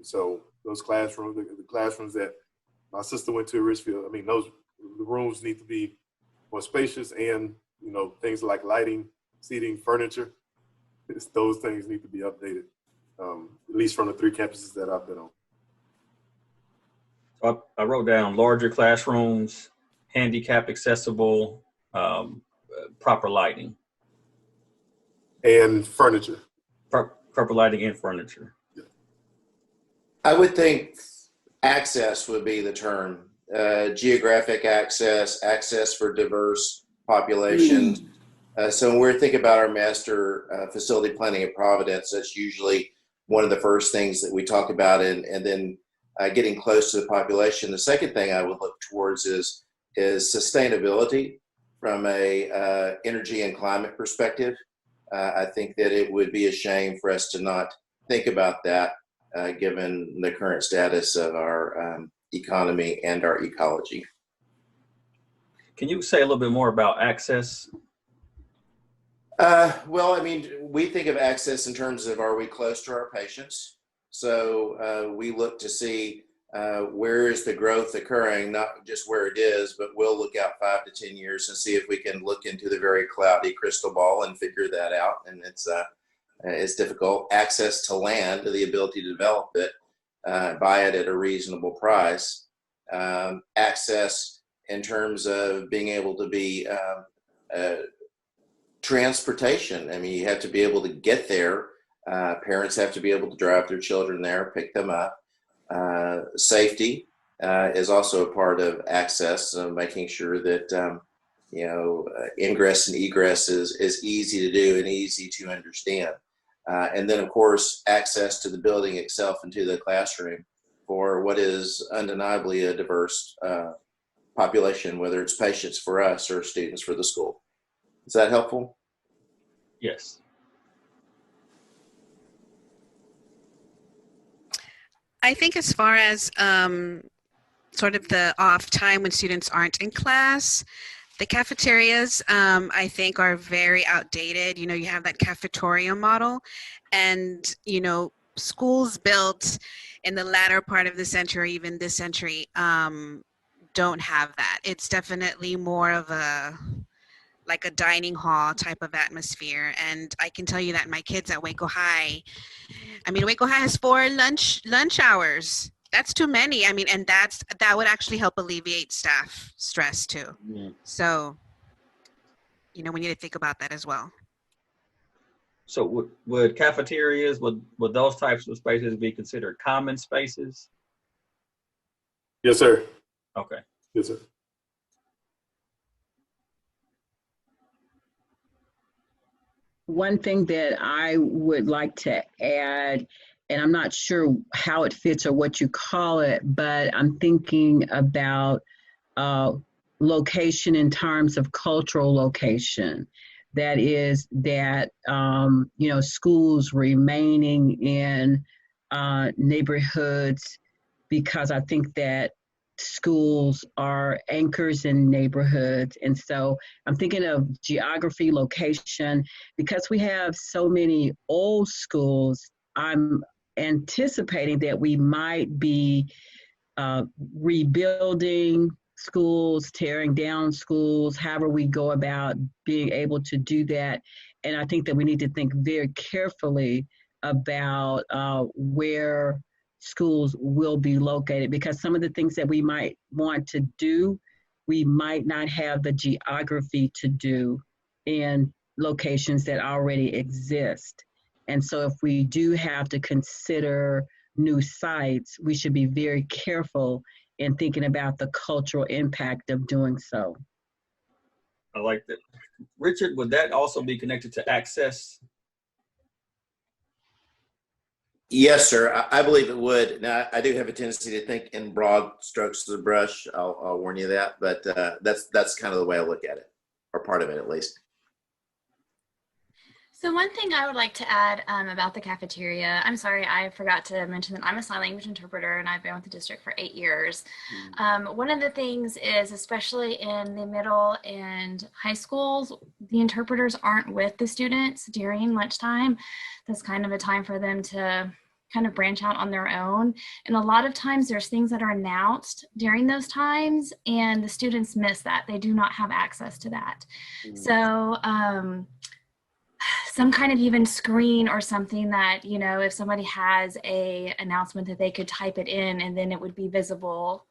[SPEAKER 16] So those classrooms, the classrooms that my sister went to at Richfield, I mean, the rooms need to be more spacious, and things like lighting, seating, furniture, those things need to be updated, at least from the 3 campuses that I've been on.
[SPEAKER 6] I wrote down larger classrooms, handicap accessible, proper lighting.
[SPEAKER 16] And furniture.
[SPEAKER 6] Proper lighting and furniture.
[SPEAKER 14] I would think access would be the term. Geographic access for diverse populations. So when we're thinking about our master facility planning at Providence, that's usually one of the first things that we talk about, and then getting close to the population. The second thing I would look towards is sustainability from a energy and climate perspective. I think that it would be a shame for us to not think about that, given the current status of our economy and our ecology.
[SPEAKER 6] Can you say a little bit more about access?
[SPEAKER 14] Well, I mean, we think of access in terms of, are we close to our patients? So we look to see where is the growth occurring, not just where it is, but we'll look out 5 to 10 years and see if we can look into the very cloudy crystal ball and figure that out. And it's difficult. Access to land, the ability to develop it, buy it at a reasonable price. Access in terms of being able to be transportation. I mean, you have to be able to get there. Parents have to be able to drive their children there, pick them up. Safety is also a part of access, making sure that ingress and egress is easy to do and easy to understand. And then, of course, access to the building itself and to the classroom for what is undeniably a diverse population, whether it's patients for us or students for the school. Is that helpful?
[SPEAKER 6] Yes.
[SPEAKER 18] I think as far as sort of the off time when students aren't in class, the cafeterias, I think, are very outdated. You have that cafeteria model, and, schools built in the latter part of the century, or even this century, don't have that. It's definitely more of like a dining hall type of atmosphere. And I can tell you that my kids at Waco High, Waco High has 4 lunch hours. That's too many. And that would actually help alleviate staff stress too.
[SPEAKER 6] Yeah.
[SPEAKER 18] So, we need to think about that as well.
[SPEAKER 6] So would cafeterias, would those types of spaces be considered common spaces?
[SPEAKER 16] Yes, sir.
[SPEAKER 6] Okay.
[SPEAKER 16] Yes, sir.
[SPEAKER 19] One thing that I would like to add, and I'm not sure how it fits or what you call it, but I'm thinking about location in terms of cultural location. That is that, schools remaining in neighborhoods, because I think that schools are anchors in neighborhoods. And so I'm thinking of geography, location, because we have so many old schools. I'm anticipating that we might be rebuilding schools, tearing down schools, however we go about being able to do that. And I think that we need to think very carefully about where schools will be located, because some of the things that we might want to do, we might not have the geography to do in locations that already exist. And so if we do have to consider new sites, we should be very careful in thinking about the cultural impact of doing so.
[SPEAKER 6] I like that. Richard, would that also be connected to access?
[SPEAKER 14] Yes, sir. I believe it would. Now, I do have a tendency to think in broad strokes of the brush. I'll warn you that, but that's kind of the way I look at it, or part of it at least.
[SPEAKER 8] So one thing I would like to add about the cafeteria, I'm sorry, I forgot to mention that I'm a sign language interpreter and I've been with the district for 8 years. One of the things is, especially in the middle and high schools, the interpreters aren't with the students during lunchtime. That's kind of a time for them to kind of branch out on their own. And a lot of times there's things that are announced during those times and the students miss that. They do not have access to that. So, some kind of even screen or something that, you know, if somebody has a announcement that they could type it in and then it would be visible.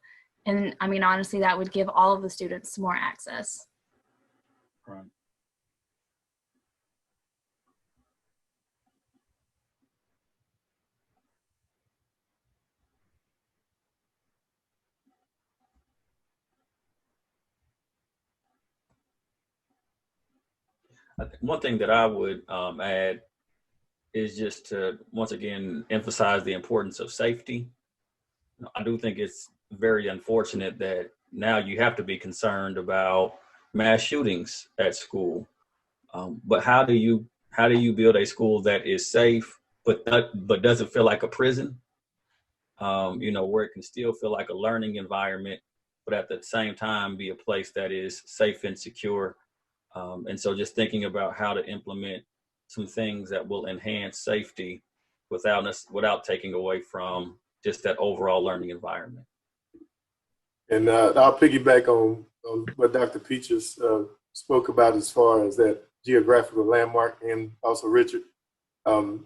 [SPEAKER 8] And I mean, honestly, that would give all of the students more access.
[SPEAKER 2] Right.
[SPEAKER 6] One thing that I would add is just to once again emphasize the importance of safety. I do think it's very unfortunate that now you have to be concerned about mass shootings at school. But how do you build a school that is safe but doesn't feel like a prison? You know, where it can still feel like a learning environment, but at the same time be a place that is safe and secure. And so just thinking about how to implement some things that will enhance safety without taking away from just that overall learning environment.
[SPEAKER 16] And I'll piggyback on what Dr. Peaches spoke about as far as that geographical landmark, and also Richard. You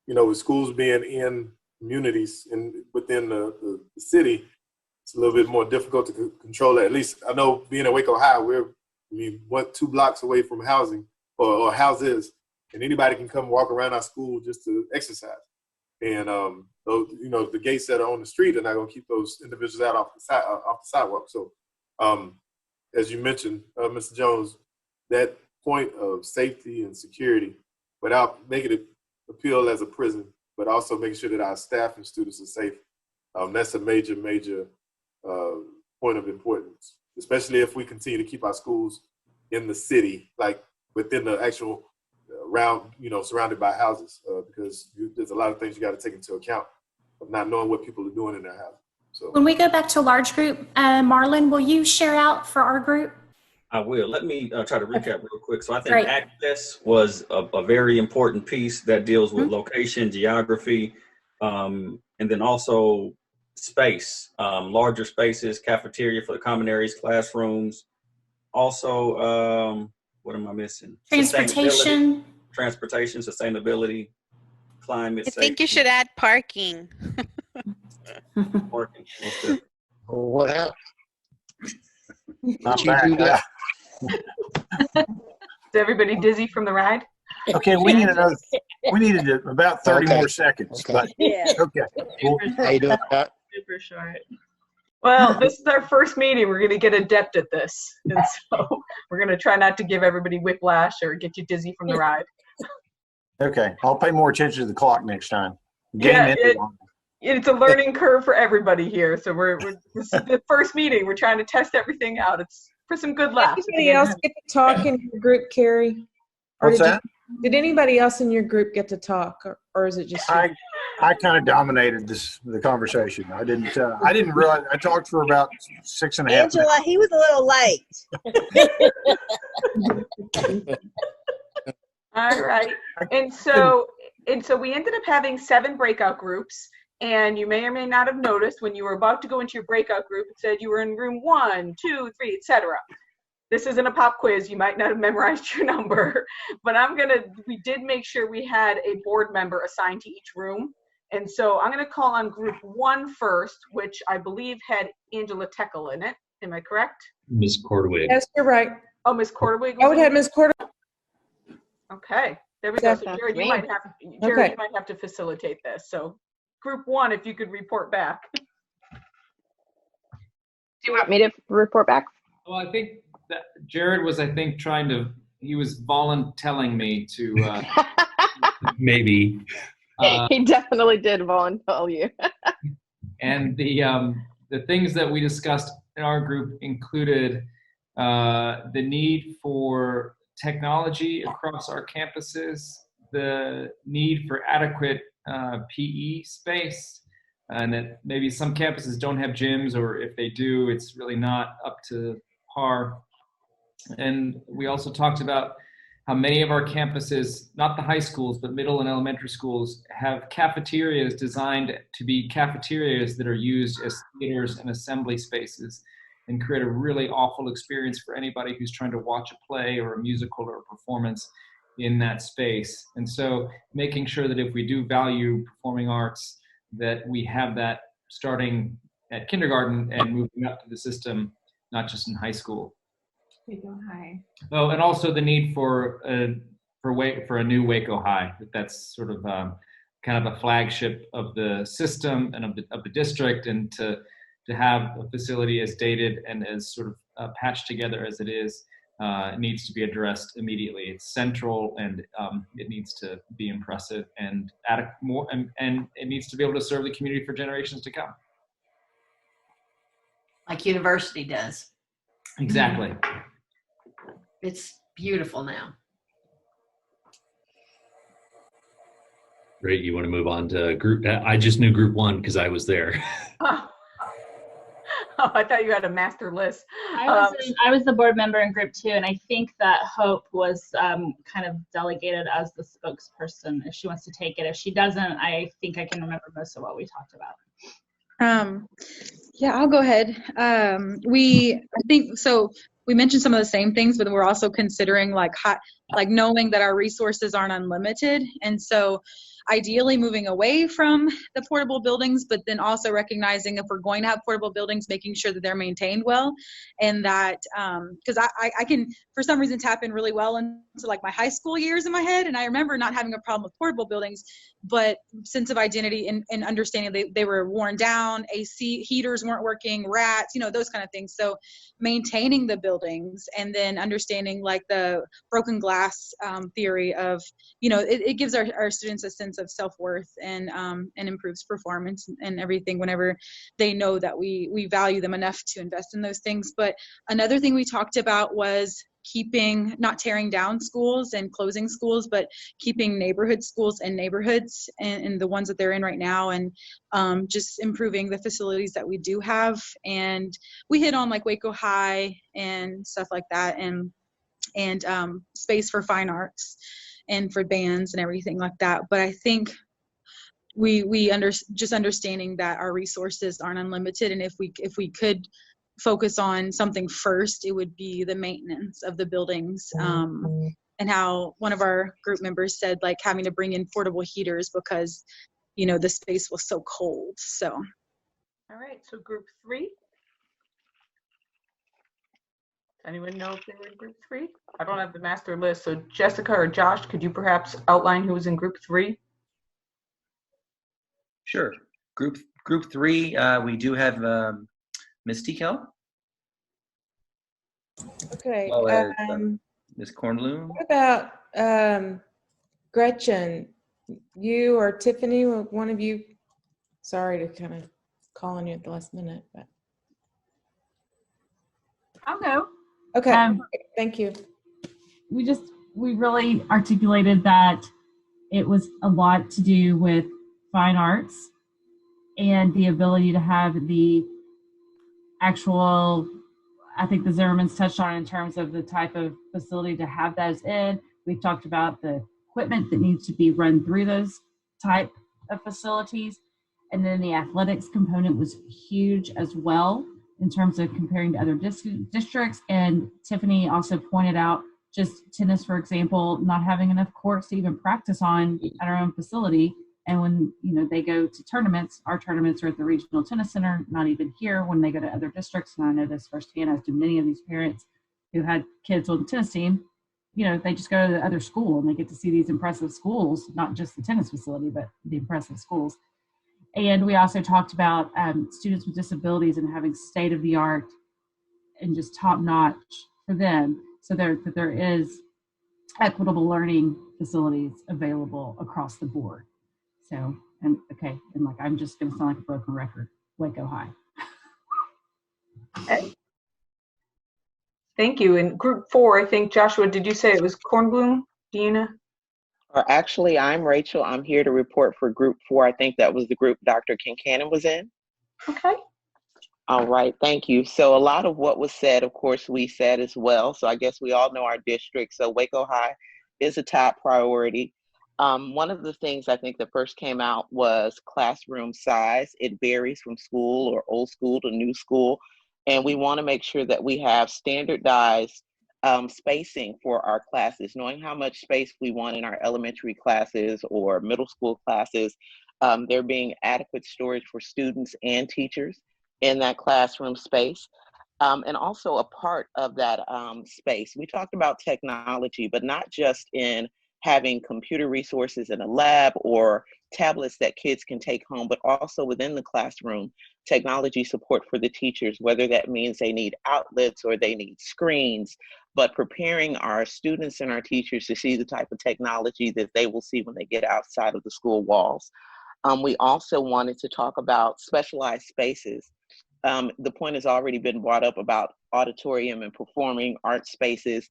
[SPEAKER 16] know, with schools being in communities and within the city, it's a little bit more difficult to control that. At least I know being at Waco High, we're 2 blocks away from housing or houses, and anybody can come walk around our school just to exercise. And you know, the gates that are on the street are not going to keep those individuals out off the sidewalk. So, as you mentioned, Mr. Jones, that point of safety and security, without making it appeal as a prison, but also making sure that our staff and students are safe, that's a major point of importance, especially if we continue to keep our schools in the city, like within the actual surrounded by houses, because there's a lot of things you got to take into account of not knowing what people are doing in their house. So
[SPEAKER 9] when we go back to a large group, Marlon, will you share out for our group?
[SPEAKER 6] I will. Let me try to recap real quick. So I think access was a very important piece that deals with location, geography, and then also space, larger spaces, cafeteria for the common areas, classrooms. Also, what am I missing? Transportation, sustainability, climate.
[SPEAKER 18] I think you should add parking.
[SPEAKER 6] Parking.
[SPEAKER 10] What happened?
[SPEAKER 12] Did you do that?
[SPEAKER 7] Is everybody dizzy from the ride?
[SPEAKER 12] Okay, we need about 30 more seconds.
[SPEAKER 10] Okay.
[SPEAKER 12] But,
[SPEAKER 17] Yeah.
[SPEAKER 12] okay.
[SPEAKER 10] How you doing, Pat?
[SPEAKER 7] Super short. Well, this is our first meeting. We're going to get adept at this. And so we're going to try not to give everybody whiplash or get you dizzy from the ride.
[SPEAKER 12] Okay, I'll pay more attention to the clock next time.
[SPEAKER 7] It's a learning curve for everybody here. So this is the first meeting. We're trying to test everything out. It's for some good laughs.
[SPEAKER 21] Did anybody else get to talk in your group, Carrie? Or
[SPEAKER 12] What's that?
[SPEAKER 21] Did anybody else in your group get to talk, or is it just you?
[SPEAKER 12] I kind of dominated the conversation. I didn't realize I talked for about 6.5 minutes.
[SPEAKER 17] Angela, he was a little late.
[SPEAKER 7] All right. And so we ended up having 7 breakout groups. And you may or may not have noticed when you were about to go into your breakout group, it said you were in room 1, 2, 3, etc. This isn't a pop quiz. You might not have memorized your number, but we did make sure we had a board member assigned to each room. And so I'm going to call on group 1 first, which I believe had Angela Teckel in it. Am I correct?
[SPEAKER 23] Ms. Cordwig.
[SPEAKER 21] Yes, you're right.
[SPEAKER 7] Oh, Ms. Cordwig.
[SPEAKER 21] I would have Ms. Cordwig.
[SPEAKER 7] Okay, there we go. So Jared, you might have to facilitate this. So group 1, if you could report back. Do you want me to report back?
[SPEAKER 24] Well, I think that Jared was, he was voluntelling me to.
[SPEAKER 23] Maybe.
[SPEAKER 7] He definitely did volunteer you.
[SPEAKER 24] And the things that we discussed in our group included the need for technology across our campuses, the need for adequate PE space, and that maybe some campuses don't have gyms, or if they do, it's really not up to par. And we also talked about how many of our campuses, not the high schools, but middle and elementary schools, have cafeterias designed to be cafeterias that are used as theaters and assembly spaces, and create a really awful experience for anybody who's trying to watch a play or a musical or a performance in that space. And so making sure that if we do value performing arts, that we have that starting at kindergarten and moving up to the system, not just in high school.
[SPEAKER 7] Waco High.
[SPEAKER 24] Oh, and also the need for a new Waco High. That's sort of kind of a flagship of the system and of the district, and to have a facility as dated and as sort of patched together as it is, it needs to be addressed immediately. It's central, and it needs to be impressive and and it needs to be able to serve the community for generations to come.
[SPEAKER 4] Like university does.
[SPEAKER 24] Exactly.
[SPEAKER 4] It's beautiful now.
[SPEAKER 23] Great. You want to move on to group? I just knew group 1 because I was there.
[SPEAKER 7] Oh, I thought you had a master list.
[SPEAKER 11] I was the board member in group 2, and I think that Hope was kind of delegated as the spokesperson if she wants to take it. If she doesn't, I think I can remember most of what we talked about.
[SPEAKER 13] Yeah, I'll go ahead. I think so. We mentioned some of the same things, but we're also considering like knowing that our resources aren't unlimited, and so ideally moving away from the portable buildings, but then also recognizing if we're going to have portable buildings, making sure that they're maintained well, and that because I can for some reason tap in really well into like my high school years in my head, and I remember not having a problem with portable buildings, but sense of identity and understanding they were worn down, AC heaters weren't working, rats, those kind of things. So maintaining the buildings, and then understanding like the broken glass theory of, it gives our students a sense of self-worth and improves performance and everything whenever they know that we value them enough to invest in those things. But another thing we talked about was not tearing down schools and closing schools, but keeping neighborhood schools in neighborhoods and the ones that they're in right now, and just improving the facilities that we do have. And we hit on like Waco High and stuff like that, and space for fine arts and for bands and everything like that. But I think just understanding that our resources aren't unlimited, and if we could focus on something first, it would be the maintenance of the buildings, and how one of our group members said like having to bring in portable heaters because the space was so cold. So
[SPEAKER 7] all right, so group 3. Anyone know if they were in group 3? I don't have the master list, so Jessica or Josh, could you perhaps outline who was in group 3?
[SPEAKER 20] Sure. Group 3, we do have Ms. Tikel.
[SPEAKER 15] Okay.
[SPEAKER 20] Well, Ms. Kornblum.
[SPEAKER 15] What about Gretchen? You or Tiffany, one of you? Sorry to kind of call on you at the last minute, but
[SPEAKER 11] I'll go.
[SPEAKER 15] okay. Thank you.
[SPEAKER 11] We really articulated that it was a lot to do with fine arts and the ability to have the actual, I think the Zimmermans touched on in terms of the type of facility to have those in. We've talked about the equipment that needs to be run through those type of facilities. And then the athletics component was huge as well in terms of comparing to other districts. And Tiffany also pointed out just tennis, for example, not having enough courts to even practice on at our own facility. And when they go to tournaments, our tournaments are at the regional tennis center, not even here. When they go to other districts, and I know this firsthand, as do many of these parents who had kids on the tennis team, they just go to the other school and they get to see these impressive schools, not just the tennis facility, but the impressive schools. And we also talked about students with disabilities and having state-of-the-art and just top-notch for them, so that there is equitable learning facilities available across the board. So, and I'm just going to sound like a broken record. Waco High.
[SPEAKER 7] Thank you. And group 4, I think, Joshua, did you say it was Kornblum, Deanna?
[SPEAKER 1] Or actually, I'm Rachel. I'm here to report for Group 4. I think that was the group Dr. Kincannon was in.
[SPEAKER 7] Okay.
[SPEAKER 1] All right, thank you. So a lot of what was said, of course, we said as well. So I guess we all know our district. So Waco High is a top priority. One of the things I think that first came out was classroom size. It varies from school or old school to new school. And we want to make sure that we have standardized spacing for our classes, knowing how much space we want in our elementary classes or middle school classes. There being adequate storage for students and teachers in that classroom space. And also a part of that space, we talked about technology, but not just in having computer resources in a lab or tablets that kids can take home, but also within the classroom, technology support for the teachers, whether that means they need outlets or they need screens, but preparing our students and our teachers to see the type of technology that they will see when they get outside of the school walls. We also wanted to talk about specialized spaces. The point has already been brought up about auditorium and performing arts spaces,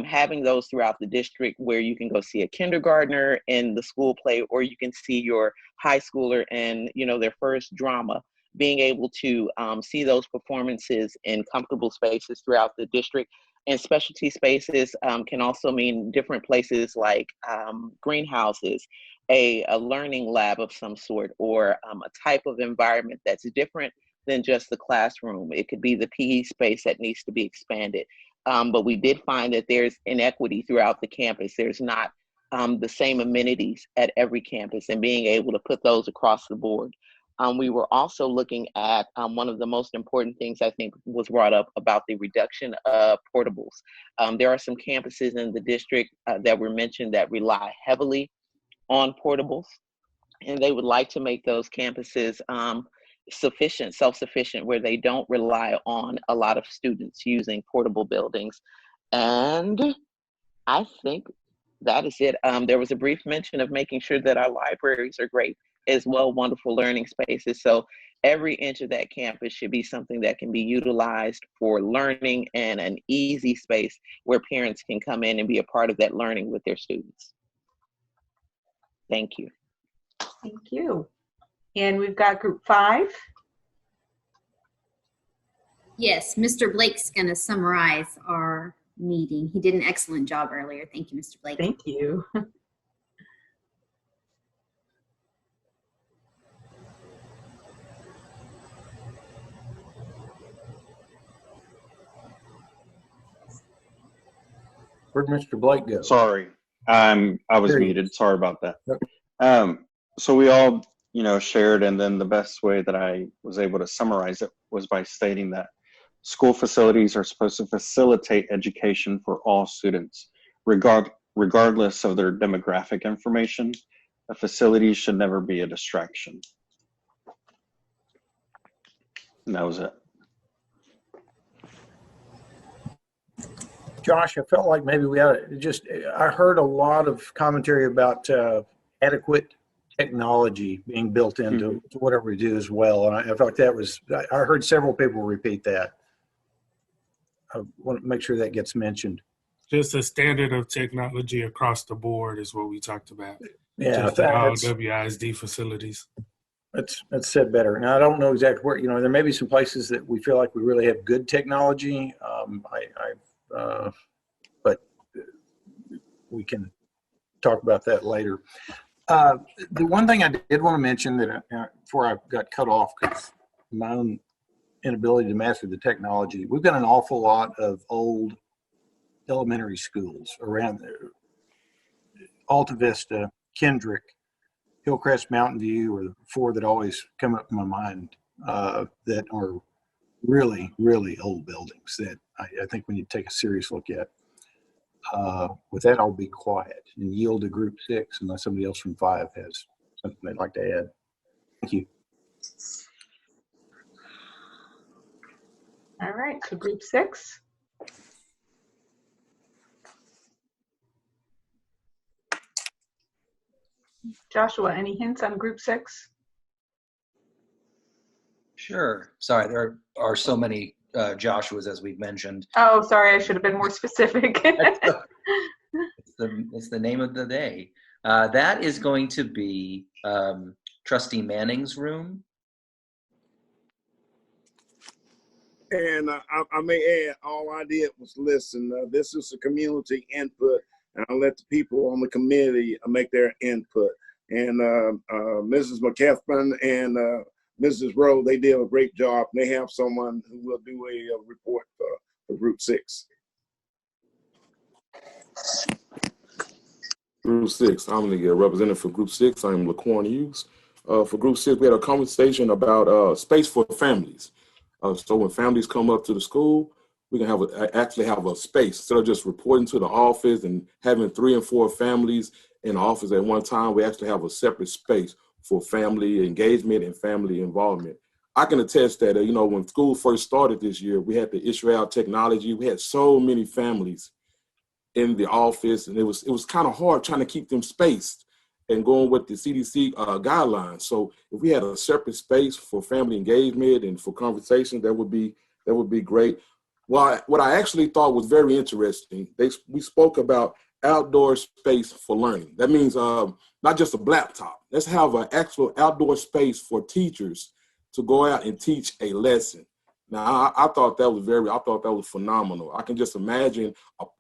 [SPEAKER 1] having those throughout the district where you can go see a kindergartner in the school play, or you can see your high schooler in, their first drama, being able to see those performances in comfortable spaces throughout the district. And specialty spaces can also mean different places like greenhouses, a learning lab of some sort, or a type of environment that's different than just the classroom. It could be the PE space that needs to be expanded. But we did find that there's inequity throughout the campus. There's not the same amenities at every campus, and being able to put those across the board. We were also looking at one of the most important things I think was brought up about the reduction of portables. There are some campuses in the district that were mentioned that rely heavily on portables, and they would like to make those campuses self-sufficient, where they don't rely on a lot of students using portable buildings. And I think that is it. There was a brief mention of making sure that our libraries are great as well, wonderful learning spaces. So every inch of that campus should be something that can be utilized for learning, and an easy space where parents can come in and be a part of that learning with their students. Thank you.
[SPEAKER 7] Thank you. And we've got Group 5.
[SPEAKER 3] Yes, Mr. Blake's going to summarize our meeting. He did an excellent job earlier. Thank you, Mr. Blake.
[SPEAKER 7] Thank you.
[SPEAKER 12] Where'd Mr. Blake go?
[SPEAKER 2] Sorry, I was muted. Sorry about that. So we all, shared, and then the best way that I was able to summarize it was by stating that school facilities are supposed to facilitate education for all students, regardless of their demographic information. A facility should never be a distraction. And that was it.
[SPEAKER 12] Josh, I felt like maybe we ought to I heard a lot of commentary about adequate technology being built into whatever we do as well. And I thought that was, I heard several people repeat that. I want to make sure that gets mentioned.
[SPEAKER 16] Just a standard of technology across the board is what we talked about.
[SPEAKER 12] Yeah,
[SPEAKER 16] just all WISD facilities.
[SPEAKER 12] That's said better. Now, I don't know exactly where, there may be some places that we feel like we really have good technology. But we can talk about that later. The one thing I did want to mention that before I got cut off because my own inability to master the technology, we've got an awful lot of old elementary schools around there. Alta Vista, Kendrick, Hillcrest, Mountain View are the four that always come up in my mind that are really, really old buildings that I think we need to take a serious look at. With that, I'll be quiet and yield to Group 6 unless somebody else from 5 has something they'd like to add. Thank you.
[SPEAKER 7] All right, so Group 6. Joshua, any hints on Group 6?
[SPEAKER 5] Sure. Sorry, there are so many Joshuas, as we've mentioned.
[SPEAKER 7] Oh, sorry, I should have been more specific.
[SPEAKER 5] It's the name of the day.
[SPEAKER 20] That is going to be Trustee Manning's room.
[SPEAKER 8] And I may add, all I did was listen. This is a community input, and I'll let the people on the committee make their input. And Mrs. McKeffin and Mrs. Rowe, they did a great job. They have someone who will do a report for Group 6.
[SPEAKER 14] Group 6, I'm the representative for Group 6. I'm Laquan Hughes. For Group 6, we had a conversation about space for families. So when families come up to the school, we can actually have a space. Instead of just reporting to the office and having 3 and 4 families in the office at one time, we actually have a separate space for family engagement and family involvement. I can attest that, when school first started this year, we had to issue out technology. We had so many families in the office, and it was kind of hard trying to keep them spaced and going with the CDC guidelines. So if we had a separate space for family engagement and for conversation, that would be great. Well, what I actually thought was very interesting, we spoke about outdoor space for learning. That means not just a laptop. Let's have an actual outdoor space for teachers to go out and teach a lesson. Now, I thought that was phenomenal. I can just imagine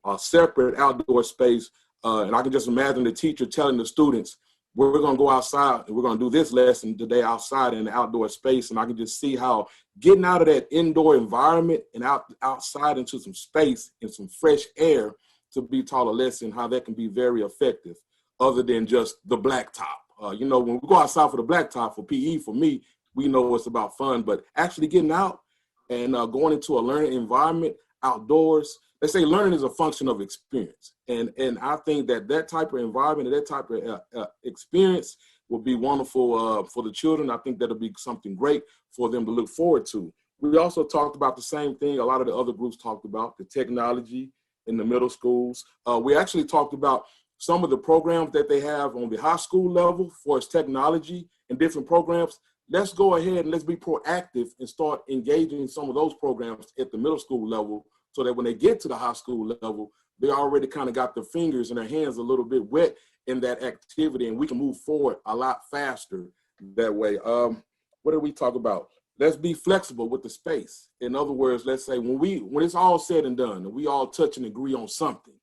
[SPEAKER 14] a separate outdoor space, and I can just imagine the teacher telling the students, we're going to go outside and we're going to do this lesson today outside in the outdoor space. And I can just see how getting out of that indoor environment and outside into some space and some fresh air to be taught a lesson, how that can be very effective other than just the blacktop. When we go outside for the blacktop for PE, for me, we know it's about fun, but actually getting out and going into a learning environment outdoors. They say learning is a function of experience. And I think that type of environment and that type of experience will be wonderful for the children. I think that'll be something great for them to look forward to. We also talked about the same thing a lot of the other groups talked about, the technology in the middle schools. We actually talked about some of the programs that they have on the high school level for its technology and different programs. Let's go ahead and let's be proactive and start engaging in some of those programs at the middle school level so that when they get to the high school level, they already kind of got their fingers and their hands a little bit wet in that activity, and we can move forward a lot faster that way. What did we talk about? Let's be flexible with the space. In other words, let's say when it's all said and done and we all touch and agree on something,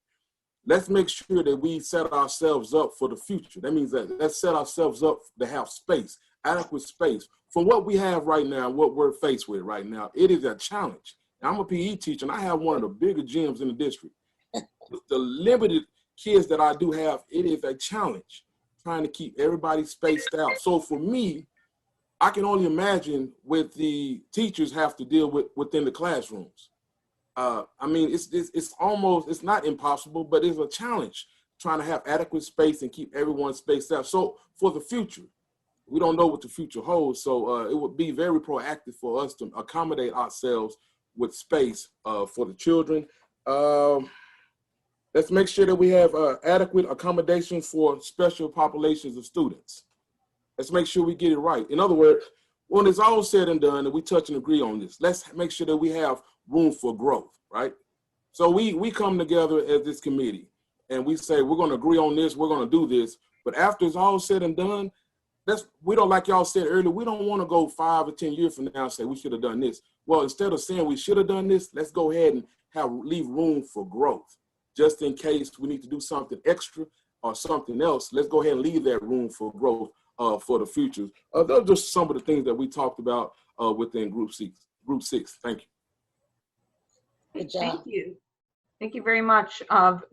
[SPEAKER 14] let's make sure that we set ourselves up for the future. That means that let's set ourselves up to have space, adequate space. From what we have right now, what we're faced with right now, it is a challenge. I'm a PE teacher, and I have one of the bigger gyms in the district. With the limited kids that I do have, it is a challenge trying to keep everybody spaced out. So for me, I can only imagine what the teachers have to deal with within the classrooms. It's not impossible, but it's a challenge trying to have adequate space and keep everyone spaced out. So for the future, we don't know what the future holds. So it would be very proactive for us to accommodate ourselves with space for the children. Let's make sure that we have adequate accommodations for special populations of students. Let's make sure we get it right. In other words, when it's all said and done and we touch and agree on this, let's make sure that we have room for growth, right? So we come together as this committee and we say, we're going to agree on this, we're going to do this. But after it's all said and done, we don't, like y'all said earlier, we don't want to go 5 or 10 years from now and say we should have done this. Well, instead of saying we should have done this, let's go ahead and leave room for growth. Just in case we need to do something extra or something else, let's go ahead and leave that room for growth for the future. Those are just some of the things that we talked about within Group 6. Thank you.
[SPEAKER 17] Good job.
[SPEAKER 7] Thank you. Thank you very much.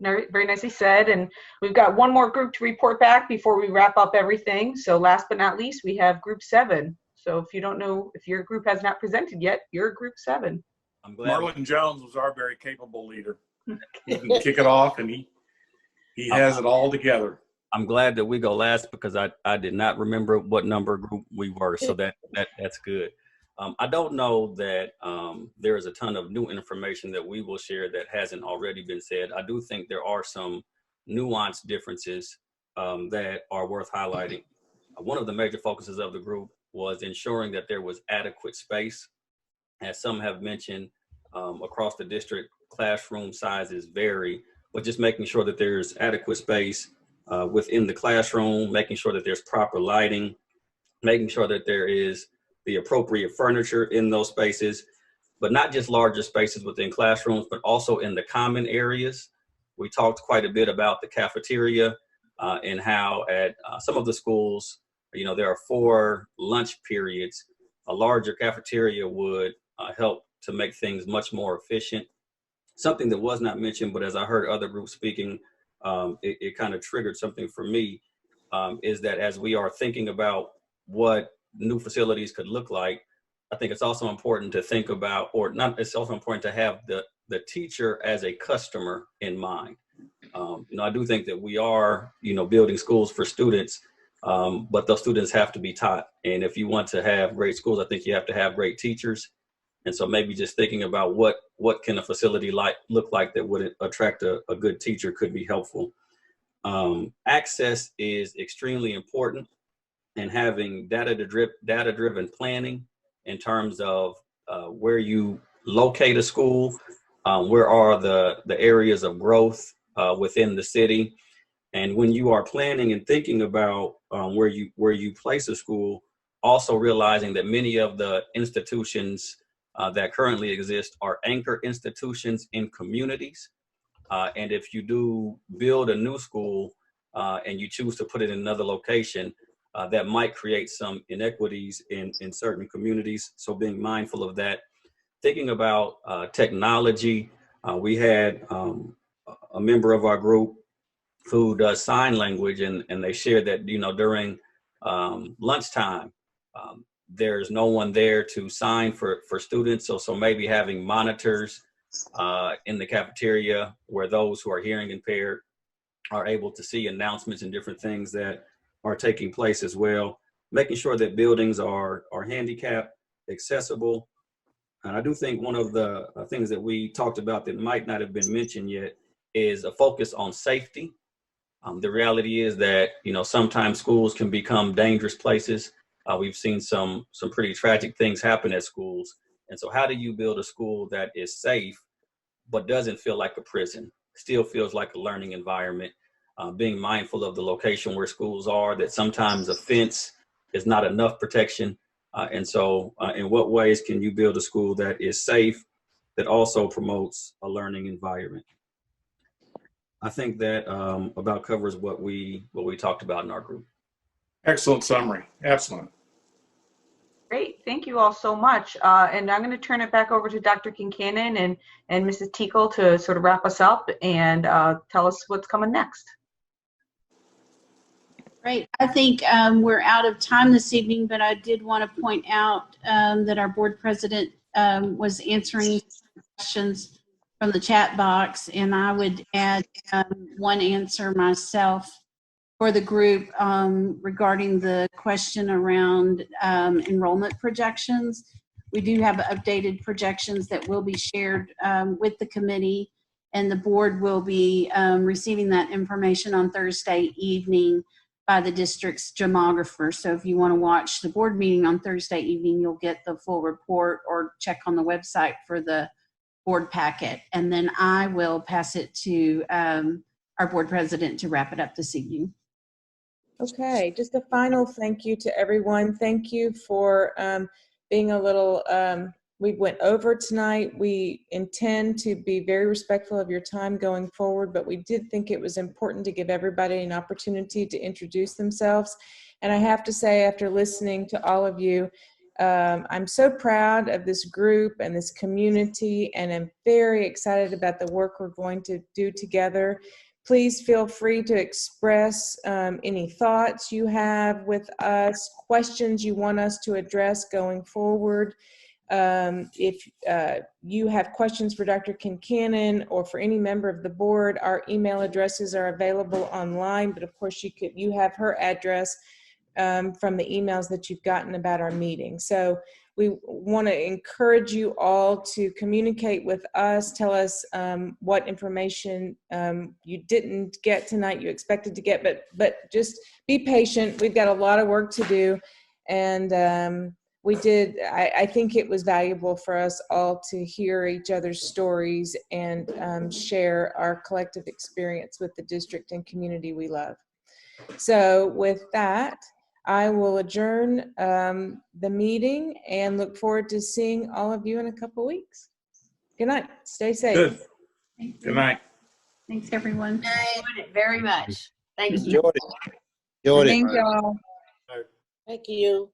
[SPEAKER 7] Very nicely said. And we've got one more group to report back before we wrap up everything. So last but not least, we have Group 7. So if you don't know, if your group has not presented yet, you're Group 7.
[SPEAKER 6] I'm glad.
[SPEAKER 16] Marlon Jones was our very capable leader. He can kick it off, and he has it all together.
[SPEAKER 6] I'm glad that we go last because I did not remember what number group we were, so that's good. I don't know that there is a ton of new information that we will share that hasn't already been said. I do think there are some nuanced differences that are worth highlighting. One of the major focuses of the group was ensuring that there was adequate space. As some have mentioned, across the district, classroom sizes vary, but just making sure that there's adequate space within the classroom, making sure that there's proper lighting, making sure that there is the appropriate furniture in those spaces, but not just larger spaces within classrooms, but also in the common areas. We talked quite a bit about the cafeteria and how at some of the schools, there are 4 lunch periods. A larger cafeteria would help to make things much more efficient. Something that was not mentioned, but as I heard other groups speaking, it kind of triggered something for me, is that as we are thinking about what new facilities could look like, I think it's also important to think about, it's also important to have the teacher as a customer in mind. I do think that we are, building schools for students, but those students have to be taught. And if you want to have great schools, I think you have to have great teachers. And so maybe just thinking about what can a facility look like that would attract a good teacher could be helpful. Access is extremely important, and having data-driven planning in terms of where you locate a school, where are the areas of growth within the city. And when you are planning and thinking about where you place a school, also realizing that many of the institutions that currently exist are anchor institutions in communities. And if you do build a new school and you choose to put it in another location, that might create some inequities in certain communities. So being mindful of that. Thinking about technology, we had a member of our group who does sign language, and they shared that, during lunchtime, there's no one there to sign for students. So maybe having monitors in the cafeteria where those who are hearing impaired are able to see announcements and different things that are taking place as well. Making sure that buildings are handicap accessible. And I do think one of the things that we talked about that might not have been mentioned yet is a focus on safety. The reality is that, sometimes schools can become dangerous places. We've seen some pretty tragic things happen at schools. And so how do you build a school that is safe, but doesn't feel like a prison, still feels like a learning environment? Being mindful of the location where schools are, that sometimes a fence is not enough protection. And so in what ways can you build a school that is safe, that also promotes a learning environment? I think that about covers what we talked about in our group.
[SPEAKER 9] Excellent summary. Excellent.
[SPEAKER 7] Great. Thank you all so much. And I'm going to turn it back over to Dr. Kincannon and Mrs. Tickle to sort of wrap us up and tell us what's coming next.
[SPEAKER 18] Great. I think we're out of time this evening, but I did want to point out that our board president was answering questions from the chat box, and I would add one answer myself for the group regarding the question around enrollment projections. We do have updated projections that will be shared with the committee, and the board will be receiving that information on Thursday evening by the district's demographer. So if you want to watch the board meeting on Thursday evening, you'll get the full report, or check on the website for the board packet. And then I will pass it to our board president to wrap it up this evening.
[SPEAKER 21] Okay, just a final thank you to everyone. Thank you for being a little, we went over tonight. We intend to be very respectful of your time going forward, but we did think it was important to give everybody an opportunity to introduce themselves. And I have to say, after listening to all of you, I'm so proud of this group and this community, and I'm very excited about the work we're going to do together. Please feel free to express any thoughts you have with us, questions you want us to address going forward. If you have questions for Dr. Kincannon or for any member of the board, our email addresses are available online, but of course you have her address from the emails that you've gotten about our meeting. So we want to encourage you all to communicate with us. Tell us what information you didn't get tonight, you expected to get, but just be patient. We've got a lot of work to do. And I think it was valuable for us all to hear each other's stories and share our collective experience with the district and community we love.
[SPEAKER 10] So with that, I will adjourn the meeting and look forward to seeing all of you in a couple weeks. Good night. Stay safe.
[SPEAKER 9] Good. Good night.
[SPEAKER 18] Thanks, everyone.
[SPEAKER 4] Enjoyed it very much. Thank you.
[SPEAKER 19] Enjoyed it. Enjoyed it.
[SPEAKER 13] Thank y'all.
[SPEAKER 17] Thank you.